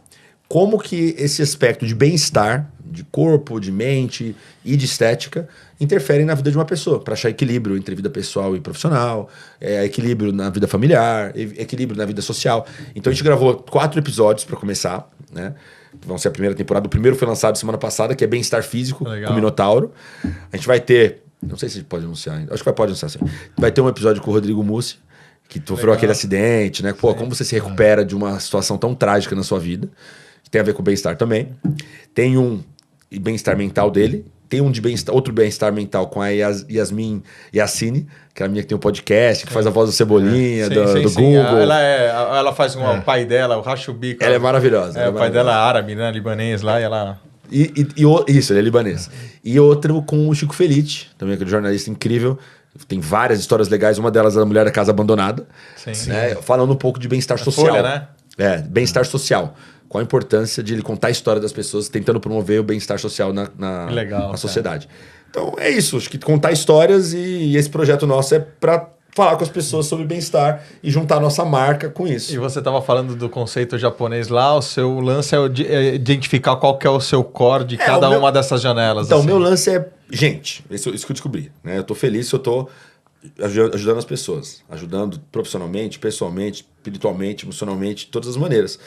como que esse aspecto de bem-estar, de corpo, de mente e de estética interferem na vida de uma pessoa, para achar equilíbrio entre vida pessoal e profissional, equilíbrio na vida familiar, equilíbrio na vida social. Então a gente gravou 4 episódios para começar, né? Vão ser a primeira temporada. O primeiro foi lançado semana passada, que é Bem-Estar Físico, com o Minotauro. A gente vai ter... Não sei se pode anunciar ainda. Acho que pode anunciar, sim. Vai ter um episódio com o Rodrigo Mussi, que sofreu aquele acidente, né? Pô, como você se recupera de uma situação tão trágica na sua vida. Que tem a ver com o bem-estar também. Tem um bem-estar mental dele. Tem um de outro bem-estar mental com a Yasmin Yassine, que é a minha que tem um podcast, que faz a voz do Cebolinha, do Google. Ela faz o pai dela, o Racha o Bico. Ela é maravilhosa. O pai dela é árabe, né? Libanês lá, e ela... Isso, ele é libanês. E outro com o Chico Felitti, também aquele jornalista incrível. Tem várias histórias legais. Uma delas é da mulher da casa abandonada. Sim. Né? Falando um pouco de bem-estar social. Folha, né? Bem-estar social. Qual a importância de ele contar a história das pessoas, tentando promover o bem-estar social na sociedade. Então é isso, acho que contar histórias e esse projeto nosso é para falar com as pessoas sobre bem-estar e juntar a nossa marca com isso. E você estava falando do conceito japonês lá, o seu lance é identificar qual que é o seu core de cada uma dessas janelas. Então, assim. O meu lance é, gente, isso que eu descobri. Né? Eu tô feliz se eu tô ajudando as pessoas, ajudando profissionalmente, pessoalmente, espiritualmente, emocionalmente, de todas as maneiras.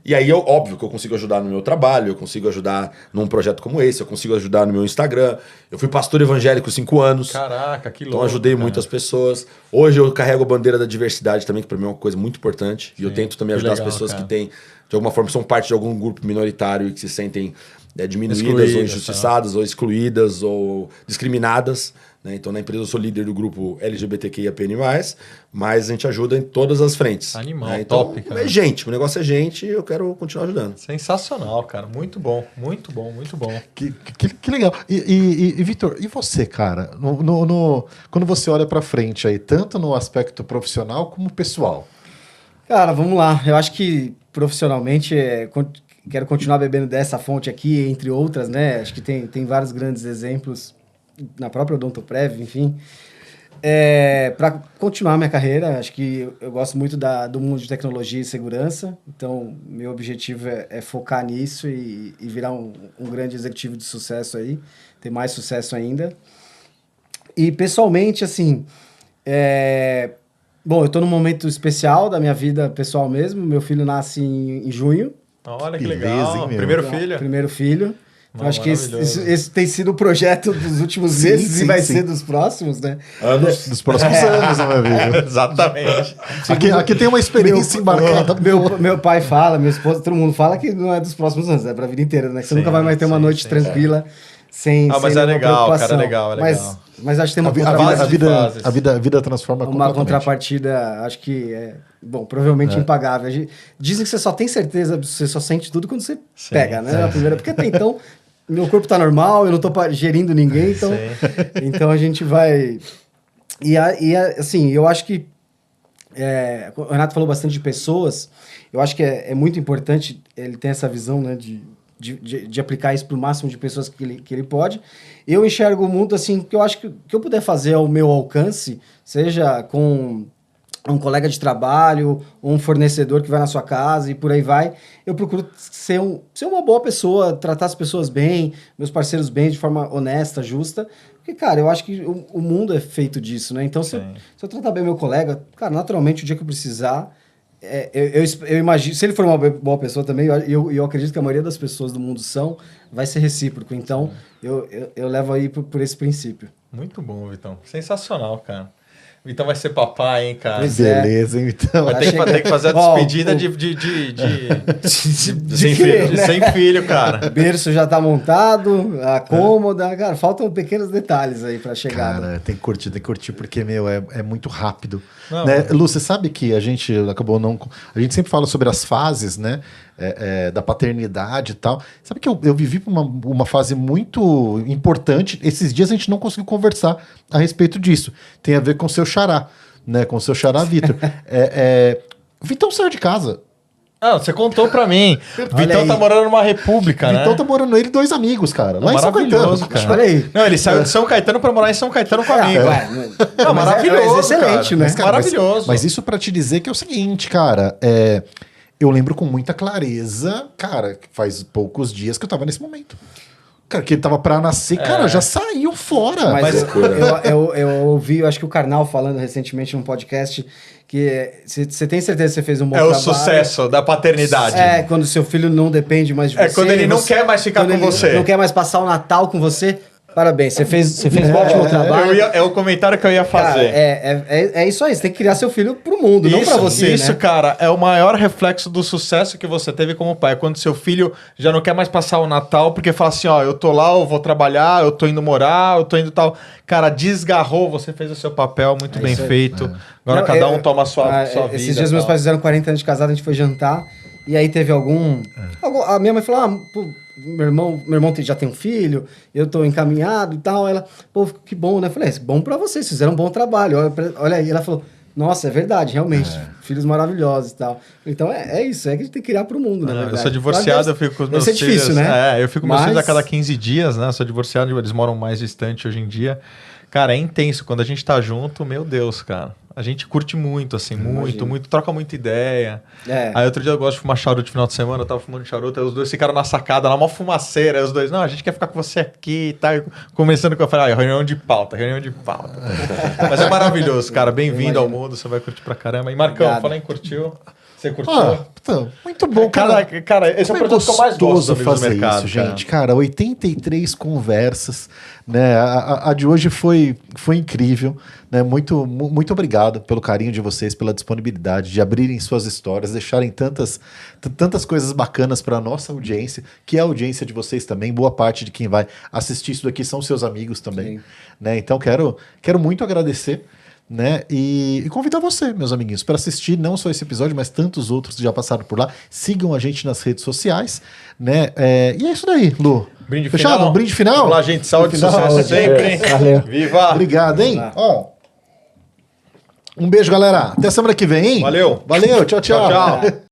E aí, óbvio que eu consigo ajudar no meu trabalho, eu consigo ajudar num projeto como esse, eu consigo ajudar no meu Instagram. Eu fui pastor evangélico 5 anos. Caraca, que louco. Então ajudei muitas pessoas. Hoje eu carrego a bandeira da diversidade também, que para mim é uma coisa muito importante. Sim, e eu tento também ajudar as pessoas que têm, de alguma forma, são parte de algum grupo minoritário e que se sentem diminuídas, ou injustiçadas, ou excluídas, ou discriminadas. Né? Então, na empresa eu sou líder do grupo LGBTQIAPN+, mas a gente ajuda em todas as frentes. Animal, né? Então, top, cara. É gente, o negócio é gente e eu quero continuar ajudando. Sensacional, cara. Muito bom, muito bom, muito bom. Que legal. E Vitor, e você, cara? Quando você olha pra frente aí, tanto no aspecto profissional como pessoal? Cara, vamos lá. Eu acho que profissionalmente quero continuar bebendo dessa fonte aqui, entre outras, né? Acho que tem vários grandes exemplos na própria Odontoprev, enfim. Para continuar minha carreira, acho que eu gosto muito do mundo de tecnologia e segurança, então meu objetivo é focar nisso e virar um grande executivo de sucesso aí, ter mais sucesso ainda. E pessoalmente, assim, bom, eu estou num momento especial da minha vida pessoal mesmo, meu filho nasce em junho. Olha que legal, primeiro filho? Primeiro filho. Então, acho que esse tem sido o projeto dos últimos meses e vai ser dos próximos, né? Dos próximos anos, meu amigo. Exatamente. Aqui tem uma experiência embarcada. Meu pai fala, minha esposa, todo mundo fala que não é dos próximos anos, é pra vida inteira, né? Que você nunca vai mais ter uma noite tranquila sem mas é legal, cara, é legal. Mas acho que tem uma a vida transforma uma contrapartida, acho que bom, provavelmente impagável. Dizem que você só tem certeza, você só sente tudo quando você pega, né? A primeira, porque até então meu corpo tá normal, eu não tô gerindo ninguém, então a gente vai... E assim, eu acho que o Renato falou bastante de pessoas, eu acho que é muito importante ele ter essa visão, né, de aplicar isso para o máximo de pessoas que ele pode. Eu enxergo o mundo assim, que eu acho que o que eu puder fazer ao meu alcance, seja com um colega de trabalho, um fornecedor que vai na sua casa e por aí vai, eu procuro ser uma boa pessoa, tratar as pessoas bem, meus parceiros bem, de forma honesta, justa, porque, cara, eu acho que o mundo é feito disso, né? Então, se eu tratar bem meu colega, cara, naturalmente, o dia que eu precisar, eu imagino, se ele for uma boa pessoa também, eu acredito que a maioria das pessoas do mundo vai ser recíproco, então eu levo aí por esse princípio. Muito bom, Vitão. Sensacional, cara. Vitão vai ser papai, hein, cara. Pois é. Beleza, então. Vai ter que fazer a Ó, despedida o- sem quê, né? sem filho, cara. Berço já tá montado, a cômoda, cara, faltam pequenos detalhes aí pra chegar. Cara, tem que curtir, porque, meu, é muito rápido. Não, Né? Lu, você sabe que a gente acabou não... A gente sempre fala sobre as fases, né? Da paternidade e tal. Sabe que eu vivi por uma fase muito importante. Esses dias a gente não conseguiu conversar a respeito disso. Tem a ver com o seu xará, né? Com o seu xará, Vitor. Vitão saiu de casa. Ah, você contou pra mim. Vitão aí. tá morando numa república, né? Vitão tá morando ele e 2 amigos, cara. Lá em São Maravilhoso, Caetano. cara. Olha aí. Não, ele saiu de São Caetano pra morar em São Caetano com amigo. Não, Mas maravilhoso, excelente, cara. né? Mas, cara, maravilhoso. Mas isso pra te dizer que é o seguinte, cara. Eu lembro com muita clareza, cara, que faz poucos dias que eu tava nesse momento. Cara, que ele tava pra nascer, cara, já saiu fora. Mas eu ouvi, eu acho que o Karnal falando recentemente num podcast que você tem certeza que você fez um bom É trabalho. o sucesso da paternidade. É, quando seu filho não depende mais de você. É quando ele não quer mais ficar quando com ele você. Não quer mais passar o Natal com você. Parabéns, você fez um ótimo trabalho. É o comentário que eu ia fazer. Cara, é isso aí, você tem que criar seu filho pro mundo, não pra você, Isso, né? cara, é o maior reflexo do sucesso que você teve como pai. Quando seu filho já não quer mais passar o Natal, porque fala assim, ó, eu tô lá, eu vou trabalhar, eu tô indo morar, eu tô indo tal. Cara, desgarrou, você fez o seu papel muito bem isso aí. feito. Agora Não, cada um toma a sua vida. Esses dias meus pais fizeram 40 anos de casado, a gente foi jantar, e aí teve a minha mãe falou, pô, meu irmão já tem um filho, eu tô encaminhado e tal. Ela, pô, que bom, né? Eu falei, bom pra vocês, fizeram um bom trabalho. Olha aí, ela falou, nossa, é verdade, realmente, filhos maravilhosos e tal. Então é isso, é que a gente tem que criar pro mundo, na verdade. Eu sou divorciado, eu fico com os meus filhos. Deve ser filhos. difícil, né? Eu fico com meus filhos a cada 15 dias, né? Eu sou divorciado, eles moram mais distante hoje em dia. Cara, é intenso. Quando a gente tá junto, meu Deus, cara. A gente curte muito, assim, muito, troca muita ideia. Aí outro dia eu gosto de fumar charuto no final de semana, eu tava fumando charuto, aí os dois ficaram na sacada, lá, uma fumaceira, aí os dois, não, a gente quer ficar com você aqui e tal. Começando com eu falei, reunião de pauta. Mas é maravilhoso, cara. Bem-vindo ao mundo, você vai curtir pra caramba. E Marcão, Obrigado. fala em curtiu. Você curtiu? Então, muito bom, cara. Cara, esse é o produto que eu mais gosto do fazer mercado, isso, gente. Cara, 83 conversas, né? A de hoje foi incrível, né? Muito obrigado pelo carinho de vocês, pela disponibilidade de abrirem suas histórias, deixarem tantas coisas bacanas para nossa audiência, que é a audiência de vocês também. Boa parte de quem vai assistir isso daqui são seus amigos também, né? Então quero muito agradecer, né? E convidar você, meus amiguinhos, para assistir não só esse episódio, mas tantos outros que já passaram por lá. Sigam a gente nas redes sociais, né? E é isso daí, Lu. Brinde Fechado? final. Brinde final? Vamos lá, gente. Saúde e Final. sucesso sempre. Valeu. Viva! Obrigado, hein? Ó, um beijo, galera. Até semana que vem, hein? Valeu. Valeu, tchau, tchau. Tchau, tchau.